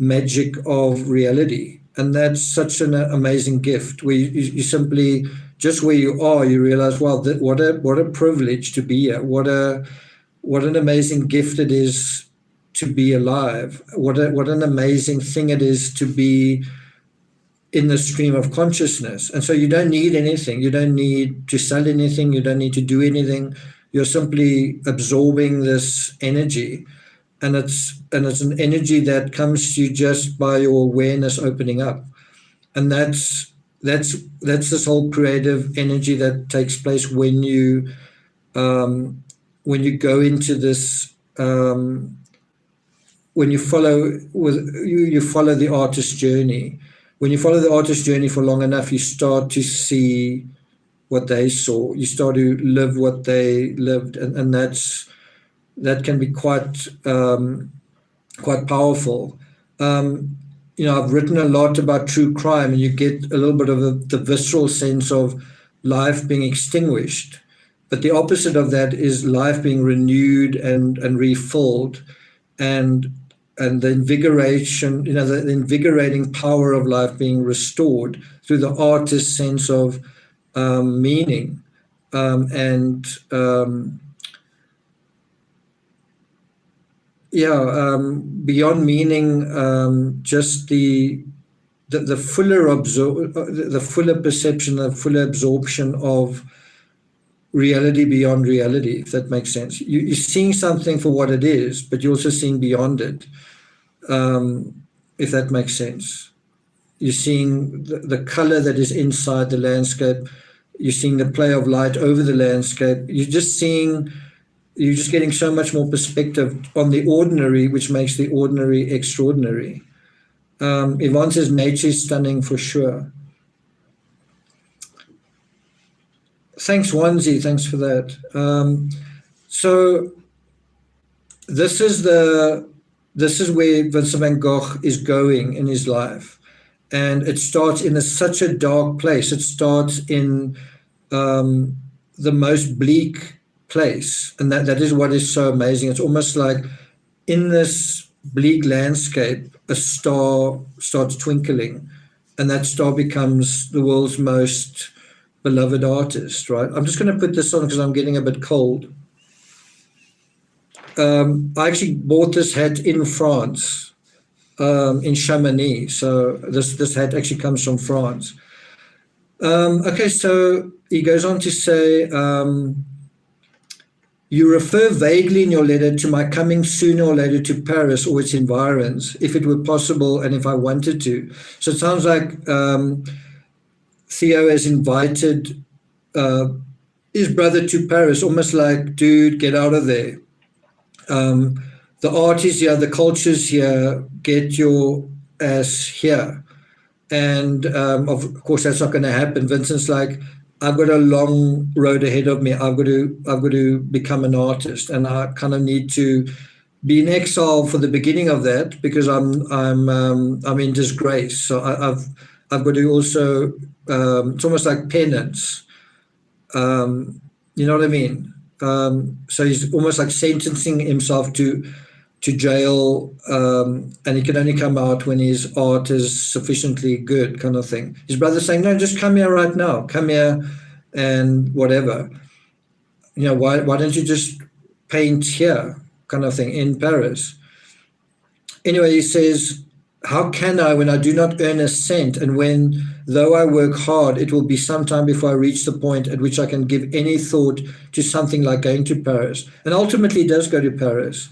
[SPEAKER 1] magic of reality. And that's such an amazing gift, where you simply, just where you are, you realize, wow, what a privilege to be here. What an amazing gift it is to be alive. What an amazing thing it is to be in the stream of consciousness. And so you don't need anything. You don't need to sell anything. You don't need to do anything. You're simply absorbing this energy. And it's an energy that comes to you just by your awareness opening up. And that's this whole creative energy that takes place when you go into this, when you follow the artist's journey. When you follow the artist's journey for long enough, you start to see what they saw. You start to live what they lived, and that can be quite powerful. I've written a lot about true crime, and you get a little bit of the visceral sense of life being extinguished. But the opposite of that is life being renewed and refilled, and the invigoration, the invigorating power of life being restored through the artist's sense of meaning, beyond meaning, just the fuller perception, the fuller absorption of reality beyond reality, if that makes sense. You're seeing something for what it is, but you're also seeing beyond it, if that makes sense. You're seeing the color that is inside the landscape. You're seeing the play of light over the landscape. You're just getting so much more perspective on the ordinary, which makes the ordinary extraordinary. Yvonne says nature is stunning for sure. Thanks, Wanzi. Thanks for that. So this is where Vincent van Gogh is going in his life, and it starts in such a dark place. It starts in the most bleak place, and that is what is so amazing. It's almost like in this bleak landscape, a star starts twinkling, and that star becomes the world's most beloved artist, right? I'm just going to put this on because I'm getting a bit cold. I actually bought this hat in France, in Chamonix. So this hat actually comes from France. Okay, so he goes on to say, you refer vaguely in your letter to my coming sooner or later to Paris or its environs, if it were possible and if I wanted to. So it sounds like Theo has invited his brother to Paris, almost like, dude, get out of there. The art is here, the culture's here, get your ass here. And of course, that's not going to happen. Vincent's like, I've got a long road ahead of me. I've got to become an artist, and I kind of need to be in exile for the beginning of that because I'm in disgrace. So I've got to also it's almost like penance. You know what I mean? So he's almost like sentencing himself to jail, and he can only come out when his art is sufficiently good, kind of thing. His brother's saying, no, just come here right now. Come here and whatever. You know, why don't you just paint here, kind of thing, in Paris? Anyway, he says, how can I when I do not earn a cent, and when, though I work hard, it will be some time before I reach the point at which I can give any thought to something like going to Paris? And ultimately he does go to Paris.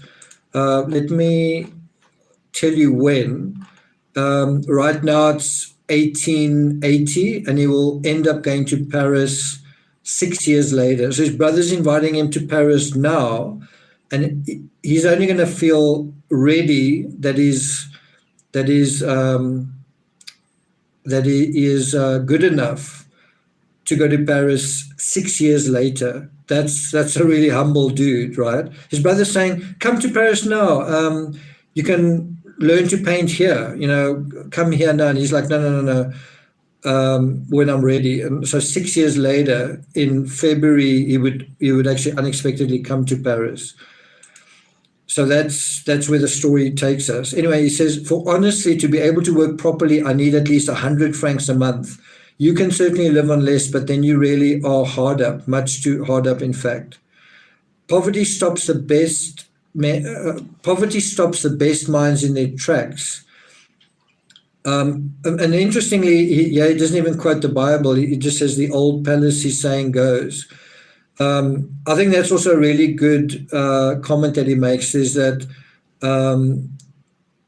[SPEAKER 1] Let me tell you when. Right now it's 1880, and he will end up going to Paris 6 years later. So his brother's inviting him to Paris now, and he's only going to feel ready that he is good enough to go to Paris 6 years later. That's a really humble dude, right? His brother's saying, come to Paris now. You can learn to paint here, you know, come here now. And he's like, no. When I'm ready. And so 6 years later, in February, he would actually unexpectedly come to Paris. So that's where the story takes us. Anyway, he says, for honestly, to be able to work properly, I need at least 100 francs a month. You can certainly live on less, but then you really are hard up, much too hard up, in fact. Poverty stops the best minds in their tracks. And interestingly, he doesn't even quote the Bible. He just says the old fallacy saying goes. I think that's also a really good comment that he makes, is that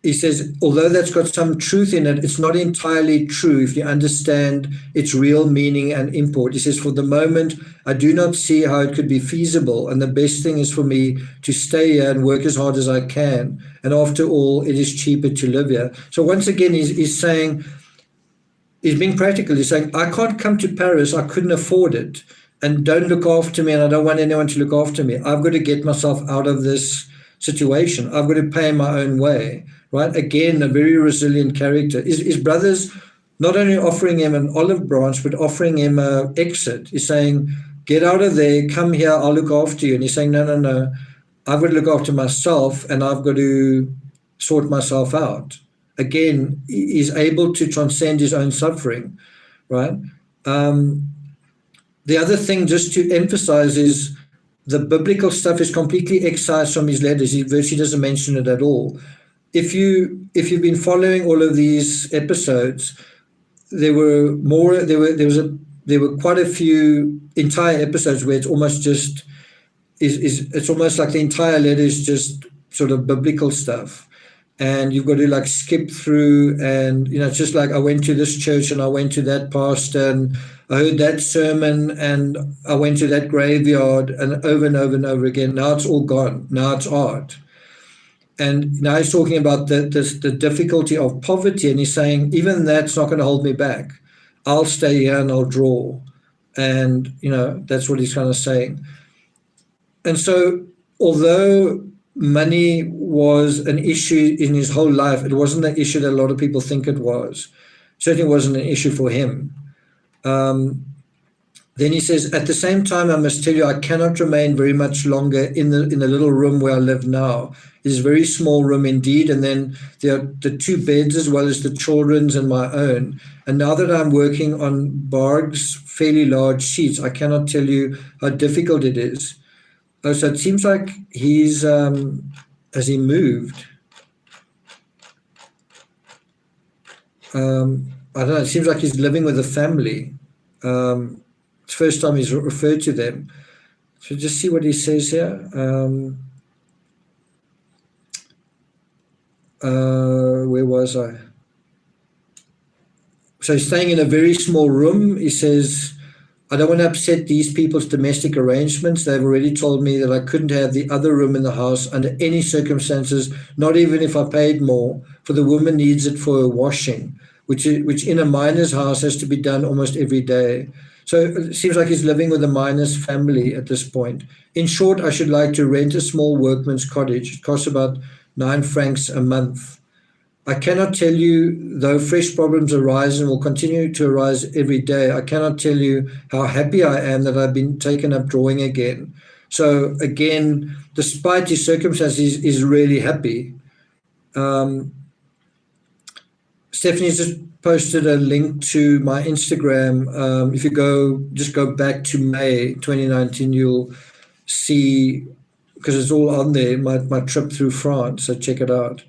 [SPEAKER 1] he says, although that's got some truth in it, it's not entirely true if you understand its real meaning and import. He says, for the moment, I do not see how it could be feasible, and the best thing is for me to stay here and work as hard as I can. And after all, it is cheaper to live here. So once again, he's saying, he's being practical. He's saying, I can't come to Paris. I couldn't afford it. And don't look after me, and I don't want anyone to look after me. I've got to get myself out of this situation. I've got to pay my own way, right? Again, a very resilient character. His brother's not only offering him an olive branch, but offering him an exit. He's saying, get out of there, come here, I'll look after you. And he's saying, no. I've got to look after myself, and I've got to sort myself out. Again, he's able to transcend his own suffering, right? The other thing just to emphasize is the biblical stuff is completely excised from his letters. He virtually doesn't mention it at all. If you've been following all of these episodes, there were quite a few entire episodes where it's almost just it's almost like the entire letter is just sort of biblical stuff. And you've got to like skip through, and you know, it's just like, I went to this church and I went to that pastor and I heard that sermon and I went to that graveyard, and over and over and over again. Now it's all gone. Now it's art. And now he's talking about the difficulty of poverty, and he's saying, even that's not going to hold me back. I'll stay here and I'll draw. And, you know, that's what he's kind of saying. And so, although money was an issue in his whole life, it wasn't the issue that a lot of people think it was. Certainly wasn't an issue for him. Then he says, at the same time, I must tell you, I cannot remain very much longer in the little room where I live now. It is a very small room indeed, and then there are the two beds as well as the children's and my own. And now that I'm working on Barg's fairly large sheets, I cannot tell you how difficult it is. Oh, so it seems like he's, has he moved? I don't know, it seems like he's living with a family. It's the first time he's referred to them. So just see what he says here. Where was I? So he's staying in a very small room. He says, I don't want to upset these people's domestic arrangements. They've already told me that I couldn't have the other room in the house under any circumstances, not even if I paid more, for the woman needs it for her washing, which in a miner's house has to be done almost every day. So it seems like he's living with a miner's family at this point. In short, I should like to rent a small workman's cottage. It costs about 9 francs a month. I cannot tell you, though fresh problems arise and will continue to arise every day, I cannot tell you how happy I am that I've been taken up drawing again. So again, despite his circumstances, he's really happy. Stephanie's just posted a link to my Instagram. If you just go back to May 2019, you'll see, because it's all on there, my trip through France. So check it out.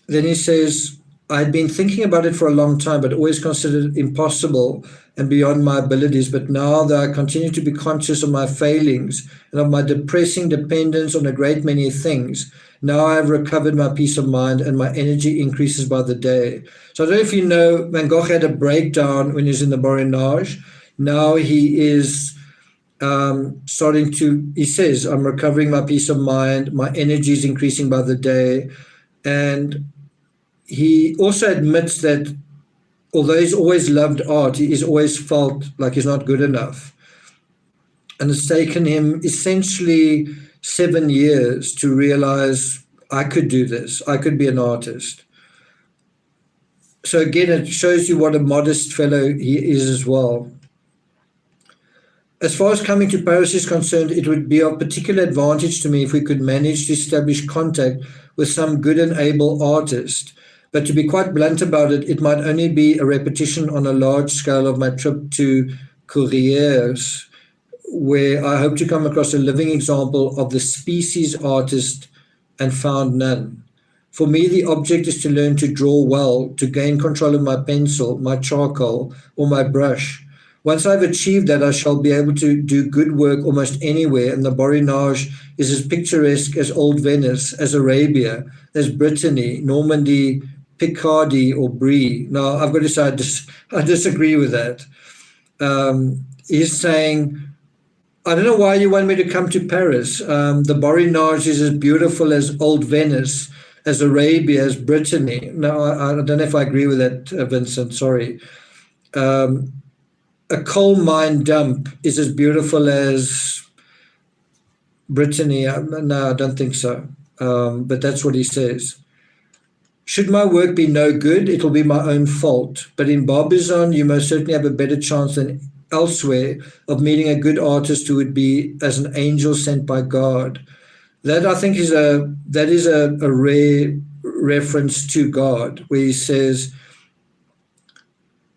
[SPEAKER 1] Then he says, I'd been thinking about it for a long time, but always considered it impossible and beyond my abilities. But now that I continue to be conscious of my failings and of my depressing dependence on a great many things, now I have recovered my peace of mind and my energy increases by the day. So I don't know if you know, Van Gogh had a breakdown when he was in the Borinage. Now he is he says, I'm recovering my peace of mind, my energy is increasing by the day. And he also admits that although he's always loved art, he's always felt like he's not good enough. And it's taken him essentially 7 years to realize, I could do this, I could be an artist. So again, it shows you what a modest fellow he is as well. As far as coming to Paris is concerned, it would be of particular advantage to me if we could manage to establish contact with some good and able artist. But to be quite blunt about it, it might only be a repetition on a large scale of my trip to Courrières, where I hope to come across a living example of the species artist and found none. For me, the object is to learn to draw well, to gain control of my pencil, my charcoal, or my brush. Once I've achieved that, I shall be able to do good work almost anywhere, and the Borinage is as picturesque as Old Venice, as Arabia, as Brittany, Normandy, Picardy, or Brie. Now, I've got to say, I disagree with that. He's saying, I don't know why you want me to come to Paris. The Borinage is as beautiful as Old Venice, as Arabia, as Brittany. No, I don't know if I agree with that, Vincent, sorry. A coal mine dump is as beautiful as Brittany. No, I don't think so. But that's what he says. Should my work be no good, it will be my own fault. But in Barbizon, you most certainly have a better chance than elsewhere of meeting a good artist who would be as an angel sent by God. That, I think, is a rare reference to God, where he says,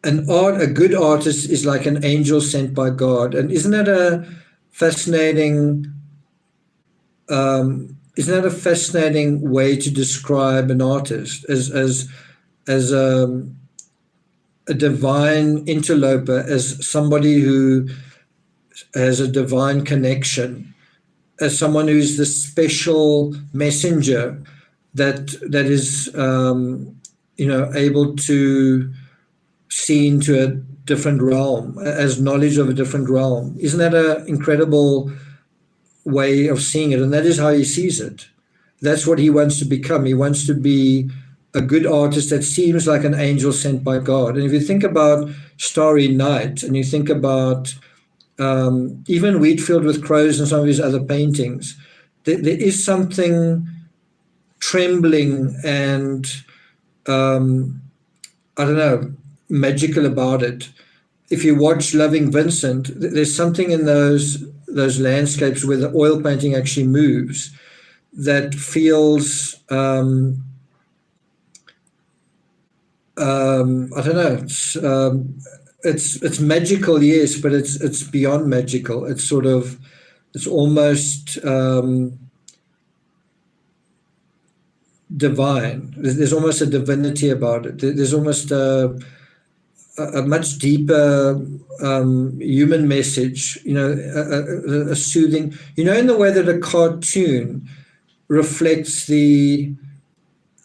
[SPEAKER 1] a good artist is like an angel sent by God. And isn't that a fascinating way to describe an artist as a divine interloper, as somebody who has a divine connection, as someone who's the special messenger that is able to see into a different realm, as knowledge of a different realm. Isn't that an incredible way of seeing it? And that is how he sees it. That's what he wants to become. He wants to be a good artist that seems like an angel sent by God. And if you think about Starry Night, and you think about even Wheatfield with Crows and some of his other paintings, there is something trembling and magical about it. If you watch Loving Vincent, there's something in those landscapes where the oil painting actually moves that feels it's magical, yes, but it's beyond magical. It's almost divine. There's almost a divinity about it. There's almost a much deeper human message, a soothing, in the way that a cartoon reflects the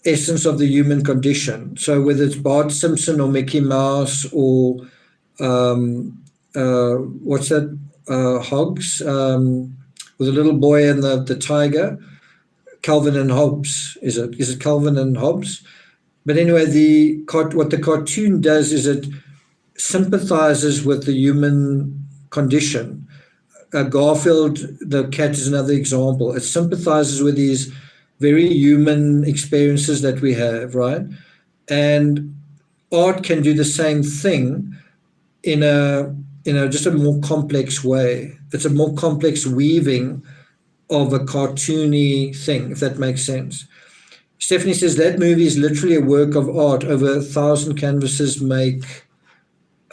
[SPEAKER 1] essence of the human condition. So whether it's Bart Simpson or Mickey Mouse or what's that, Hogs, with the little boy and the tiger, Calvin and Hobbes. Is it Calvin and Hobbes? But anyway, what the cartoon does is it sympathizes with the human condition. Garfield, the cat, is another example. It sympathizes with these very human experiences that we have, right? And art can do the same thing in a just a more complex way. It's a more complex weaving of a cartoony thing, if that makes sense. Stephanie says that movie is literally a work of art. Over 1,000 canvases make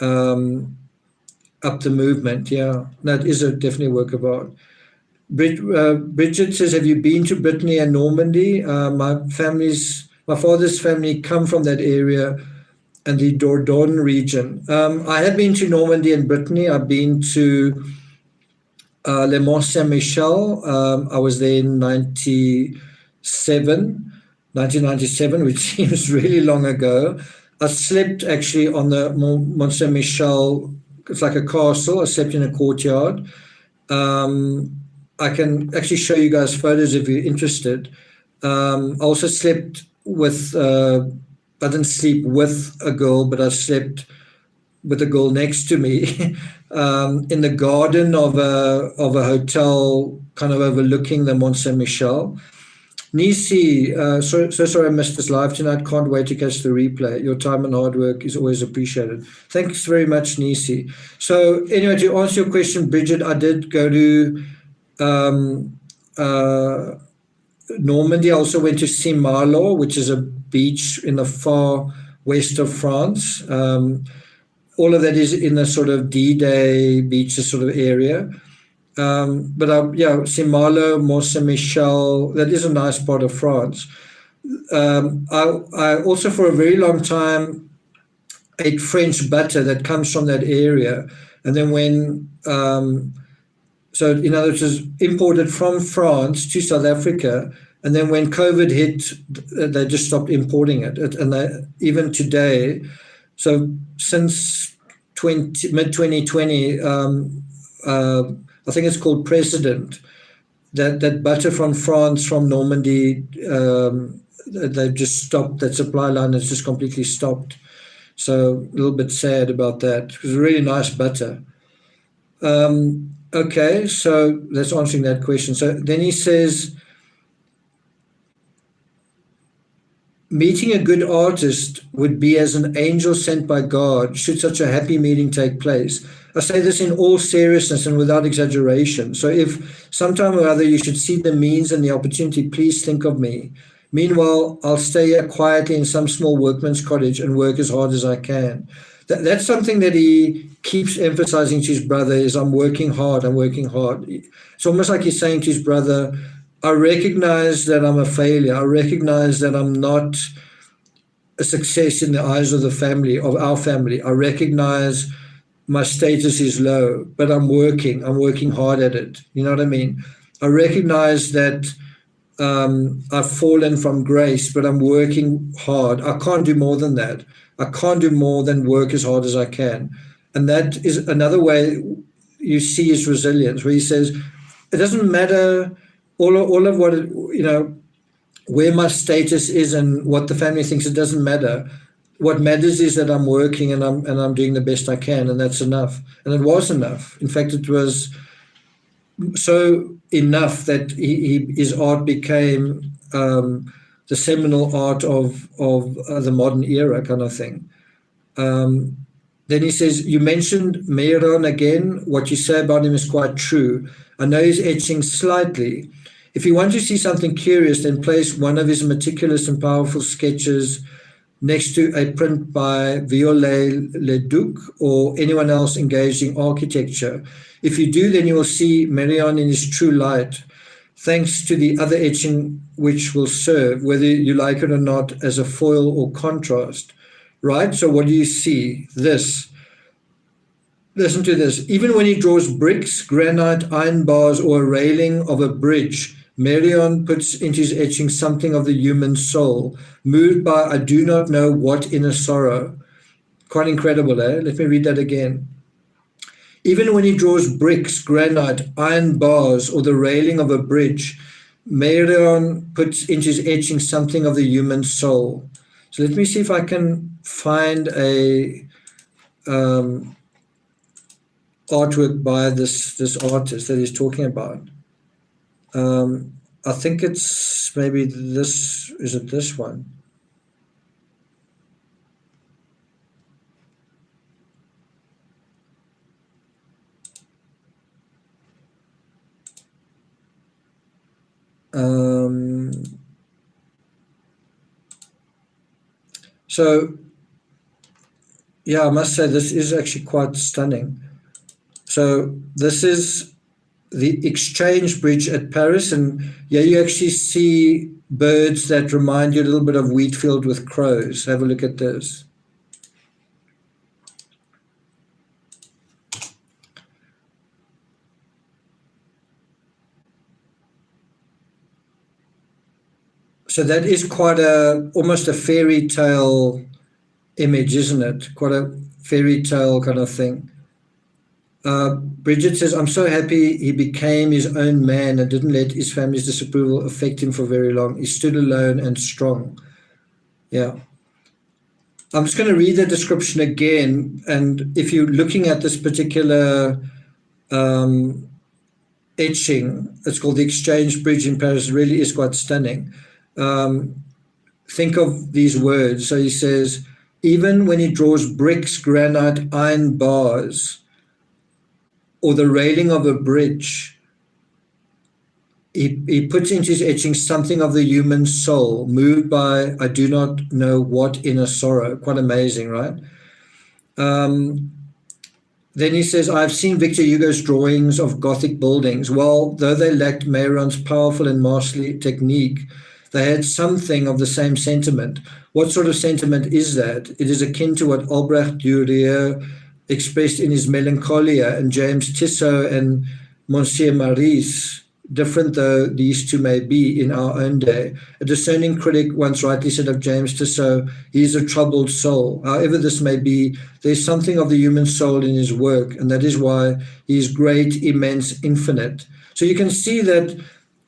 [SPEAKER 1] up the movement. Yeah, that is definitely a work of art. Bridget says, have you been to Brittany and Normandy? My father's family come from that area and the Dordogne region. I have been to Normandy and Brittany. I've been to Le Mont Saint-Michel. I was there in 1997, which seems really long ago. I slept actually on the Mont Saint-Michel. It's like a castle. I slept in a courtyard. I can actually show you guys photos if you're interested. I also slept with, I didn't sleep with a girl, but I slept with a girl next to me in the garden of a hotel kind of overlooking the Mont Saint-Michel. Nisi, so sorry I missed this live tonight. Can't wait to catch the replay. Your time and hard work is always appreciated. Thanks very much, Nisi. So anyway, to answer your question, Bridget, I did go to Normandy. I also went to Saint-Malo, which is a beach in the far west of France. All of that is in the sort of D-Day beaches sort of area. But Saint-Malo, Mont Saint-Michel, that is a nice part of France. I also for a very long time ate French butter that comes from that area. And then when, so in other words, it was imported from France to South Africa. And then when COVID hit, they just stopped importing it. And even today, so since mid-2020, I think it's called President, that butter from France, from Normandy, they've just stopped, that supply line has just completely stopped. So a little bit sad about that. It was a really nice butter. Okay, so that's answering that question. So then he says, meeting a good artist would be as an angel sent by God should such a happy meeting take place. I say this in all seriousness and without exaggeration. So if sometime or other you should see the means and the opportunity, please think of me. Meanwhile, I'll stay here quietly in some small workman's cottage and work as hard as I can. That's something that he keeps emphasizing to his brother is I'm working hard, I'm working hard. It's almost like he's saying to his brother, I recognize that I'm a failure. I recognize that I'm not a success in the eyes of the family, of our family. I recognize my status is low, but I'm working hard at it. You know what I mean? I recognize that I've fallen from grace, but I'm working hard. I can't do more than that. I can't do more than work as hard as I can. And that is another way you see his resilience, where he says, it doesn't matter all of what, where my status is and what the family thinks, it doesn't matter. What matters is that I'm working and I'm doing the best I can, and that's enough. And it was enough. In fact, it was so enough that his art became the seminal art of the modern era kind of thing. Then he says, you mentioned Meyron again. What you say about him is quite true. I know he's etching slightly. If you want to see something curious, then place one of his meticulous and powerful sketches next to a print by Viollet-le-Duc or anyone else engaged in architecture. If you do, then you will see Meyron in his true light, thanks to the other etching which will serve, whether you like it or not, as a foil or contrast. Right? So what do you see? This. Listen to this. Even when he draws bricks, granite, iron bars, or a railing of a bridge, Meyron puts into his etching something of the human soul, moved by I do not know what inner sorrow. Quite incredible, eh? Let me read that again. Even when he draws bricks, granite, iron bars, or the railing of a bridge, Marion puts into his etching something of the human soul. So let me see if I can find a artwork by this artist that he's talking about. I think it's maybe this. Is it this one? So, yeah, I must say this is actually quite stunning. So this is the Exchange Bridge at Paris, and yeah, you actually see birds that remind you a little bit of Wheatfield with crows. Have a look at this. So that is quite almost a fairy tale image, isn't it? Quite a fairy tale kind of thing. Bridget says, I'm so happy he became his own man and didn't let his family's disapproval affect him for very long. He stood alone and strong. Yeah. I'm just going to read the description again. And if you're looking at this particular etching, it's called the Exchange Bridge in Paris. It really is quite stunning. Think of these words. So he says, even when he draws bricks, granite, iron bars, or the railing of a bridge, he puts into his etching something of the human soul, moved by I do not know what inner sorrow. Quite amazing, right? Then he says, I've seen Victor Hugo's drawings of Gothic buildings. Well, though they lacked Meyron's powerful and masterly technique, they had something of the same sentiment. What sort of sentiment is that? It is akin to what Albrecht Dürer expressed in his Melancholia and James Tissot and Monsieur Maurice, different though these two may be in our own day. A discerning critic once rightly said of James Tissot, he is a troubled soul. However this may be, there's something of the human soul in his work, and that is why he is great, immense, infinite. So you can see that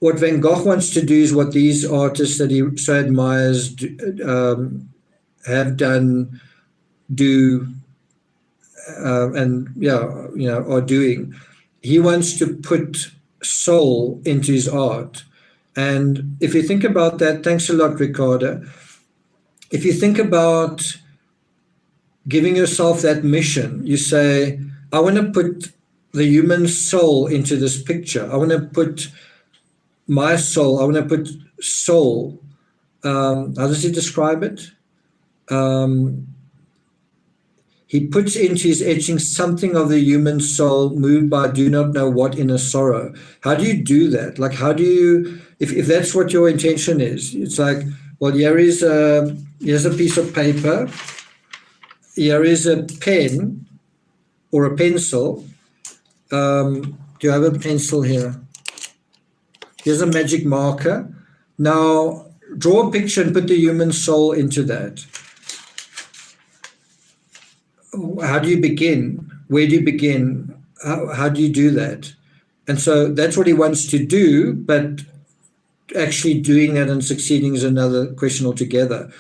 [SPEAKER 1] what Van Gogh wants to do is what these artists that he so admires have done, do, and are doing. He wants to put soul into his art. And if you think about that, thanks a lot, Ricardo. If you think about giving yourself that mission, you say, I want to put the human soul into this picture. I want to put my soul, I want to put soul. How does he describe it? He puts into his etching something of the human soul, moved by do not know what inner sorrow. How do you do that? Like, how do you, if that's what your intention is, it's like, well, here's a piece of paper, here is a pen or a pencil. Do you have a pencil here? Here's a magic marker. Now, draw a picture and put the human soul into that. How do you begin? Where do you begin? How do you do that? And so that's what he wants to do, but actually doing that and succeeding is another question altogether.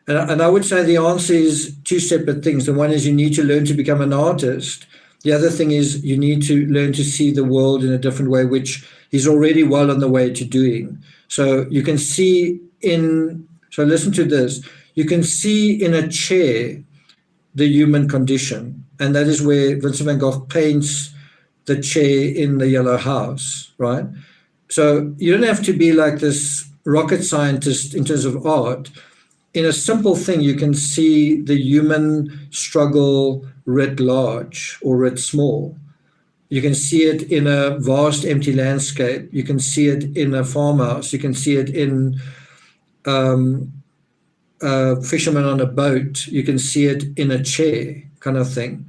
[SPEAKER 1] And I would say the answer is two separate things. The one is you need to learn to become an artist. The other thing is you need to learn to see the world in a different way, which he's already well on the way to doing. So you can see so listen to this, you can see in a chair the human condition. And that is where Vincent van Gogh paints the chair in the Yellow House, right? So you don't have to be like this rocket scientist in terms of art. In a simple thing, you can see the human struggle writ large or writ small. You can see it in a vast empty landscape. You can see it in a farmhouse. You can see it in a fisherman on a boat. You can see it in a chair kind of thing.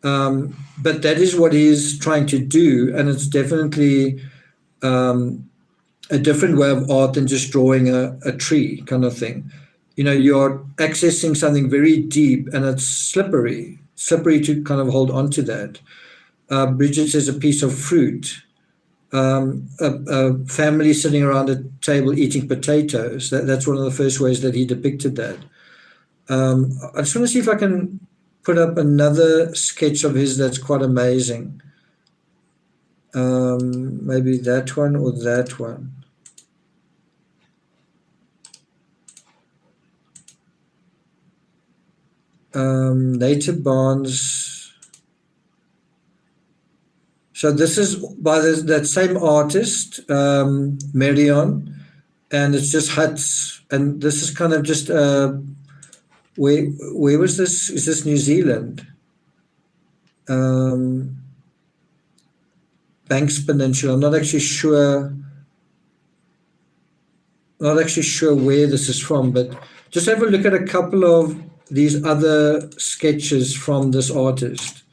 [SPEAKER 1] But that is what he's trying to do. And it's definitely a different way of art than just drawing a tree kind of thing. You know, you're accessing something very deep and it's slippery to kind of hold on to that. Bridget says a piece of fruit. a family sitting around a table eating potatoes. That's one of the first ways that he depicted that. I just want to see if I can put up another sketch of his that's quite amazing. Maybe that one or that one. Native Barnes. So this is by that same artist, Marion, and it's just huts. And this is kind of just where was this? Is this New Zealand? Banks Peninsula. I'm not actually sure. Not actually sure where this is from, but just have a look at a couple of these other sketches from this artist.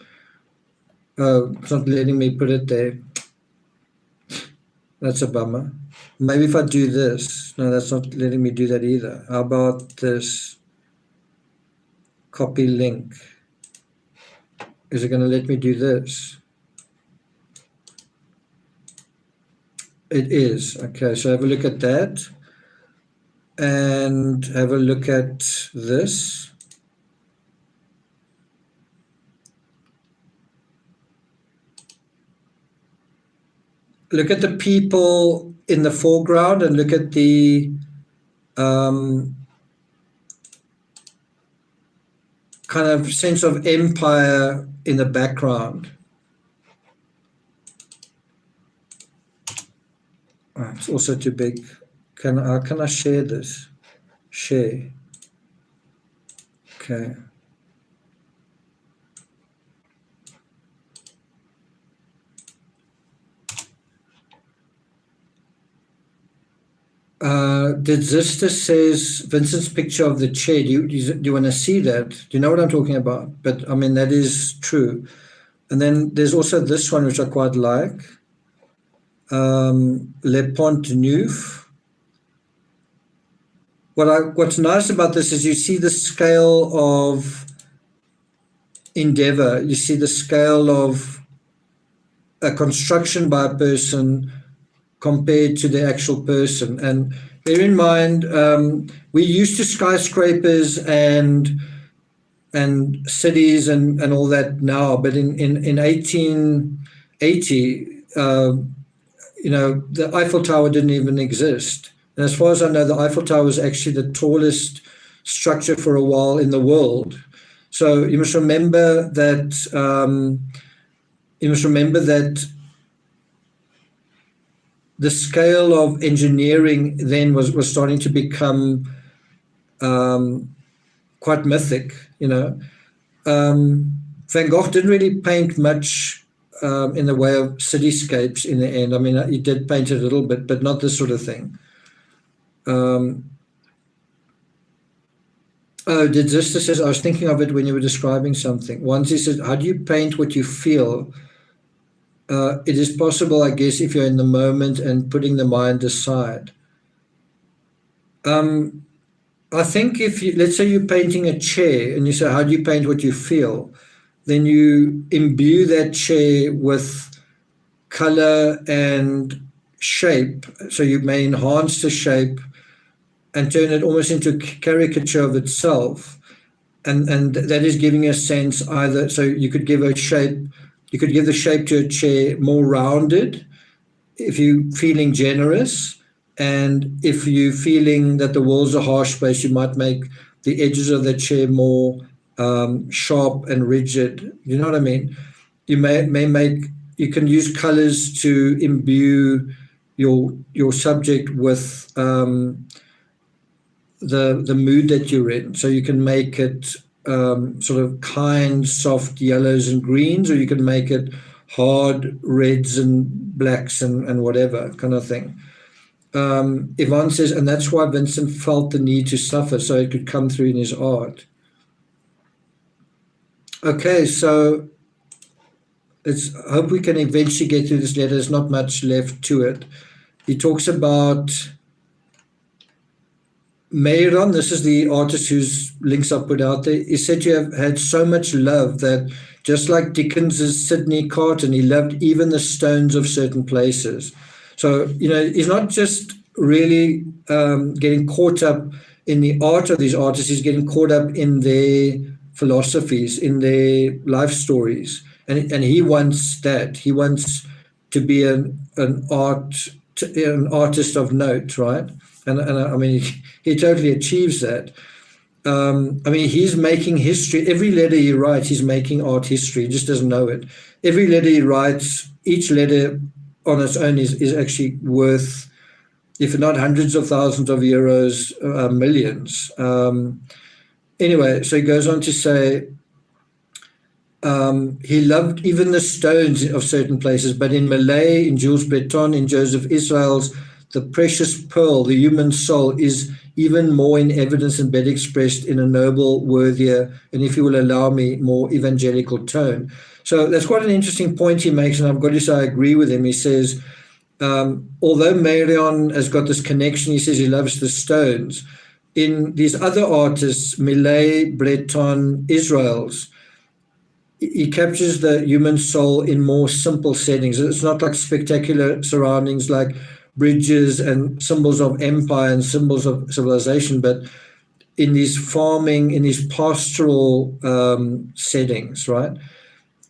[SPEAKER 1] Oh, it's not letting me put it there. That's a bummer. Maybe if I do this. No, that's not letting me do that either. How about this? Copy link. Is it going to let me do this? It is. Okay, so have a look at that. And have a look at this. Look at the people in the foreground and look at the kind of sense of empire in the background. Oh, it's also too big. Can I share this? Share. Okay. Dedzista says Vincent's picture of the chair. Do you want to see that? Do you know what I'm talking about? But I mean, that is true. And then there's also this one, which I quite like. Le Pont Neuf. What's nice about this is you see the scale of endeavor. You see the scale of a construction by a person compared to the actual person. And bear in mind, we're used to skyscrapers and cities and all that now, but in 1880, the Eiffel Tower didn't even exist. And as far as I know, the Eiffel Tower was actually the tallest structure for a while in the world. So you must remember that. The scale of engineering then was starting to become quite mythic. Van Gogh didn't really paint much in the way of cityscapes in the end. I mean, he did paint it a little bit, but not this sort of thing. Dedzista says, I was thinking of it when you were describing something. Once he said, how do you paint what you feel? It is possible, I guess, if you're in the moment and putting the mind aside. I think let's say you're painting a chair and you say, how do you paint what you feel? Then you imbue that chair with color and shape. So you may enhance the shape and turn it almost into a caricature of itself. And that is giving a sense either, so you could give a shape, you could give the shape to a chair more rounded if you're feeling generous. And if you're feeling that the walls are harsh space, you might make the edges of the chair more sharp and rigid. You know what I mean? You you can use colors to imbue your subject with the mood that you're in. So you can make it sort of kind, soft yellows and greens, or you can make it hard reds and blacks and whatever kind of thing. Yvonne says, and that's why Vincent felt the need to suffer so it could come through in his art. Okay, so let's hope we can eventually get through this letter. There's not much left to it. He talks about Meyron, this is the artist whose links I put out there, is said to have had so much love that just like Dickens's Sidney Carton, he loved even the stones of certain places. So, he's not just really getting caught up in the art of these artists, he's getting caught up in their philosophies, in their life stories. And he wants that. He wants to be an artist of note, right? And I mean, he totally achieves that. I mean, he's making history. Every letter he writes, he's making art history. He just doesn't know it. Every letter he writes, each letter on its own is actually worth, if not hundreds of thousands of euros, millions. Anyway, so he goes on to say, he loved even the stones of certain places, but in Malay, in Jules Breton, in Joseph Israel's, the precious pearl, the human soul, is even more in evidence and better expressed in a noble, worthier, and if you will allow me, more evangelical tone. So that's quite an interesting point he makes, and I've got to say I agree with him. He says, although Marion has got this connection, he says he loves the stones. In these other artists, Millet, Breton, Israel's, he captures the human soul in more simple settings. It's not like spectacular surroundings like bridges and symbols of empire and symbols of civilization, but in these farming, in these pastoral settings, right?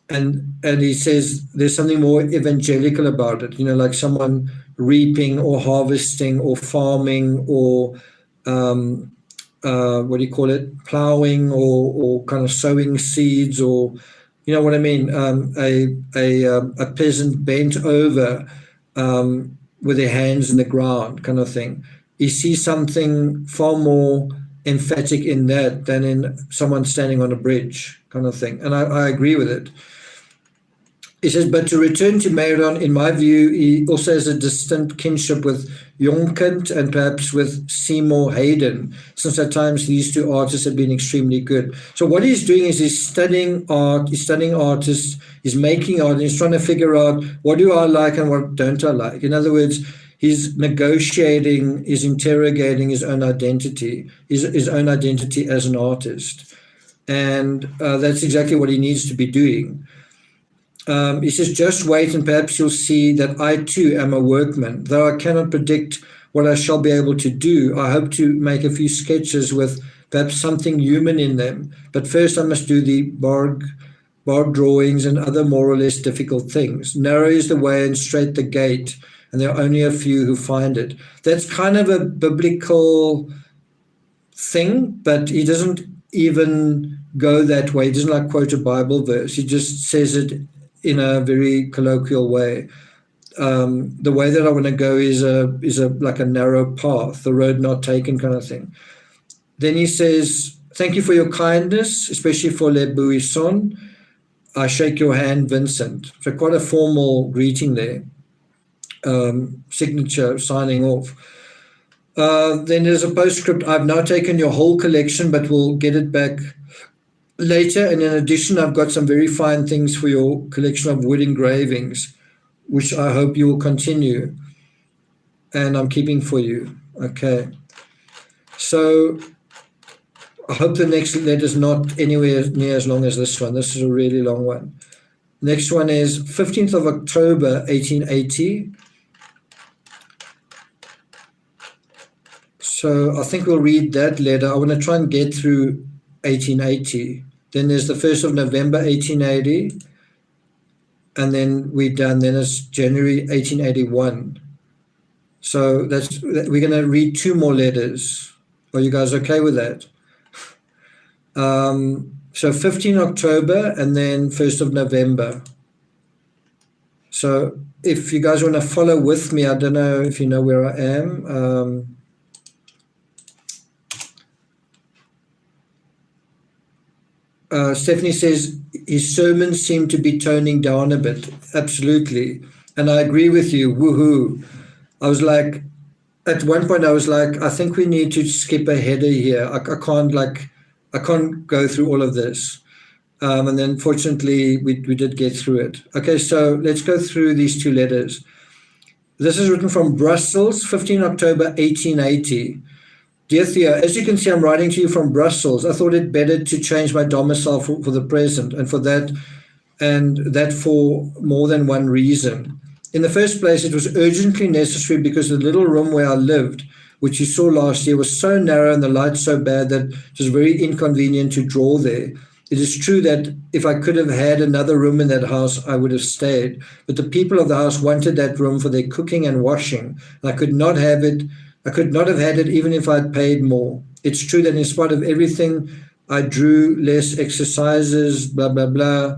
[SPEAKER 1] And he says there's something more evangelical about it, like someone reaping or harvesting or farming or what do you call it, plowing or kind of sowing seeds, or you know what I mean, a peasant bent over with their hands in the ground kind of thing. You see something far more emphatic in that than in someone standing on a bridge kind of thing. And I agree with it. He says, but to return to Meyron, in my view, he also has a distinct kinship with Jonkind and perhaps with Seymour Hayden, since at times these two artists have been extremely good. So what he's doing is he's studying art, he's studying artists, he's making art, and he's trying to figure out what do I like and what don't I like. In other words, he's negotiating, he's interrogating his own identity, his own identity as an artist. And that's exactly what he needs to be doing. He says, just wait and perhaps you'll see that I too am a workman. Though I cannot predict what I shall be able to do, I hope to make a few sketches with perhaps something human in them. But first I must do the bark drawings and other more or less difficult things. Narrow is the way and straight the gate, and there are only a few who find it. That's kind of a biblical thing, but he doesn't even go that way. He doesn't like quote a Bible verse. He just says it in a very colloquial way. The way that I want to go is like a narrow path, the road not taken kind of thing. Then he says, thank you for your kindness, especially for Le Buisson. I shake your hand, Vincent. So quite a formal greeting there. Signature, signing off. Then there's a postscript. I've now taken your whole collection, but we'll get it back later. And in addition, I've got some very fine things for your collection of wood engravings, which I hope you will continue. And I'm keeping for you. Okay. So I hope the next letter is not anywhere near as long as this one. This is a really long one. Next one is 15th of October, 1880. So I think we'll read that letter. I want to try and get through 1880. Then there's the 1st of November, 1880. And then we're done. Then it's January 1881. So we're going to read two more letters. Are you guys okay with that? So 15 October and then 1st of November. So if you guys want to follow with me, I don't know if you know where I am. Stephanie says his sermons seem to be toning down a bit. Absolutely. And I agree with you. Woohoo. I was like, at one point I was like, I think we need to skip a header here. I can't go through all of this. And then fortunately we did get through it. Okay, so let's go through these two letters. This is written from Brussels, 15 October 1880. Dear Theo, as you can see, I'm writing to you from Brussels. I thought it better to change my domicile for the present, and that for more than one reason. In the first place, it was urgently necessary because the little room where I lived, which you saw last year, was so narrow and the light so bad that it was very inconvenient to draw there. It is true that if I could have had another room in that house, I would have stayed. But the people of the house wanted that room for their cooking and washing. And I could not have it. I could not have had it even if I'd paid more. It's true that in spite of everything, I drew less exercises, blah, blah, blah,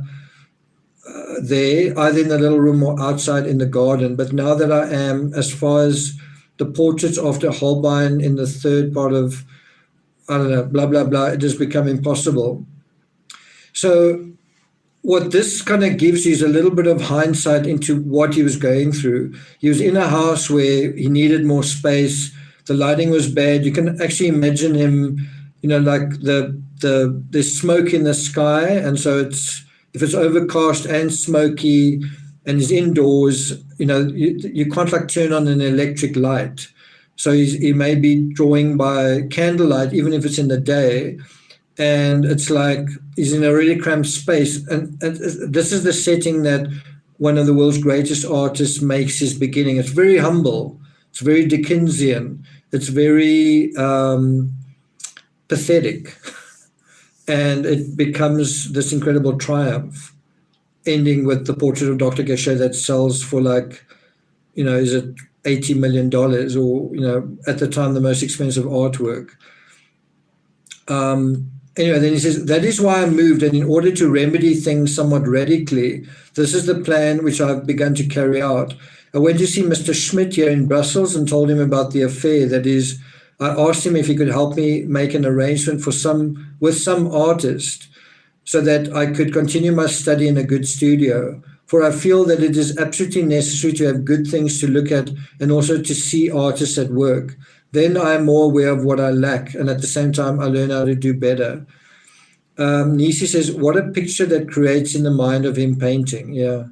[SPEAKER 1] there, either in the little room or outside in the garden. But now that I am, as far as the portraits after Holbein in the third part of, I don't know, blah, blah, blah, it has become impossible. So what this kind of gives you is a little bit of hindsight into what he was going through. He was in a house where he needed more space. The lighting was bad. You can actually imagine him, like there's smoke in the sky, and so if it's overcast and smoky and he's indoors, you can't like turn on an electric light. So he may be drawing by candlelight, even if it's in the day. And it's like he's in a really cramped space. And this is the setting that one of the world's greatest artists makes his beginning. It's very humble. It's very Dickensian. It's very pathetic. And it becomes this incredible triumph, ending with the portrait of Dr. Gogh that sells for is it $80 million or, at the time, the most expensive artwork. Anyway, then he says, that is why I moved, and in order to remedy things somewhat radically, this is the plan which I've begun to carry out. I went to see Mr. Schmidt here in Brussels and told him about the affair. That is, I asked him if he could help me make an arrangement with some artist so that I could continue my study in a good studio. For I feel that it is absolutely necessary to have good things to look at and also to see artists at work. Then I am more aware of what I lack, and at the same time, I learn how to do better. Nisi says, what a picture that creates in the mind of him painting. Yeah,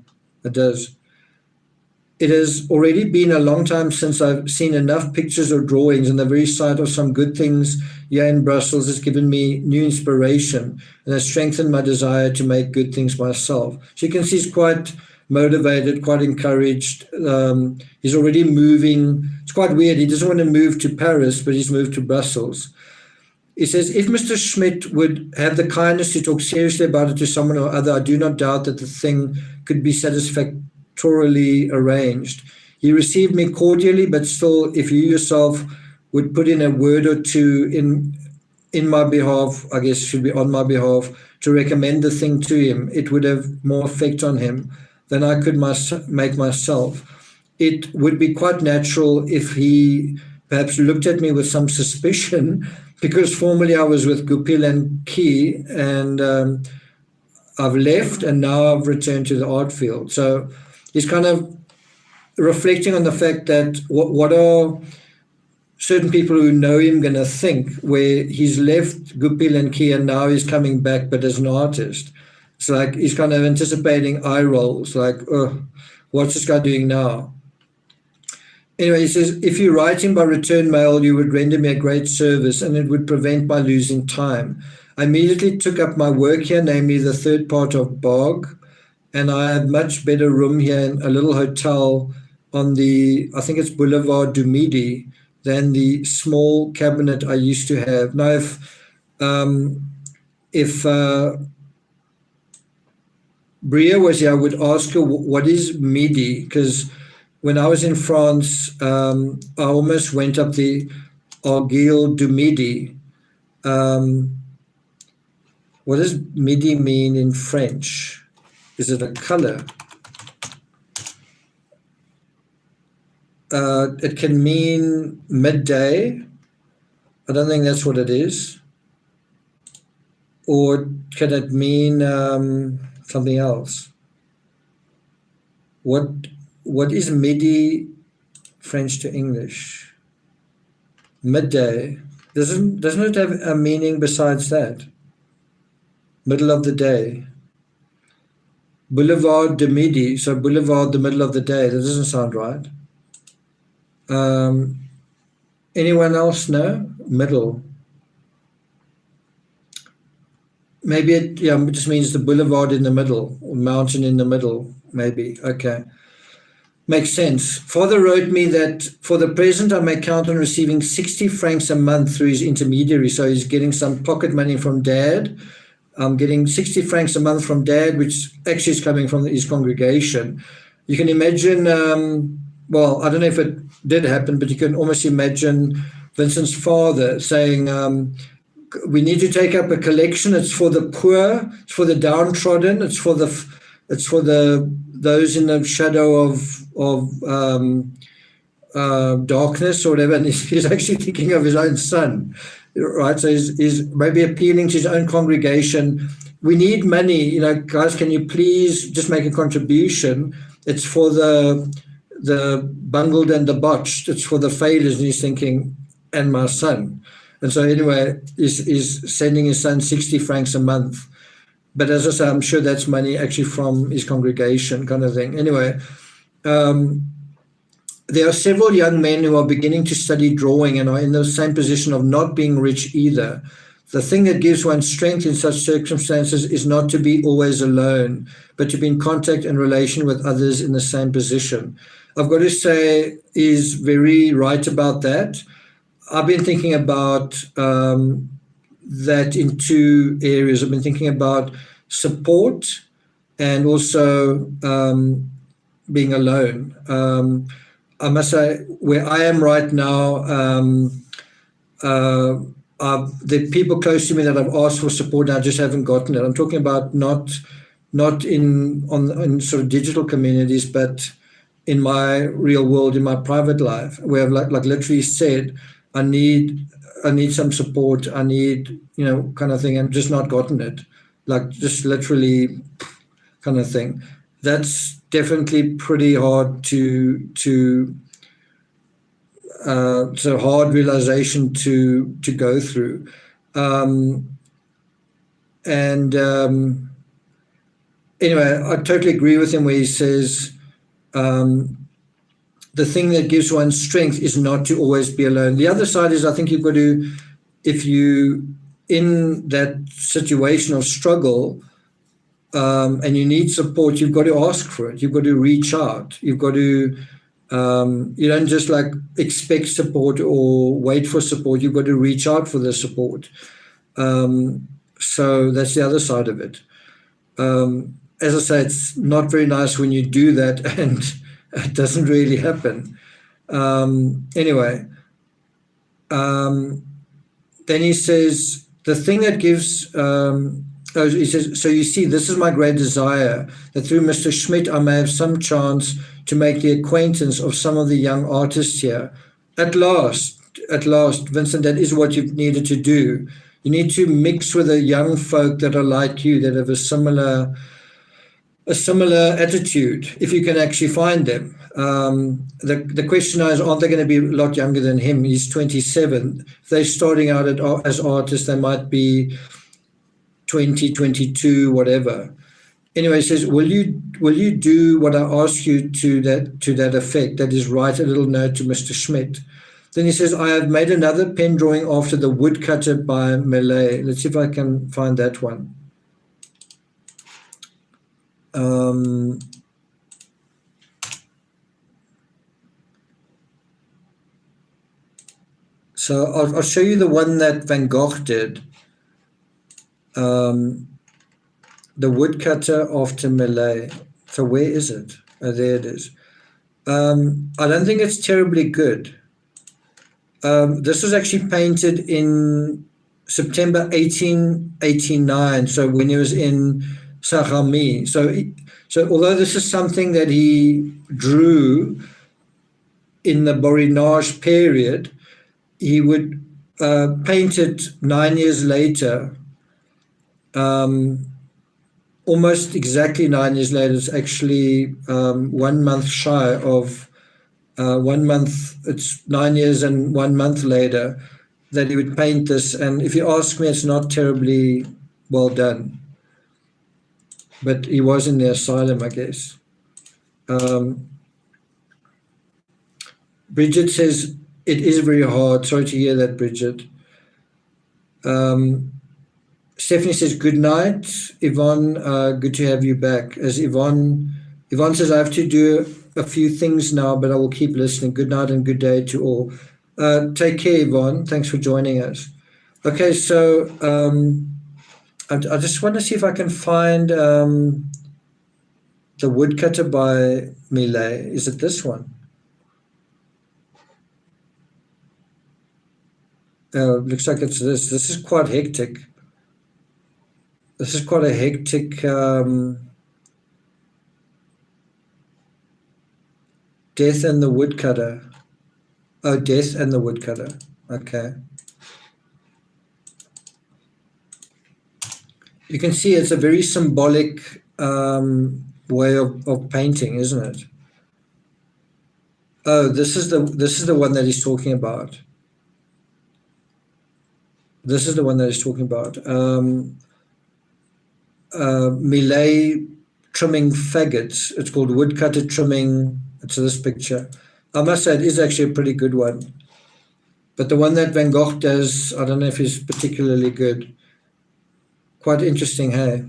[SPEAKER 1] it does. It has already been a long time since I've seen enough pictures or drawings, and the very sight of some good things here in Brussels has given me new inspiration and has strengthened my desire to make good things myself. So you can see he's quite motivated, quite encouraged. He's already moving. It's quite weird. He doesn't want to move to Paris, but he's moved to Brussels. He says, if Mr. Schmidt would have the kindness to talk seriously about it to someone or other, I do not doubt that the thing could be satisfactorily arranged. He received me cordially, but still, if you yourself would put in a word or two in my behalf, I guess it should be on my behalf, to recommend the thing to him, it would have more effect on him than I could make myself. It would be quite natural if he perhaps looked at me with some suspicion, because formerly I was with Goupil and Key, and I've left, and now I've returned to the art field. So he's kind of reflecting on the fact that what are certain people who know him going to think, where he's left Goupil and Key and now he's coming back, but as an artist. It's like he's kind of anticipating eye rolls, like, oh, what's this guy doing now? Anyway, he says, if you write him by return mail, you would render me a great service and it would prevent my losing time. I immediately took up my work here, namely the third part of Gogh, and I have much better room here in a little hotel on the, I think it's Boulevard du Midi, than the small cabinet I used to have. Now, if Bria was here, I would ask her, what is Midi? Because when I was in France, I almost went up the Arguille du Midi. What does Midi mean in French? Is it a color? It can mean midday. I don't think that's what it is. Or can it mean something else? What is midi French to English? Midday. Doesn't it have a meaning besides that? Middle of the day. Boulevard de Midi, so boulevard, the middle of the day. That doesn't sound right. Anyone else know? Middle. Maybe it just means the boulevard in the middle, or mountain in the middle, maybe. Okay. Makes sense. Father wrote me that for the present, I may count on receiving 60 francs a month through his intermediary. So he's getting some pocket money from dad. I'm getting 60 francs a month from dad, which actually is coming from his congregation. You can imagine, well, I don't know if it did happen, but you can almost imagine Vincent's father saying, we need to take up a collection. It's for the poor, it's for the downtrodden, it's for those in the shadow of darkness or whatever. And he's actually thinking of his own son, right? So he's maybe appealing to his own congregation. We need money, guys. Can you please just make a contribution? It's for the bungled and the botched. It's for the failures. And he's thinking, and my son. And so anyway, he's sending his son 60 francs a month. But as I say, I'm sure that's money actually from his congregation, kind of thing. Anyway, there are several young men who are beginning to study drawing and are in the same position of not being rich either. The thing that gives one strength in such circumstances is not to be always alone, but to be in contact and relation with others in the same position. I've got to say, he's very right about that. I've been thinking about that in two areas. I've been thinking about support and also being alone. I must say, where I am right now, the people close to me that I've asked for support, I just haven't gotten it. I'm talking about not in sort of digital communities, but in my real world, in my private life, where I've like literally said, I need some support. I need, kind of thing, and just not gotten it. Like just literally kind of thing. That's definitely pretty hard to it's a hard realization to go through. Anyway, I totally agree with him where he says, the thing that gives one strength is not to always be alone. The other side is, I think you've got to, if you in that situation of struggle and you need support, you've got to ask for it. You've got to reach out. You've got to, you don't just like expect support or wait for support. You've got to reach out for the support. So that's the other side of it. As I say, it's not very nice when you do that and it doesn't really happen. Anyway, then he says, the thing that gives, he says, so you see, this is my great desire, that through Mr. Schmidt, I may have some chance to make the acquaintance of some of the young artists here. At last, Vincent, that is what you've needed to do. You need to mix with the young folk that are like you, that have a similar attitude, if you can actually find them. The question is, aren't they going to be a lot younger than him? He's 27. If they're starting out as artists, they might be 20, 22, whatever. Anyway, he says, will you do what I ask you to that effect? That is, write a little note to Mr. Schmidt. Then he says, I have made another pen drawing after the woodcutter by Millet. Let's see if I can find that one. So I'll show you the one that Van Gogh did. The woodcutter after Millet. So where is it? Oh, there it is. I don't think it's terribly good. This was actually painted in September 1889, so when he was in Saint-Remy. So although this is something that he drew in the Borinage period, he would paint it 9 years later, almost exactly 9 years later. It's actually 1 month shy of 1 month. It's 9 years and 1 month later that he would paint this. And if you ask me, it's not terribly well done. But he was in the asylum, I guess. Bridget says, it is very hard. Sorry to hear that, Bridget. Stephanie says, good night. Yvonne, good to have you back. As Yvonne says, I have to do a few things now, but I will keep listening. Good night and good day to all. Take care, Yvonne. Thanks for joining us. Okay, so I just want to see if I can find the woodcutter by Millet. Is it this one? Looks like it's this. This is quite hectic. This is quite a hectic Death and the Woodcutter. Oh, Death and the Woodcutter. Okay. You can see it's a very symbolic way of painting, isn't it? Oh, this is the one that he's talking about. This is the one that he's talking about. Millet trimming faggots. It's called woodcutter trimming. It's this picture. I must say it is actually a pretty good one. But the one that Van Gogh does, I don't know if it's particularly good. Quite interesting, hey?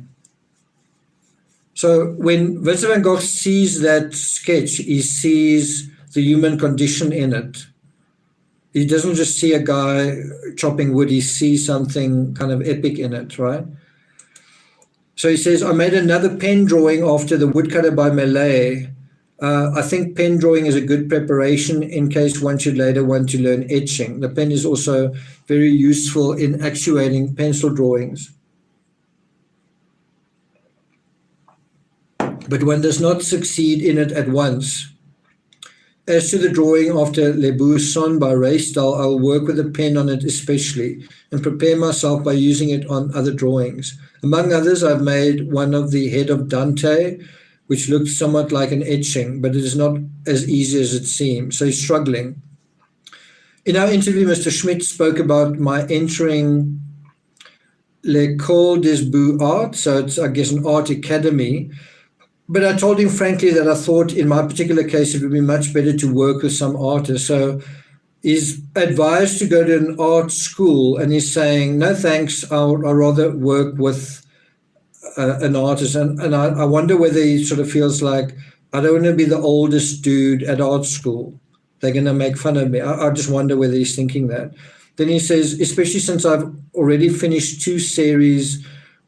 [SPEAKER 1] So when Vincent van Gogh sees that sketch, he sees the human condition in it. He doesn't just see a guy chopping wood, he sees something kind of epic in it, right? So he says, I made another pen drawing after the woodcutter by Millet. I think pen drawing is a good preparation in case one should later want to learn etching. The pen is also very useful in actuating pencil drawings. But one does not succeed in it at once. As to the drawing after Le Bousson by Raystal, I will work with a pen on it especially and prepare myself by using it on other drawings. Among others, I've made one of the head of Dante, which looked somewhat like an etching, but it is not as easy as it seems. So he's struggling. In our interview, Mr. Schmidt spoke about my entering L'École des Beaux-Arts, so it's, I guess, an art academy. But I told him frankly that I thought in my particular case it would be much better to work with some artists. So he's advised to go to an art school, and he's saying, no thanks, I'll rather work with an artist. And I wonder whether he sort of feels like, I don't want to be the oldest dude at art school. They're going to make fun of me. I just wonder whether he's thinking that. Then he says, especially since I've already finished 2 series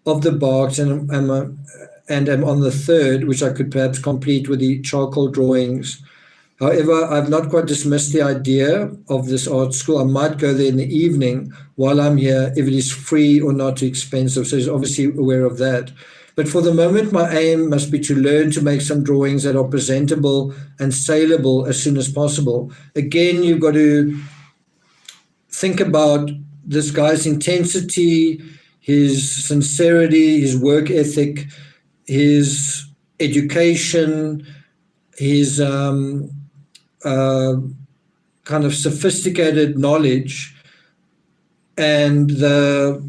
[SPEAKER 1] of the Barks and am on the 3rd, which I could perhaps complete with the charcoal drawings. However, I've not quite dismissed the idea of this art school. I might go there in the evening while I'm here, if it is free or not too expensive. So he's obviously aware of that. But for the moment, my aim must be to learn to make some drawings that are presentable and saleable as soon as possible. Again, you've got to think about this guy's intensity, his sincerity, his work ethic, his education, his kind of sophisticated knowledge, and the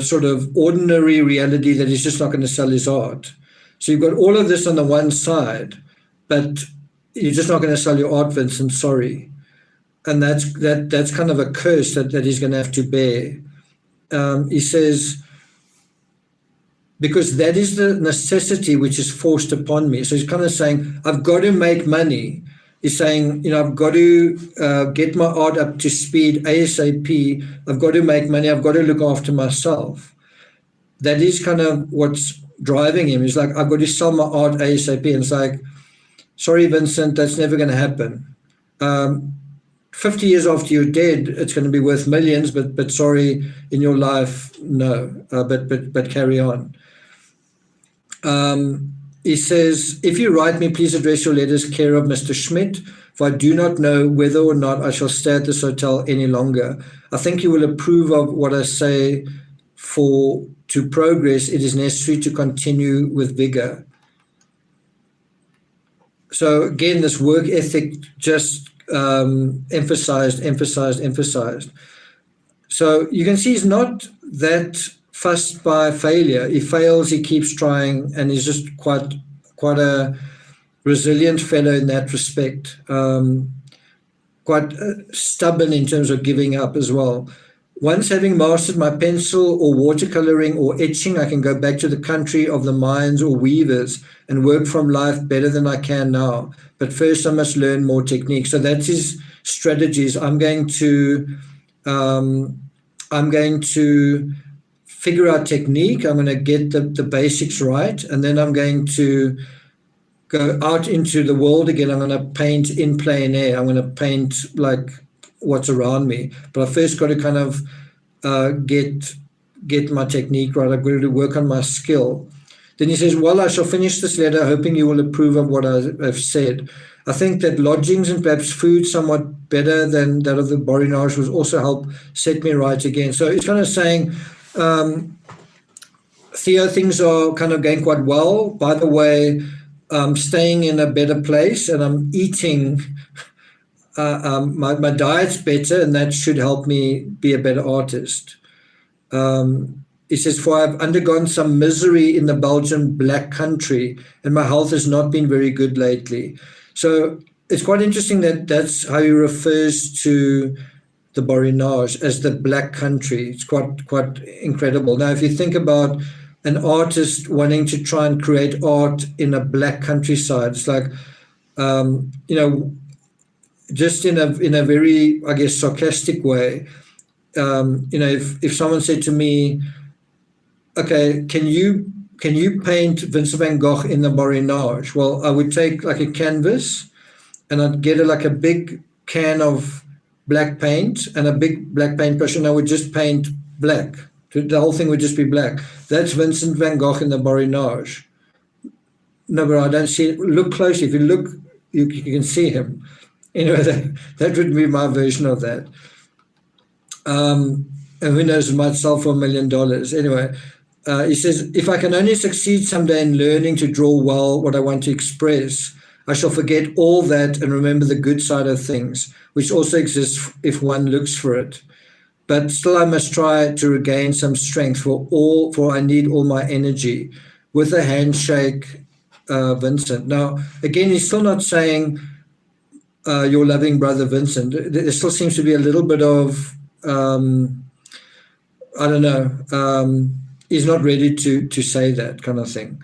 [SPEAKER 1] sort of ordinary reality that he's just not going to sell his art. So you've got all of this on the one side, but you're just not going to sell your art, Vincent, sorry. And that's kind of a curse that he's going to have to bear. He says, because that is the necessity which is forced upon me. So he's kind of saying, I've got to make money. He's saying, I've got to get my art up to speed ASAP. I've got to make money. I've got to look after myself. That is kind of what's driving him. He's like, I've got to sell my art ASAP. And it's like, sorry, Vincent, that's never going to happen. 50 years after you're dead, it's going to be worth millions, but sorry, in your life, no, but carry on. He says, if you write me, please address your letters care of Mr. Schmidt, for I do not know whether or not I shall stay at this hotel any longer. I think you will approve of what I say, for to progress, it is necessary to continue with vigor. So again, this work ethic just emphasized. So you can see he's not that fussed by failure. He fails, he keeps trying, and he's just quite a resilient fellow in that respect. quite stubborn in terms of giving up as well. Once having mastered my pencil or watercoloring or etching, I can go back to the country of the mines or weavers and work from life better than I can now. But first I must learn more techniques. So that's his strategies. I'm going to figure out technique. I'm going to get the basics right. And then I'm going to go out into the world again. I'm going to paint in plein air. I'm going to paint like what's around me. But I first got to kind of get my technique right. I've got to work on my skill. Then he says, well, I shall finish this letter hoping you will approve of what I have said. I think that lodgings and perhaps food somewhat better than that of the Borinage will also help set me right again. So he's kind of saying, Theo, things are kind of going quite well. By the way, I'm staying in a better place and I'm eating, my diet's better, and that should help me be a better artist. He says, for I've undergone some misery in the Belgian Black Country and my health has not been very good lately. So it's quite interesting that that's how he refers to the Borinage, as the Black Country. It's quite incredible. Now, if you think about an artist wanting to try and create art in a black countryside, it's like, just in a very, I guess, sarcastic way. If someone said to me, okay, can you paint Vincent van Gogh in the Borinage? Well, I would take like a canvas and I'd get like a big can of black paint and a big black paintbrush, and I would just paint black. The whole thing would just be black. That's Vincent van Gogh in the Borinage. No, but I don't see it. Look closely. If you look, you can see him. Anyway, that would be my version of that. And who knows, it might sell for $1 million. Anyway, he says, if I can only succeed someday in learning to draw well what I want to express, I shall forget all that and remember the good side of things, which also exists if one looks for it. But still I must try to regain some strength for I need all my energy. With a handshake, Vincent. Now, again, he's still not saying your loving brother Vincent. There still seems to be a little bit of, I don't know, he's not ready to say that kind of thing.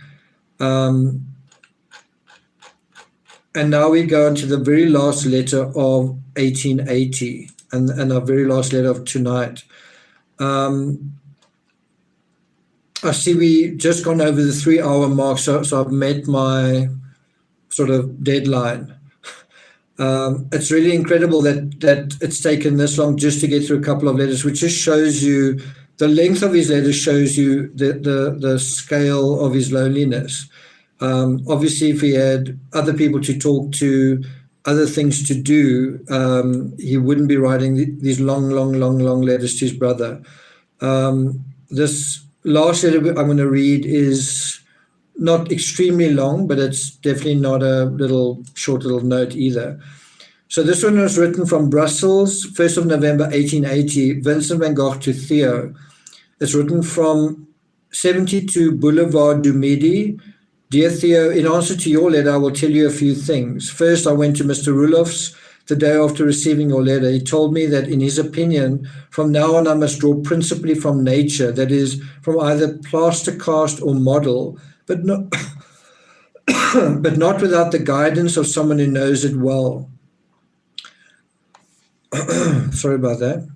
[SPEAKER 1] And now we go into the very last letter of 1880. And our very last letter of tonight. I see we just gone over the 3-hour mark, so I've met my sort of deadline. It's really incredible that it's taken this long just to get through a couple of letters, which just shows you the length of his letters, shows you the scale of his loneliness. Obviously, if he had other people to talk to, other things to do, he wouldn't be writing these long letters to his brother. This last letter I'm going to read is not extremely long, but it's definitely not a short little note either. So this one was written from Brussels, 1st of November 1880, Vincent van Gogh to Theo. It's written from 72 Boulevard du Midi. Dear Theo, in answer to your letter, I will tell you a few things. First, I went to Mr. Roelof's the day after receiving your letter. He told me that in his opinion, from now on I must draw principally from nature, that is, from either plaster cast or model, but not, but not without the guidance of someone who knows it well. Sorry about that.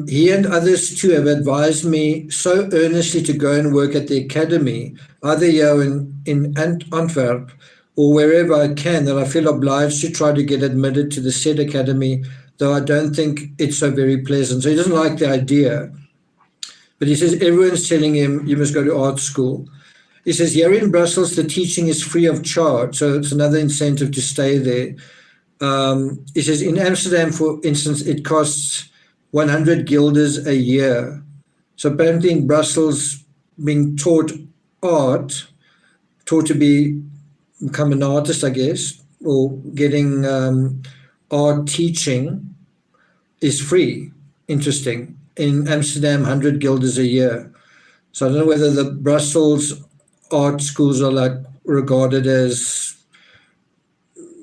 [SPEAKER 1] He and others too have advised me so earnestly to go and work at the academy, either here in Antwerp or wherever I can, that I feel obliged to try to get admitted to the said academy, though I don't think it's so very pleasant. So he doesn't like the idea. But he says everyone's telling him you must go to art school. He says here in Brussels the teaching is free of charge, so it's another incentive to stay there. He says in Amsterdam, for instance, it costs 100 guilders a year. So apparently in Brussels, being taught art, taught to become an artist, I guess, or getting art teaching is free. Interesting. in Amsterdam 100 guilders a year. So I don't know whether the Brussels art schools are like regarded as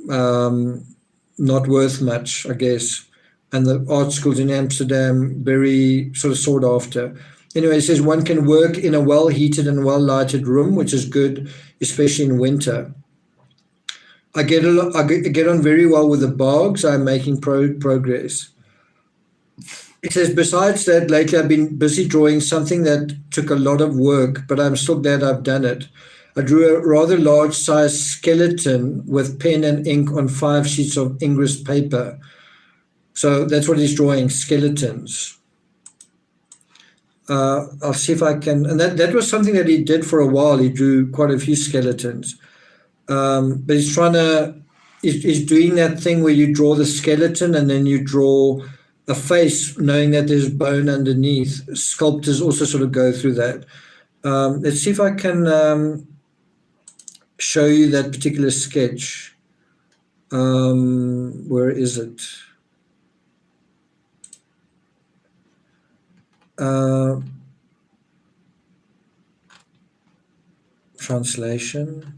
[SPEAKER 1] not worth much, I guess. And the art schools in Amsterdam, very sort of sought after. Anyway, it says one can work in a well-heated and well-lighted room, which is good, especially in winter. I get on very well with the bogs. I'm making progress. It says, besides that, lately I've been busy drawing something that took a lot of work, but I'm still glad I've done it. I drew a rather large size skeleton with pen and ink on 5 sheets of Ingress paper. So that's what he's drawing, skeletons. I'll see if I can, and that was something that he did for a while. He drew quite a few skeletons. But he's doing that thing where you draw the skeleton and then you draw a face, knowing that there's bone underneath. Sculptors also sort of go through that. Let's see if I can show you that particular sketch. Where is it? Translation.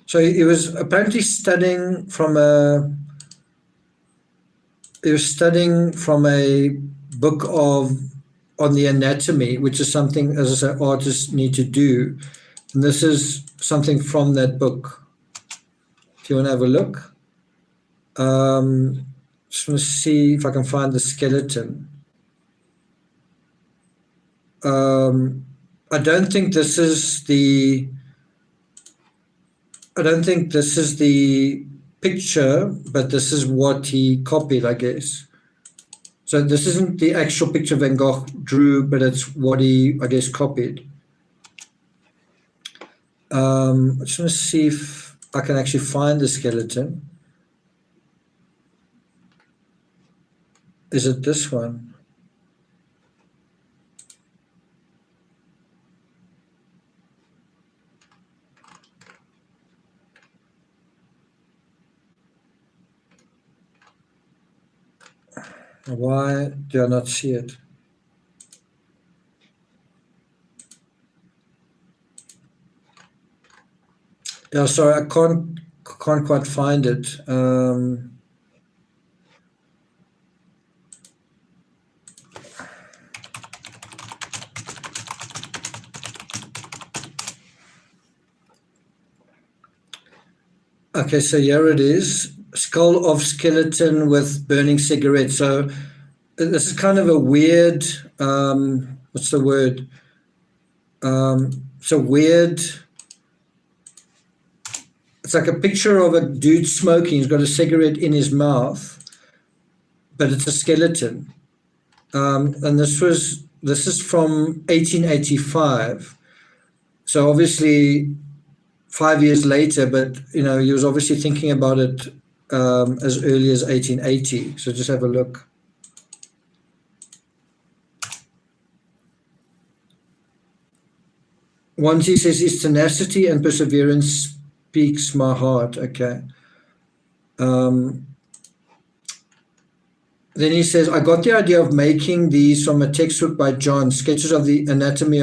[SPEAKER 1] So he was apparently studying from a book on the anatomy, which is something, as I say, artists need to do. And this is something from that book. If you want to have a look. Just want to see if I can find the skeleton. I don't think this is the picture, but this is what he copied, I guess. So this isn't the actual picture Van Gogh drew, but it's what he, I guess, copied. I just want to see if I can actually find the skeleton. Is it this one? Why do I not see it? Yeah, sorry, I can't quite find it. Okay, so here it is. Skull of skeleton with burning cigarette. So this is kind of a weird, what's the word? It's a weird, it's like a picture of a dude smoking. He's got a cigarette in his mouth, but it's a skeleton. And this is from 1885. So obviously 5 years later, but he was obviously thinking about it as early as 1880. So just have a look. Once he says his tenacity and perseverance speaks my heart. Okay. Then he says, I got the idea of making these from a textbook by John, Sketches of the Anatomy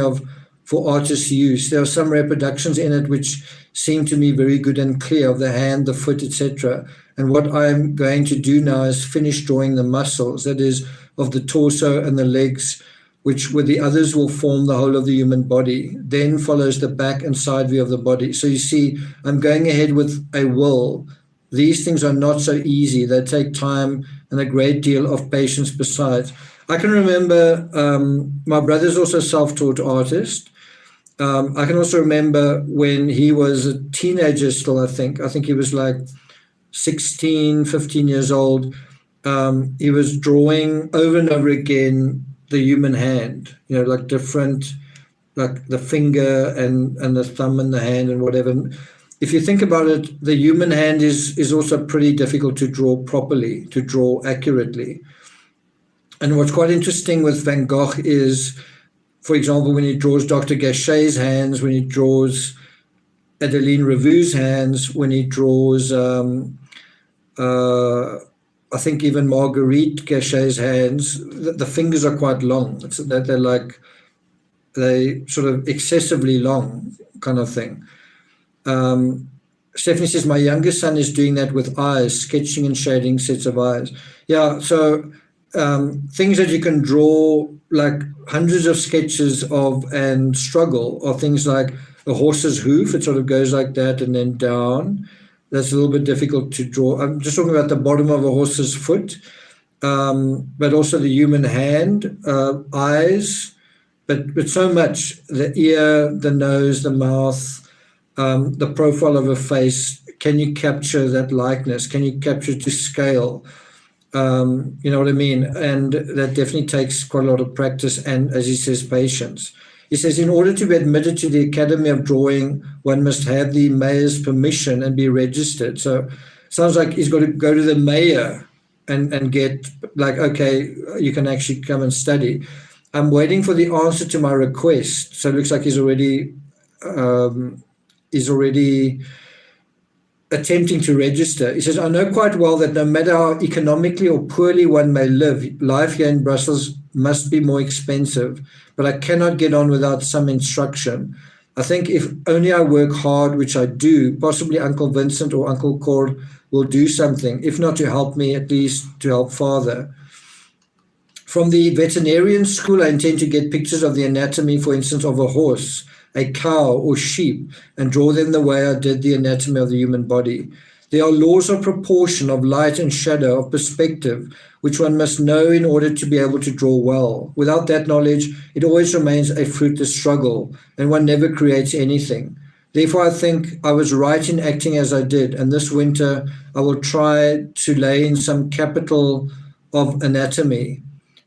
[SPEAKER 1] for Artists' Use. There are some reproductions in it which seem to me very good and clear, of the hand, the foot, etc. And what I'm going to do now is finish drawing the muscles, that is, of the torso and the legs, which with the others will form the whole of the human body. Then follows the back and side view of the body. So you see, I'm going ahead with a will. These things are not so easy. They take time and a great deal of patience besides. I can remember my brother's also a self-taught artist. I can also remember when he was a teenager still, I think he was like 16, 15 years old. He was drawing over and over again the human hand, like different, like the finger and the thumb and the hand and whatever. If you think about it, the human hand is also pretty difficult to draw properly, to draw accurately. And what's quite interesting with Van Gogh is for example, when he draws Dr. Gachet's hands, when he draws Adeline Revue's hands, when he draws, I think even Marguerite Gachet's hands, the fingers are quite long. They sort of excessively long kind of thing. Stephanie says, my youngest son is doing that with eyes, sketching and shading sets of eyes. Yeah, so things that you can draw, like hundreds of sketches of and struggle, are things like a horse's hoof. It sort of goes like that and then down. That's a little bit difficult to draw. I'm just talking about the bottom of a horse's foot, but also the human hand, eyes, but so much, the ear, the nose, the mouth, the profile of a face. Can you capture that likeness? Can you capture it to scale? You know what I mean? And that definitely takes quite a lot of practice and, as he says, patience. He says, in order to be admitted to the Academy of Drawing, one must have the mayor's permission and be registered. So sounds like he's got to go to the mayor and get, like, okay, you can actually come and study. I'm waiting for the answer to my request. So it looks like he's already attempting to register. He says, I know quite well that no matter how economically or poorly one may live, life here in Brussels must be more expensive, but I cannot get on without some instruction. I think if only I work hard, which I do, possibly Uncle Vincent or Uncle Cord will do something, if not to help me, at least to help father. From the veterinarian school, I intend to get pictures of the anatomy, for instance, of a horse, a cow or sheep, and draw them the way I did the anatomy of the human body. There are laws of proportion, of light and shadow, of perspective, which one must know in order to be able to draw well. Without that knowledge, it always remains a fruitless struggle, and one never creates anything. Therefore, I think I was right in acting as I did, and this winter I will try to lay in some capital of anatomy.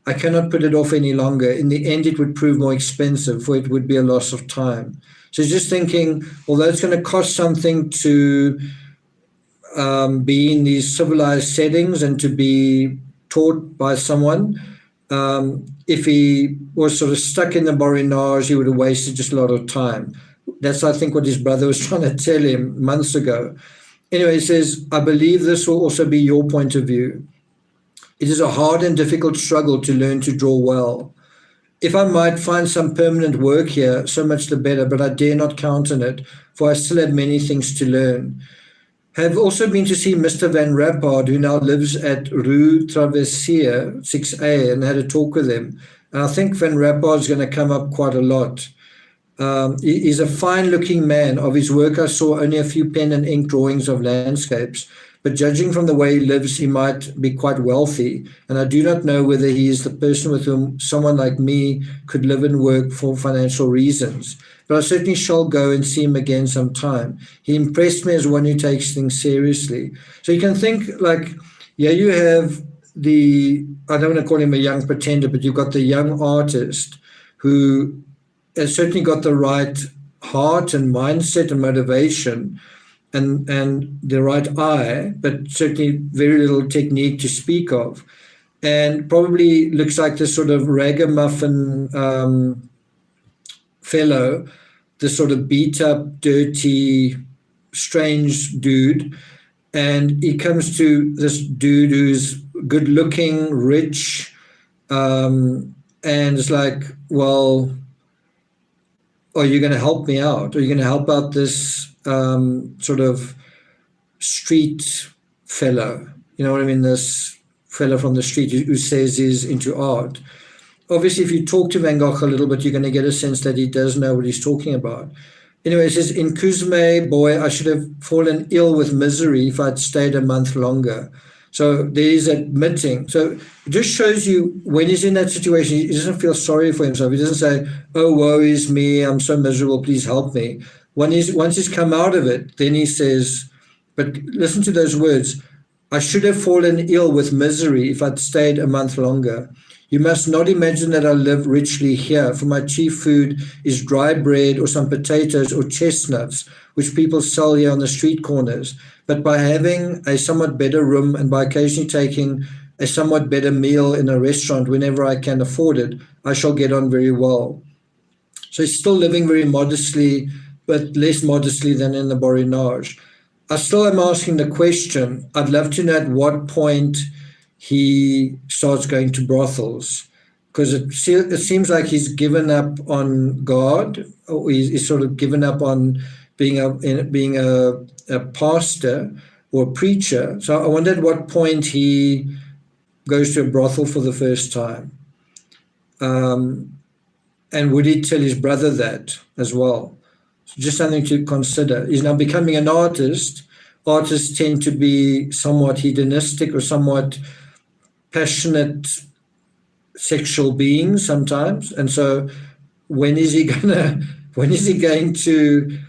[SPEAKER 1] I cannot put it off any longer. In the end, it would prove more expensive, for it would be a loss of time. So just thinking, although it's going to cost something to be in these civilized settings and to be taught by someone, if he was sort of stuck in the Borinage, he would have wasted just a lot of time. That's, I think, what his brother was trying to tell him months ago. Anyway, he says, I believe this will also be your point of view. It is a hard and difficult struggle to learn to draw well. If I might find some permanent work here, so much the better, but I dare not count on it, for I still have many things to learn. Have also been to see Mr. Van Rappard, who now lives at Rue Traversier 6A, and had a talk with him. And I think Van Rappard is going to come up quite a lot. He's a fine-looking man. Of his work, I saw only a few pen and ink drawings of landscapes, but judging from the way he lives, he might be quite wealthy, and I do not know whether he is the person with whom someone like me could live and work for financial reasons. But I certainly shall go and see him again sometime. He impressed me as one who takes things seriously. So you can think, like, yeah, you have I don't want to call him a young pretender, but you've got the young artist who has certainly got the right heart and mindset and motivation, and the right eye, but certainly very little technique to speak of, and probably looks like this sort of ragamuffin fellow, this sort of beat up, dirty, strange dude, and he comes to this dude who's good looking, rich, and it's like, well, are you going to help me out? Are you going to help out this sort of street fellow? You know what I mean? This fellow from the street who says he's into art. Obviously, if you talk to Van Gogh a little bit, you're going to get a sense that he does know what he's talking about. Anyway, it says, in Kuzme, boy, I should have fallen ill with misery if I'd stayed a month longer. So there is admitting. So it just shows you when he's in that situation, he doesn't feel sorry for himself. He doesn't say, oh, woe is me, I'm so miserable, please help me. Once he's come out of it, then he says, but listen to those words, I should have fallen ill with misery if I'd stayed a month longer. You must not imagine that I live richly here, for my chief food is dry bread or some potatoes or chestnuts, which people sell here on the street corners. But by having a somewhat better room and by occasionally taking a somewhat better meal in a restaurant whenever I can afford it, I shall get on very well. So he's still living very modestly, but less modestly than in the Borinage. I still am asking the question. I'd love to know at what point he starts going to brothels, because it seems like he's given up on God, or he's sort of given up on being a pastor or a preacher. So I wonder at what point he goes to a brothel for the first time. And would he tell his brother that as well? So just something to consider. He's now becoming an artist. Artists tend to be somewhat hedonistic or somewhat passionate sexual beings sometimes. And so when is he going to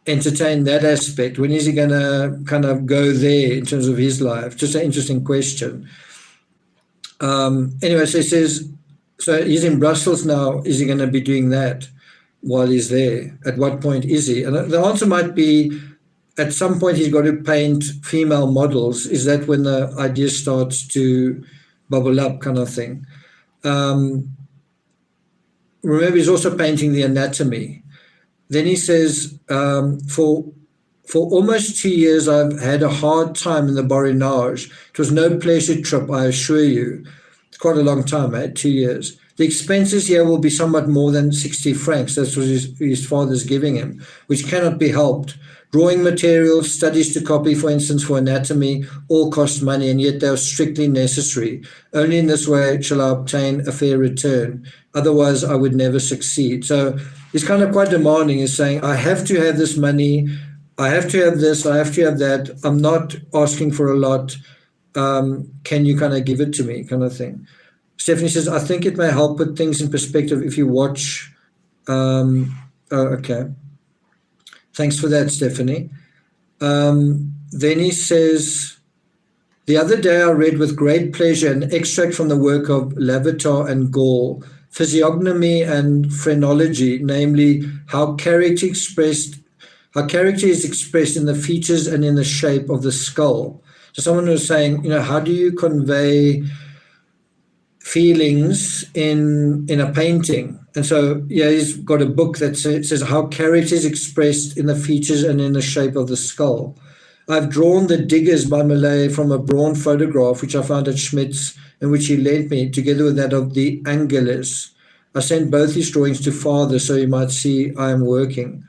[SPEAKER 1] entertain that aspect? When is he going to kind of go there in terms of his life? Just an interesting question. Anyway, so he says, so he's in Brussels now. Is he going to be doing that while he's there? At what point is he? And the answer might be at some point he's got to paint female models. Is that when the idea starts to bubble up, kind of thing? Remember, he's also painting the anatomy. Then he says, for almost 2 years, I've had a hard time in the Borinage. It was no pleasure trip, I assure you. It's quite a long time, 2 years. The expenses here will be somewhat more than 60 francs. That's what his father's giving him, which cannot be helped. Drawing materials, studies to copy, for instance, for anatomy, all cost money, and yet they are strictly necessary. Only in this way shall I obtain a fair return. Otherwise, I would never succeed. So he's kind of quite demanding. He's saying, I have to have this money. I have to have this. I have to have that. I'm not asking for a lot. Can you kind of give it to me, kind of thing? Stephanie says, I think it may help put things in perspective if you watch. Okay. Thanks for that, Stephanie. Then he says, the other day I read with great pleasure an extract from the work of Lavater and Gogh, Physiognomy and Phrenology, namely how character is expressed in the features and in the shape of the skull. So someone was saying, how do you convey feelings in a painting? And so, he's got a book that says how character is expressed in the features and in the shape of the skull. I've drawn the diggers by Malay from a Braun photograph, which I found at Schmidt's and which he lent me, together with that of the Angelus. I sent both his drawings to father so he might see I am working.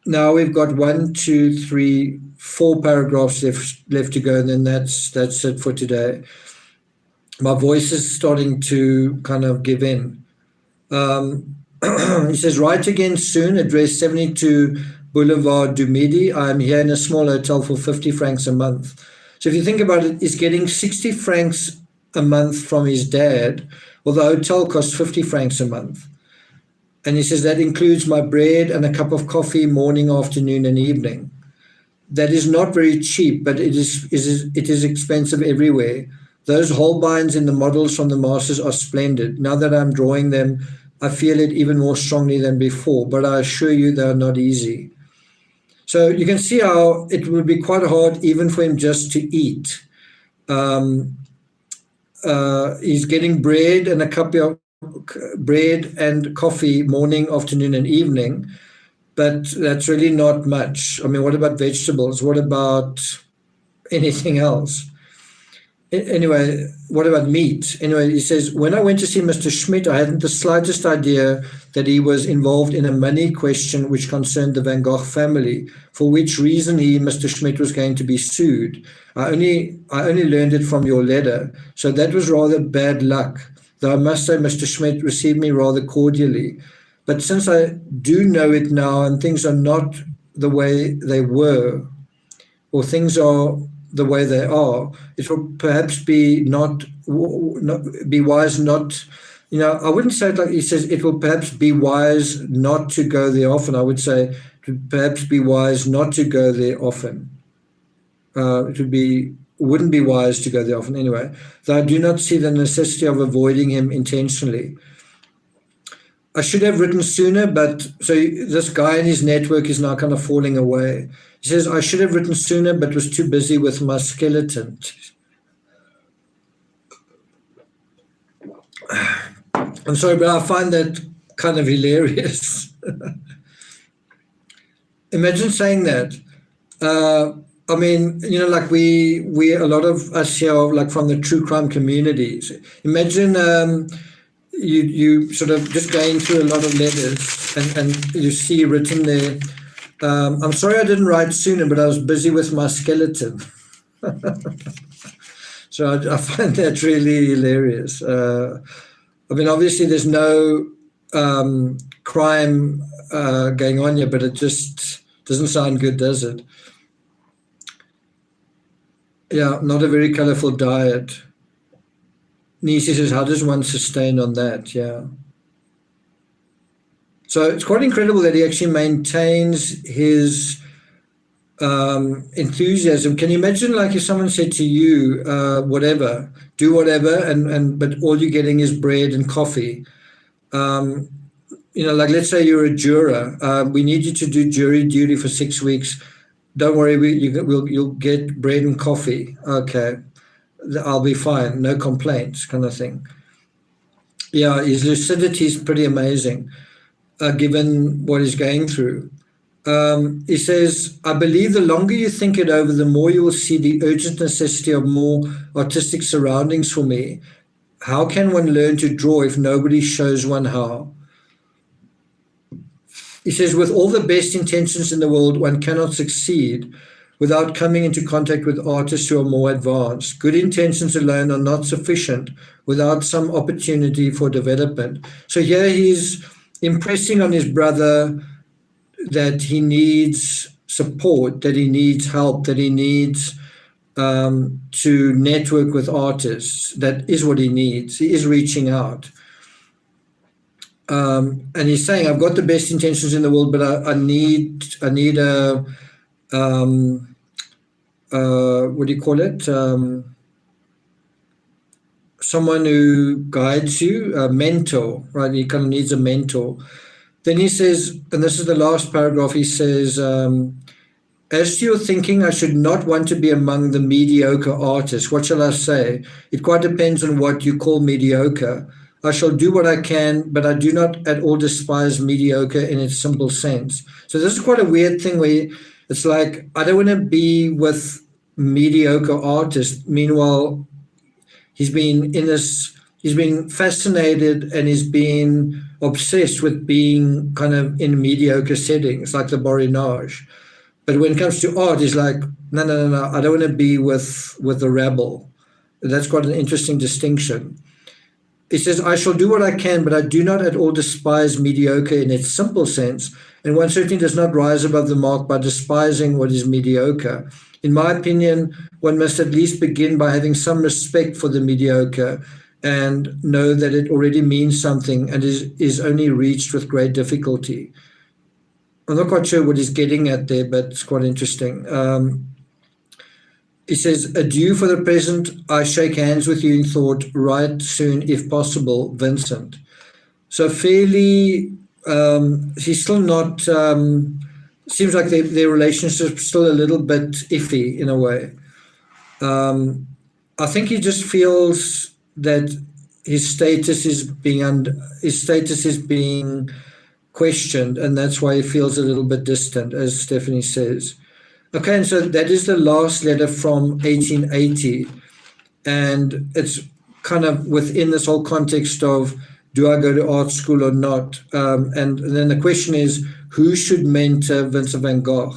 [SPEAKER 1] Now we've got 1, 2, 3, 4 paragraphs left to go, and then that's it for today. My voice is starting to kind of give in. He says, write again soon, address 72 Boulevard du Midi. I'm here in a small hotel for 50 francs a month. So if you think about it, he's getting 60 francs a month from his dad, well, the hotel costs 50 francs a month. And he says that includes my bread and a cup of coffee morning, afternoon, and evening. That is not very cheap, but it is expensive everywhere. Those Holbeins in the models from the masters are splendid. Now that I'm drawing them, I feel it even more strongly than before, but I assure you they are not easy. So you can see how it would be quite hard even for him just to eat. He's getting bread and a cup of bread and coffee morning, afternoon, and evening, but that's really not much. I mean, what about vegetables? What about anything else? Anyway, what about meat? Anyway, he says, when I went to see Mr. Schmidt, I hadn't the slightest idea that he was involved in a money question which concerned the Van Gogh family, for which reason Mr. Schmidt, was going to be sued. I only learned it from your letter, so that was rather bad luck, though I must say Mr. Schmidt received me rather cordially. But since I do know it now and things are not the way they were, or things are the way they are, it will perhaps be not be wise not, I wouldn't say it like he says, it will perhaps be wise not to go there often. I would say it would perhaps be wise not to go there often. Wouldn't be wise to go there often anyway, though I do not see the necessity of avoiding him intentionally. I should have written sooner, but so this guy in his network is now kind of falling away. He says, I should have written sooner, but was too busy with my skeleton. I'm sorry, but I find that kind of hilarious. Imagine saying that. I mean, like we a lot of us here are like from the true crime communities. Imagine you sort of just going through a lot of letters and you see written there, I'm sorry I didn't write sooner, but I was busy with my skeleton. So I find that really hilarious. I mean, obviously there's no crime going on here, but it just doesn't sound good, does it? Yeah, not a very colorful diet. Nisi says, how does one sustain on that? Yeah. So it's quite incredible that he actually maintains his enthusiasm. Can you imagine, like, if someone said to you, whatever, do whatever, but all you're getting is bread and coffee? Like, let's say you're a juror. We need you to do jury duty for 6 weeks. Don't worry, you'll get bread and coffee. Okay, I'll be fine. No complaints, kind of thing. Yeah, his lucidity is pretty amazing, given what he's going through. He says, I believe the longer you think it over, the more you will see the urgent necessity of more artistic surroundings for me. How can one learn to draw if nobody shows one how? He says, with all the best intentions in the world, one cannot succeed without coming into contact with artists who are more advanced. Good intentions alone are not sufficient without some opportunity for development. So here he's impressing on his brother that he needs support, that he needs help, that he needs to network with artists. That is what he needs. He is reaching out. And he's saying, I've got the best intentions in the world, but I need a, what do you call it? Someone who guides you, a mentor, right? He kind of needs a mentor. Then he says, and this is the last paragraph, he says, as to your thinking, I should not want to be among the mediocre artists. What shall I say? It quite depends on what you call mediocre. I shall do what I can, but I do not at all despise mediocre in its simple sense. So this is quite a weird thing where it's like, I don't want to be with mediocre artists. Meanwhile, he's been fascinated and he's been obsessed with being kind of in mediocre settings, like the Borinage. But when it comes to art, he's like, no, I don't want to be with the rabble. That's quite an interesting distinction. He says, I shall do what I can, but I do not at all despise mediocre in its simple sense, and one certainly does not rise above the mark by despising what is mediocre. In my opinion, one must at least begin by having some respect for the mediocre and know that it already means something and is only reached with great difficulty. I'm not quite sure what he's getting at there, but it's quite interesting. He says, adieu for the present. I shake hands with you in thought. Write soon, if possible, Vincent. So fairly, he's still not, seems like their relationship's still a little bit iffy in a way. I think he just feels that his status is being questioned, and that's why he feels a little bit distant, as Stephanie says. Okay, and so that is the last letter from 1880, and it's kind of within this whole context of, do I go to art school or not? And then the question is, who should mentor Vincent van Gogh?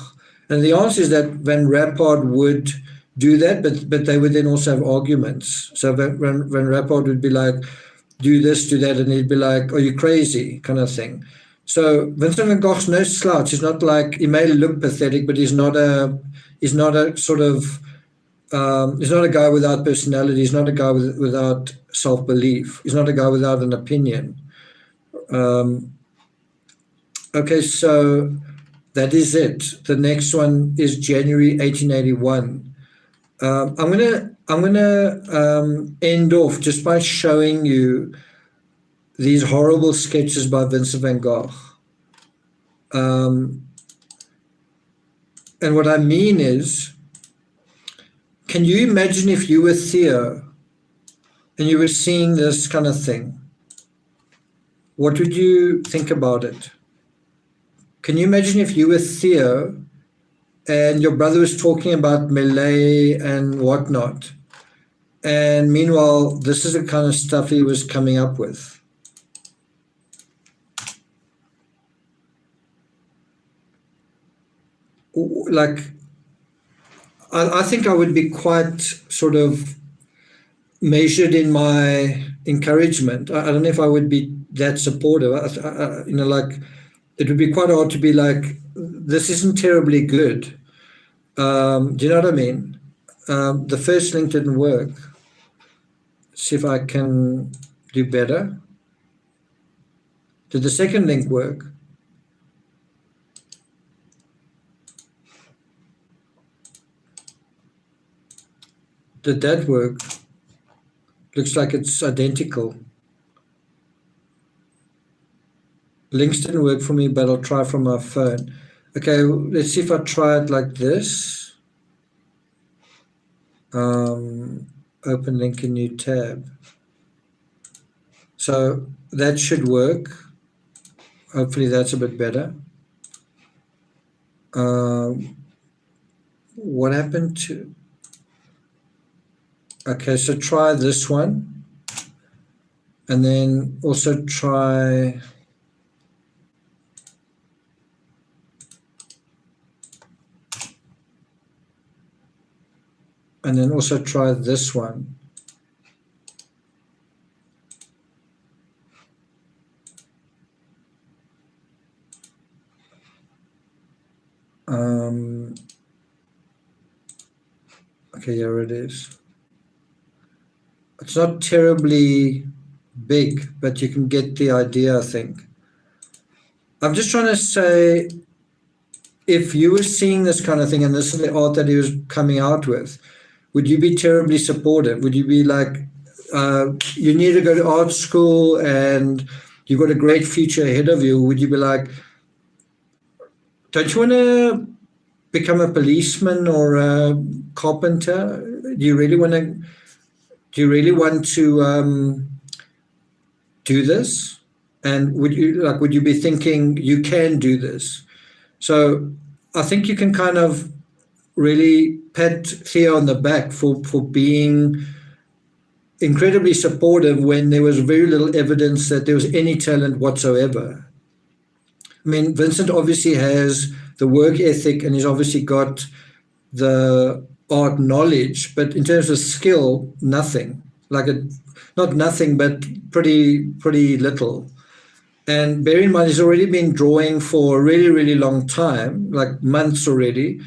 [SPEAKER 1] And the answer is that Van Rappard would do that, but they would then also have arguments. So Van Rappard would be like, do this, do that, and he'd be like, are you crazy, kind of thing. So Vincent van Gogh's no slouch. He's not like, he may look pathetic, but he's not a sort of, he's not a guy without personality. He's not a guy without self-belief. He's not a guy without an opinion. Okay, so that is it. The next one is January 1881. I'm gonna end off just by showing you these horrible sketches by Vincent van Gogh. And what I mean is, can you imagine if you were Theo and you were seeing this kind of thing? what would you think about it? Can you imagine if you were Theo and your brother was talking about Malay and whatnot, and meanwhile, this is the kind of stuff he was coming up with? Like, I think I would be quite sort of measured in my encouragement. I don't know if I would be that supportive. Like, it would be quite hard to be like, this isn't terribly good. Do you know what I mean? The first link didn't work. See if I can do better. Did the second link work? Did that work? Looks like it's identical. Links didn't work for me, but I'll try from my phone. Okay, let's see if I try it like this. Open link in new tab. So that should work. Hopefully that's a bit better. What happened to... Okay, so try this one. And then also try... And then also try this one. Okay, here it is. It's not terribly big, but you can get the idea, I think. I'm just trying to say, if you were seeing this kind of thing and this is the art that he was coming out with, would you be terribly supportive? Would you be like, you need to go to art school and you've got a great future ahead of you? Would you be like, don't you want to become a policeman or a carpenter? Do you really want to do this? And would you be thinking you can do this? So I think you can kind of really pat Theo on the back for being incredibly supportive when there was very little evidence that there was any talent whatsoever. I mean, Vincent obviously has the work ethic and he's obviously got the art knowledge, but in terms of skill, nothing. Not nothing, but pretty little. And bear in mind, he's already been drawing for a really, really long time, like months already,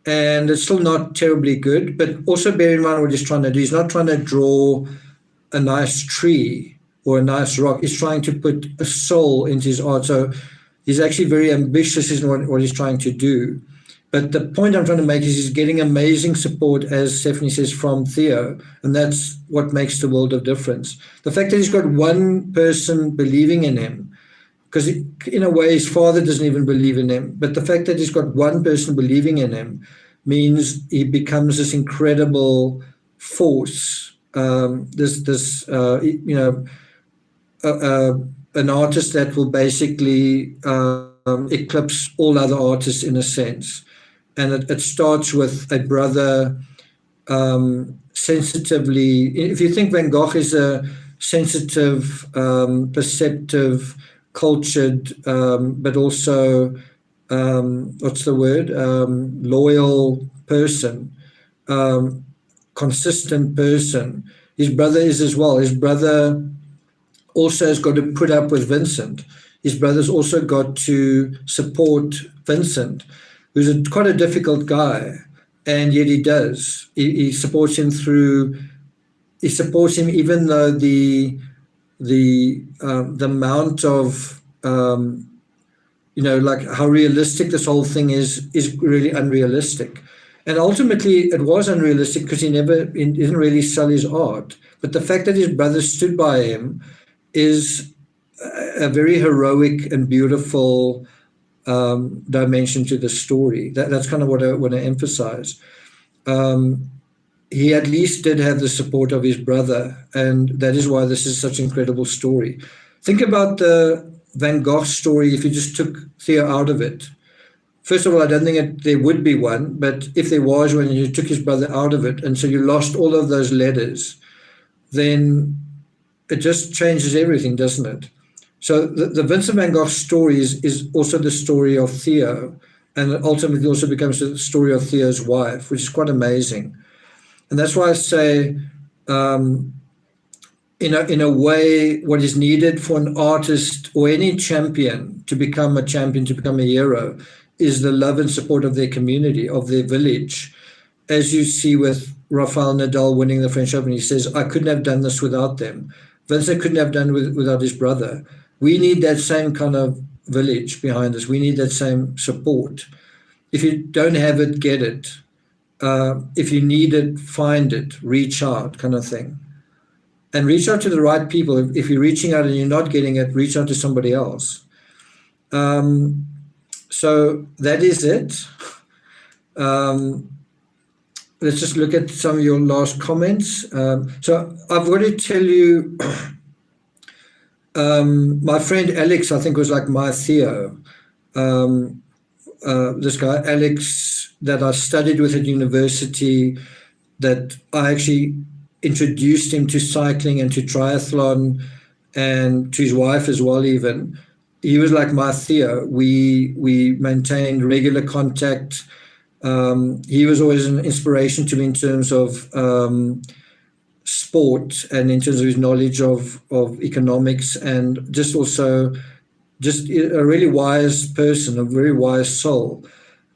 [SPEAKER 1] and it's still not terribly good. But also bear in mind what he's trying to do. He's not trying to draw a nice tree or a nice rock. He's trying to put a soul into his art. So he's actually very ambitious in what he's trying to do. But the point I'm trying to make is he's getting amazing support, as Stephanie says, from Theo, and that's what makes the world of difference. The fact that he's got one person believing in him, because in a way his father doesn't even believe in him, but the fact that he's got one person believing in him means he becomes this incredible force. An artist that will basically eclipse all other artists in a sense. And it starts with a brother sensitively. If you think Van Gogh is a sensitive, perceptive, cultured, but also, loyal person, consistent person. His brother is as well. His brother also has got to put up with Vincent. His brother's also got to support Vincent, who's quite a difficult guy, and yet he does. He supports him he supports him even though the amount of, how realistic this whole thing is really unrealistic. And ultimately it was unrealistic because he didn't really sell his art. But the fact that his brother stood by him is a very heroic and beautiful dimension to the story. That's kind of what I want to emphasize. He at least did have the support of his brother, and that is why this is such an incredible story. Think about the Van Gogh story if you just took Theo out of it. First of all, I don't think there would be one, but if there was one and you took his brother out of it, and so you lost all of those letters, then it just changes everything, doesn't it? So the Vincent van Gogh story is also the story of Theo, and it ultimately also becomes the story of Theo's wife, which is quite amazing. And that's why I say, in a way, what is needed for an artist or any champion, to become a hero, is the love and support of their community, of their village. As you see with Rafael Nadal winning the French Open, he says, I couldn't have done this without them. Vincent couldn't have done it without his brother. We need that same kind of village behind us. We need that same support. If you don't have it, get it. If you need it, find it, reach out, kind of thing. And reach out to the right people. If you're reaching out and you're not getting it, reach out to somebody else. So that is it. Let's just look at some of your last comments. So I've got to tell you, my friend Alex, I think, was like my Theo. This guy, Alex, that I studied with at university, that I actually introduced him to cycling and to triathlon and to his wife as well, even. He was like my Theo. We maintained regular contact. He was always an inspiration to me in terms of sport and in terms of his knowledge of economics, and just also just a really wise person, a very wise soul.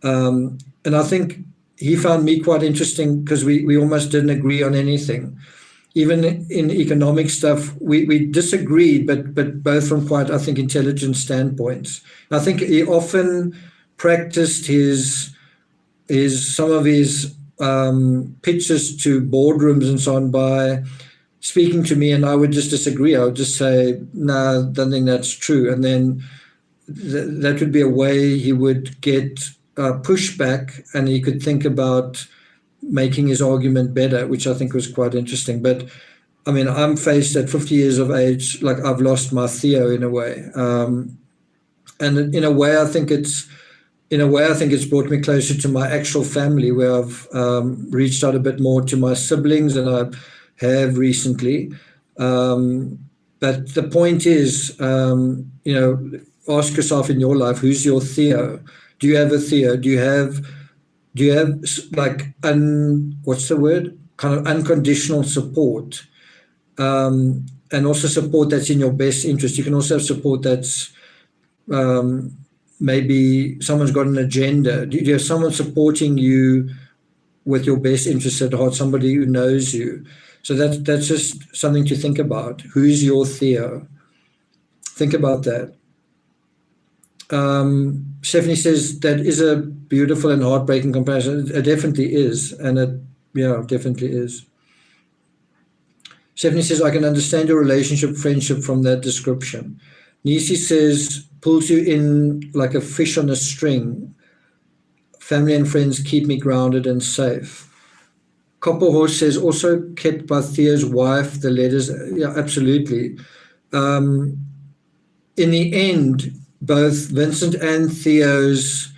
[SPEAKER 1] And I think he found me quite interesting because we almost didn't agree on anything. Even in economic stuff, we disagreed, but both from quite, I think, intelligent standpoints. I think he often practiced some of his pitches to boardrooms and so on by speaking to me, and I would just disagree. I would just say, no, I don't think that's true. And then that would be a way he would get pushback, and he could think about making his argument better, which I think was quite interesting. But I mean, I'm faced at 50 years of age, like I've lost my Theo in a way. And in a way, I think it's brought me closer to my actual family, where I've reached out a bit more to my siblings, and I have recently. But the point is, ask yourself in your life, who's your Theo? Do you have a Theo? Do you have like what's the word? Kind of unconditional support, and also support that's in your best interest. You can also have support that's maybe someone's got an agenda. Do you have someone supporting you with your best interests at heart? Somebody who knows you. So that's just something to think about. Who's your Theo? Think about that. Stephanie says that is a beautiful and heartbreaking comparison. It definitely is, and it definitely is. Stephanie says, I can understand your friendship from that description. Nisi says, pulls you in like a fish on a string. Family and friends keep me grounded and safe. Copper Horse says, also kept by Theo's wife, the letters. Yeah, absolutely. In the end, both Vincent and Theo's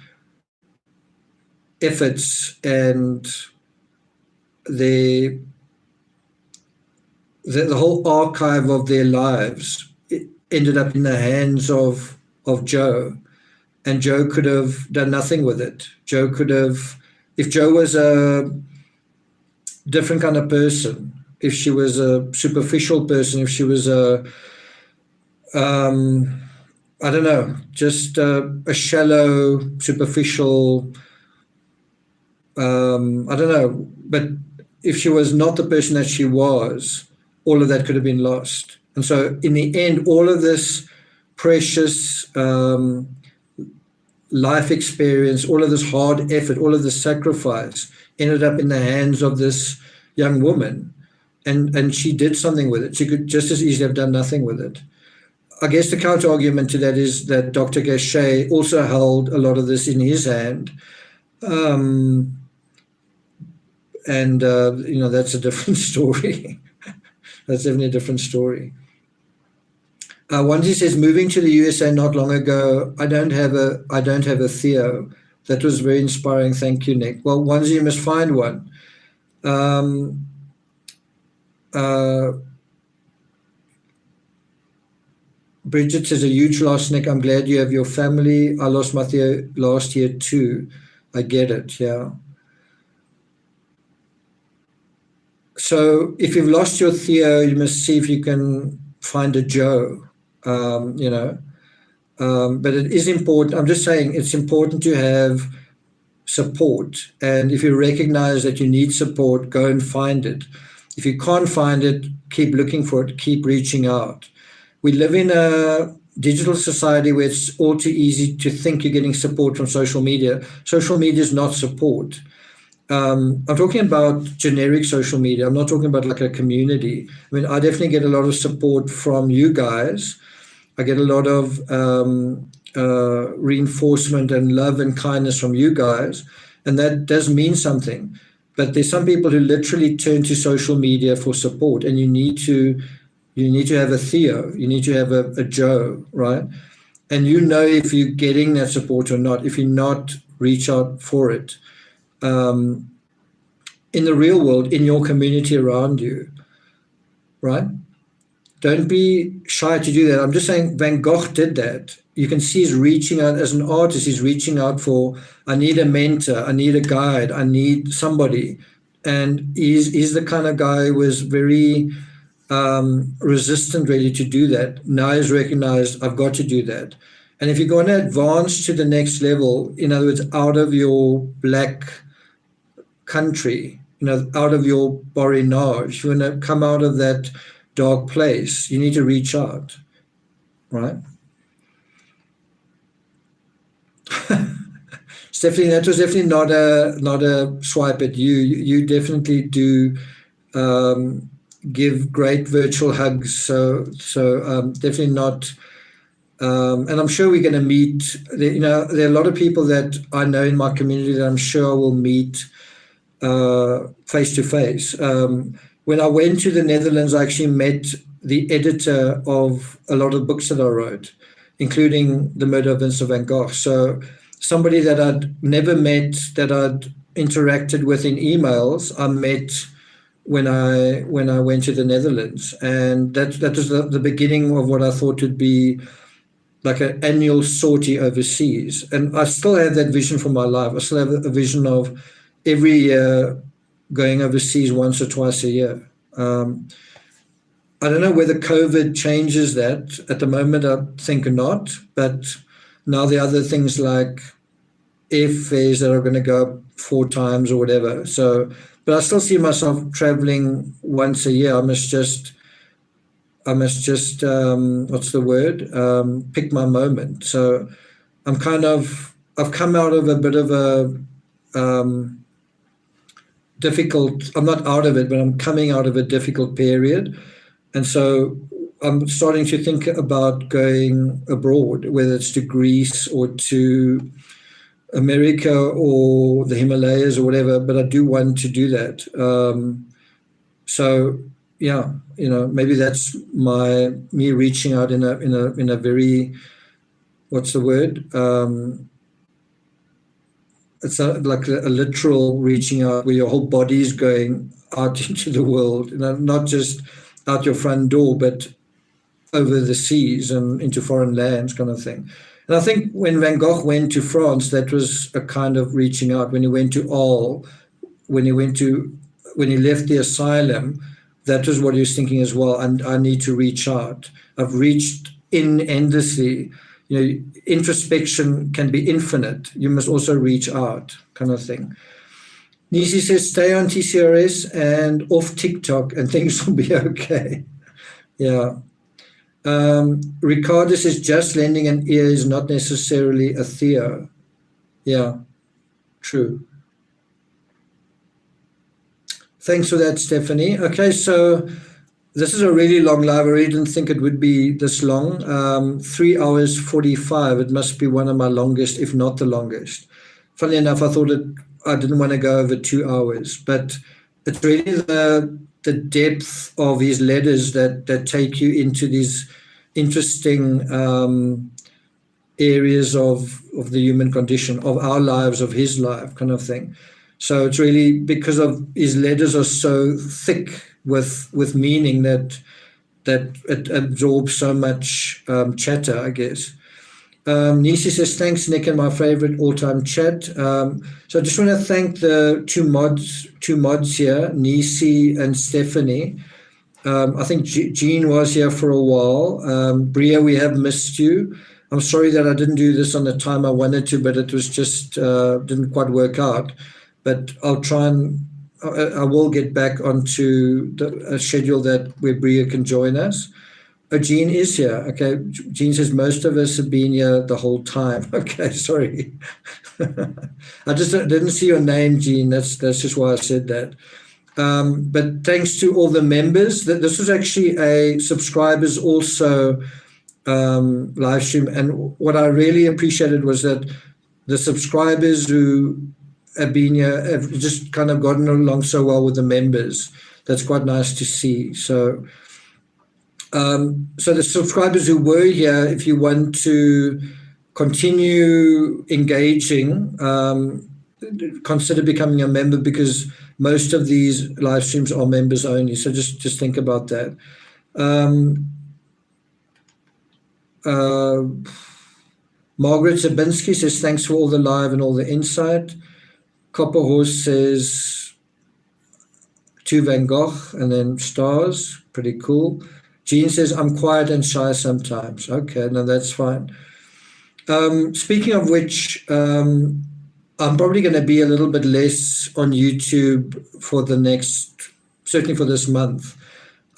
[SPEAKER 1] efforts and the whole archive of their lives ended up in the hands of Joe, and Joe could have done nothing with it. Joe could have, if Joe was a different kind of person, if she was a superficial person, if she was I don't know, just a shallow, superficial, I don't know, but if she was not the person that she was, all of that could have been lost. And so in the end, all of this precious life experience, all of this hard effort, all of this sacrifice ended up in the hands of this young woman. And she did something with it. She could just as easily have done nothing with it. I guess the counter argument to that is that Dr. Gachet also held a lot of this in his hand. That's a different story. That's definitely a different story. Onesie says, moving to the USA not long ago, I don't have a Theo. That was very inspiring. Thank you, Nick. Well, Onesie, you must find one. Uh, Bridget says, a huge loss, Nick. I'm glad you have your family. I lost my Theo last year too. I get it, yeah. So if you've lost your Theo, you must see if you can find a Joe, you know. But it is important. I'm just saying it's important to have support. And if you recognize that you need support, go and find it. If you can't find it, keep looking for it, keep reaching out. We live in a digital society where it's all too easy to think you're getting support from social media. Social media is not support. I'm talking about generic social media. I'm not talking about like a community. I mean, I definitely get a lot of support from you guys. I get a lot of reinforcement and love and kindness from you guys, and that does mean something. But there's some people who literally turn to social media for support, and you need to have a Theo, you need to have a Joe, right? And you know if you're getting that support or not. If you're not, reach out for it. In the real world, in your community around you, right? Don't be shy to do that. I'm just saying Van Gogh did that. You can see he's reaching out as an artist. He's reaching out for, I need a mentor, I need a guide, I need somebody. And he's the kind of guy who was very resistant really to do that. Now he's recognized, I've got to do that. And if you're going to advance to the next level, in other words, out of your black country, you know, out of your borinage, you want to come out of that dark place, you need to reach out, right? Stephanie, that was definitely not a swipe at you. You definitely do give great virtual hugs. So definitely not. And I'm sure we're going to meet. You know, there are a lot of people that I know in my community that I'm sure will meet face to face. When I went to the Netherlands, I actually met the editor of a lot of books that I wrote, including The Murder of Vincent van Gogh. So somebody that I'd never met, that I'd interacted with in emails, I met when I went to the Netherlands. And that was the beginning of what I thought would be like an annual sortie overseas. And I still have that vision for my life. I still have a vision of every year going overseas once or twice a year. I don't know whether COVID changes that. At the moment, I think not. But now there are other things like airfares that are going to go up 4 times or whatever. So, but I still see myself traveling once a year. I must just what's the word? Pick my moment. So I've come out of a bit of a difficult, I'm not out of it, but I'm coming out of a difficult period. And so I'm starting to think about going abroad, whether it's to Greece or to America or the Himalayas or whatever, but I do want to do that. So yeah, you know, maybe that's me reaching out in a very, what's the word? It's like a literal reaching out where your whole body's going out into the world, you know, not just out your front door, but over the seas and into foreign lands kind of thing. And I think when Van Gogh went to France, that was a kind of reaching out. When he went to Arles, when he left the asylum, that was what he was thinking as well. And I need to reach out. I've reached in endlessly. You know, introspection can be infinite. You must also reach out, kind of thing. Nisi says, stay on TCRS and off TikTok and things will be okay. Yeah. Ricardo says, just lending an ear is not necessarily a Theo. Yeah, true. Thanks for that, Stephanie. Okay, so this is a really long live. I really didn't think it would be this long. 3 hours 45. It must be one of my longest, if not the longest. Funnily enough, I didn't want to go over 2 hours, but it's really the depth of his letters that take you into these interesting areas of the human condition, of our lives, of his life, kind of thing. So it's really because of his letters are so thick with meaning that it absorbs so much chatter, I guess. Nisi says, thanks, Nick, and my favorite all-time chat. So I just want to thank the two mods here, Nisi and Stephanie. I think Jean was here for a while. Bria, we have missed you. I'm sorry that I didn't do this on the time I wanted to, but it was just didn't quite work out. But I'll try and I will get back onto a schedule where Bria can join us. Jean is here. Okay, Jean says most of us have been here the whole time. Okay, sorry. I just didn't see your name, Jean. That's just why I said that. But thanks to all the members. This was actually a subscribers also live stream, and what I really appreciated was that the subscribers who have been here have just kind of gotten along so well with the members. That's quite nice to see. So the subscribers who were here, if you want to continue engaging, consider becoming a member, because most of these live streams are members only. So just think about that. Margaret Zabinski says, thanks for all the live and all the insight. Copper Horse says, to Van Gogh, and then stars. Pretty cool. Jean says, I'm quiet and shy sometimes. Okay, no, that's fine. Speaking of which, I'm probably going to be a little bit less on YouTube for the certainly for this month.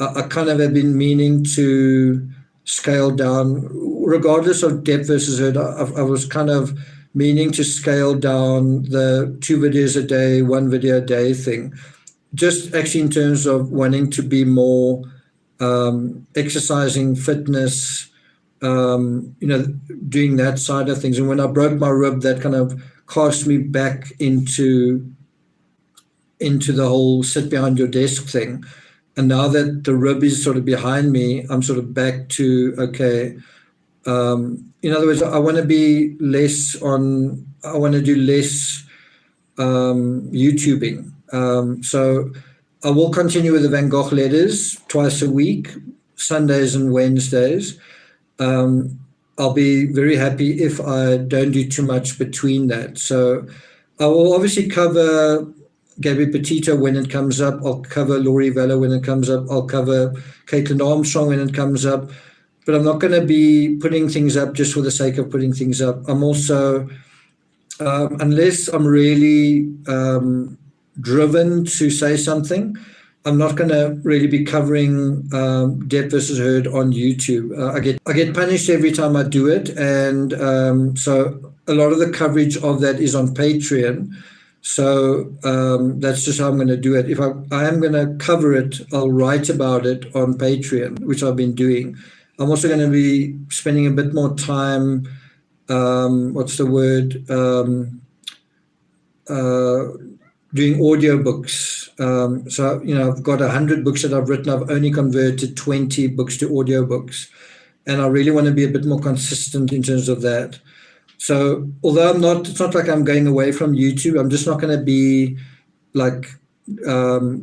[SPEAKER 1] I kind of have been meaning to scale down, regardless of depth versus herd. I was kind of meaning to scale down the 2 videos a day, 1 video a day thing, just actually in terms of wanting to be more exercising, fitness, doing that side of things. And when I broke my rib, that kind of cast me back into the whole sit behind your desk thing. And now that the rib is sort of behind me, I'm sort of back to, okay, in other words, I want to do less YouTubing. So I will continue with the Van Gogh letters twice a week, Sundays and Wednesdays. I'll be very happy if I don't do too much between that. So I will obviously cover Gabby Petito when it comes up. I'll cover Laurie Vella when it comes up. I'll cover Caitlin Armstrong when it comes up. But I'm not going to be putting things up just for the sake of putting things up. I'm also, unless I'm really driven to say something, I'm not going to really be covering depth versus herd on YouTube. I get punished every time I do it, and so a lot of the coverage of that is on Patreon. So that's just how I'm going to do it. If I am going to cover it, I'll write about it on Patreon, which I've been doing. I'm also going to be spending a bit more time, doing audiobooks. So, I've got 100 books that I've written. I've only converted 20 books to audiobooks. And I really want to be a bit more consistent in terms of that. So although it's not like I'm going away from YouTube, I'm just not going to be like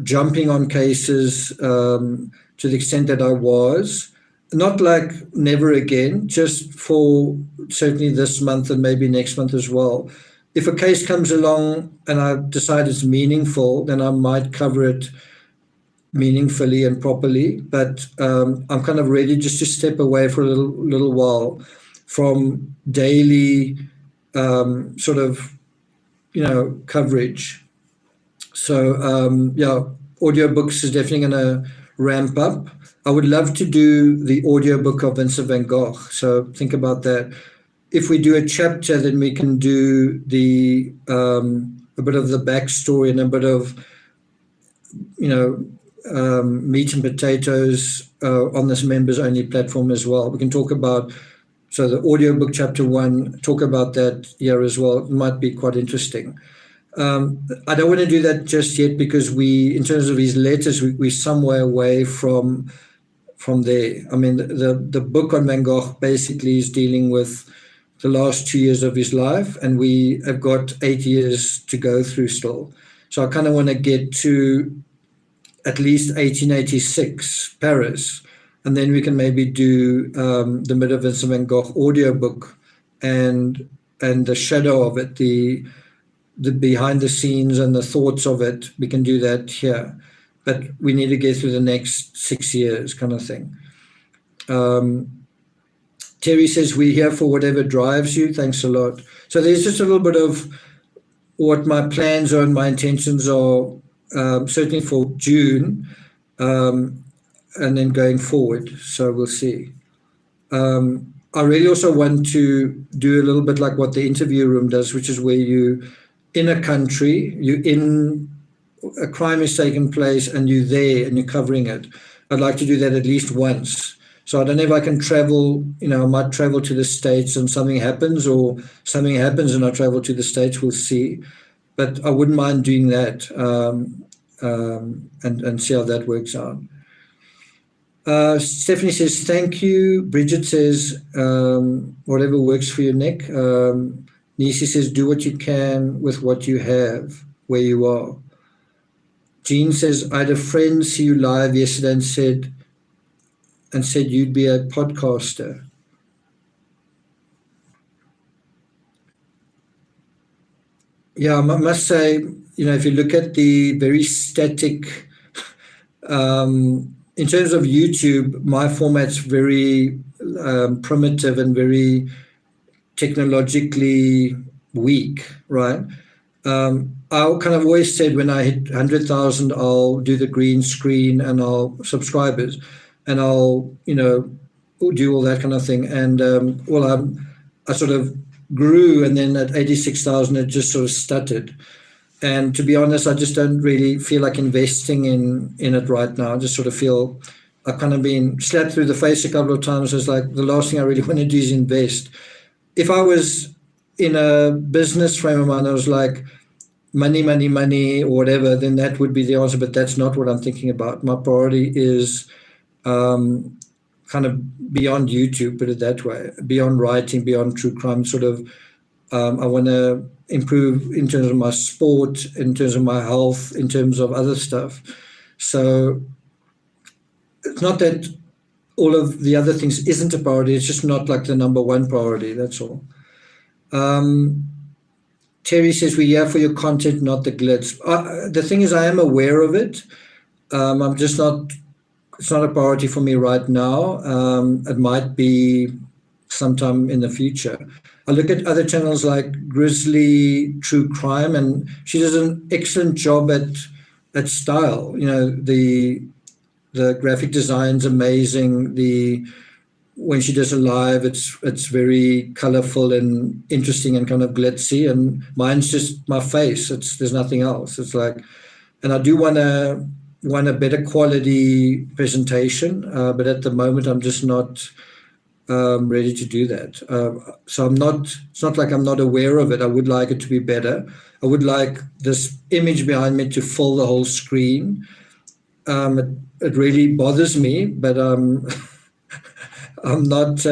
[SPEAKER 1] jumping on cases to the extent that I was. Not like never again, just for certainly this month and maybe next month as well. If a case comes along and I decide it's meaningful, then I might cover it meaningfully and properly. But I'm kind of ready just to step away for a little while from daily coverage. So audiobooks is definitely going to ramp up. I would love to do the audiobook of Vincent van Gogh. So think about that. If we do a chapter, then we can do a bit of the backstory and a bit of, meat and potatoes on this members only platform as well. We can talk about, so the audiobook chapter 1, talk about that here as well. It might be quite interesting. I don't want to do that just yet because in terms of his letters, we're some way away from from there. I mean, the book on Van Gogh basically is dealing with the last 2 years of his life, and we have got 8 years to go through still. So I kind of want to get to at least 1886, Paris, and then we can maybe do the Mid of Vincent van Gogh audiobook and the shadow of it, the behind the scenes and the thoughts of it. We can do that here, but we need to get through the next 6 years, kind of thing. Terry says, we're here for whatever drives you. Thanks a lot. So there's just a little bit of what my plans are and my intentions are, certainly for June, and then going forward. So we'll see. I really also want to do a little bit like what the interview room does, which is where you in a country, you in a crime has taken place and you're there and you're covering it. I'd like to do that at least once. So I don't know if I can travel, I might travel to the States and something happens, or something happens and I travel to the States, we'll see. But I wouldn't mind doing that and see how that works out. Stephanie says, thank you. Bridget says, whatever works for you, Nick. Nisi says, do what you can with what you have, where you are. Jean says, I had a friend see you live yesterday and said you'd be a podcaster. Yeah, I must say, if you look at the very static, in terms of YouTube, my format's very primitive and very technologically weak, right? I kind of always said when I hit 100,000, I'll do the green screen and I'll subscribers and I'll, do all that kind of thing. And I sort of grew, and then at 86,000, it just sort of stuttered. And to be honest, I just don't really feel like investing in it right now. I just sort of feel I've kind of been slapped through the face a couple of times. It's like the last thing I really want to do is invest. If I was in a business frame of mind, I was like, money, money, money, or whatever, then that would be the answer. But that's not what I'm thinking about. My priority is kind of beyond YouTube, put it that way, beyond writing, beyond true crime, sort of. I want to improve in terms of my sport, in terms of my health, in terms of other stuff. So it's not that all of the other things isn't a priority. It's just not like the number one priority. That's all. Terry says, we're here for your content, not the glitz. The thing is, I am aware of it. I'm just not, it's not a priority for me right now. It might be sometime in the future. I look at other channels like Grizzly True Crime, and she does an excellent job at style. The graphic design's amazing. When she does a live, it's very colorful and interesting and kind of glitzy. And mine's just my face. There's nothing else. It's like, and I do want a better quality presentation, but at the moment I'm just not ready to do that. So it's not like I'm not aware of it. I would like it to be better. I would like this image behind me to fill the whole screen. It really bothers me, but I'm not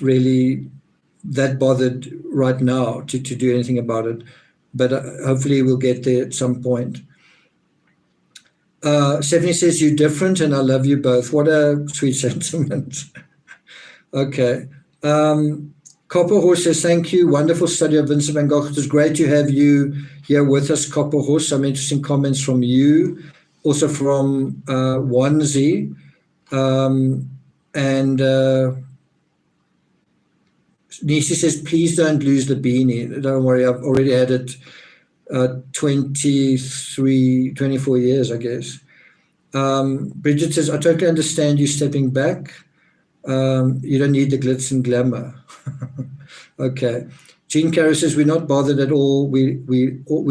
[SPEAKER 1] really that bothered right now to do anything about it. But hopefully we'll get there at some point. Stephanie says, you're different and I love you both. What a sweet sentiment. Okay. Copper Horse says, thank you. Wonderful study of Vincent van Gogh. It was great to have you here with us, Copper Horse. Some interesting comments from you, also from Wanzi. And Nisi says, please don't lose the beanie. Don't worry, I've already had it 24 years, I guess. Bridget says, I totally understand you stepping back. You don't need the glitz and glamour. Okay. Jean Carey says, we're not bothered at all. We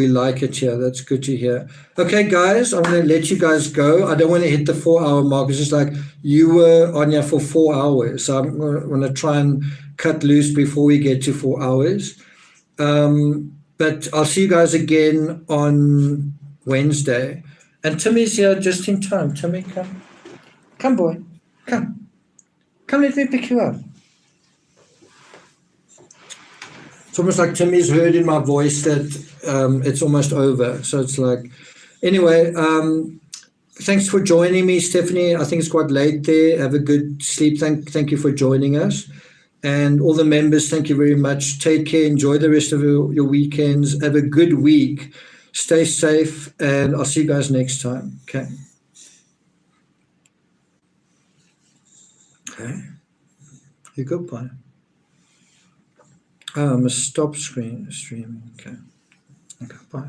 [SPEAKER 1] like it here. That's good to hear. Okay, guys, I'm going to let you guys go. I don't want to hit the 4-hour mark. It's just like you were on here for 4 hours. So I'm going to try and cut loose before we get to 4 hours. But I'll see you guys again on Wednesday. And Timmy's here just in time. Timmy, come. Come, boy. Come. Come, let me pick you up. It's almost like Timmy's heard in my voice that it's almost over. So it's like, anyway, thanks for joining me, Stephanie. I think it's quite late there. Have a good sleep. Thank you for joining us. And all the members, thank you very much. Take care. Enjoy the rest of your weekends. Have a good week. Stay safe. And I'll see you guys next time. Okay. Okay. You go, bye. Oh, I must stop streaming. Okay. Okay, bye.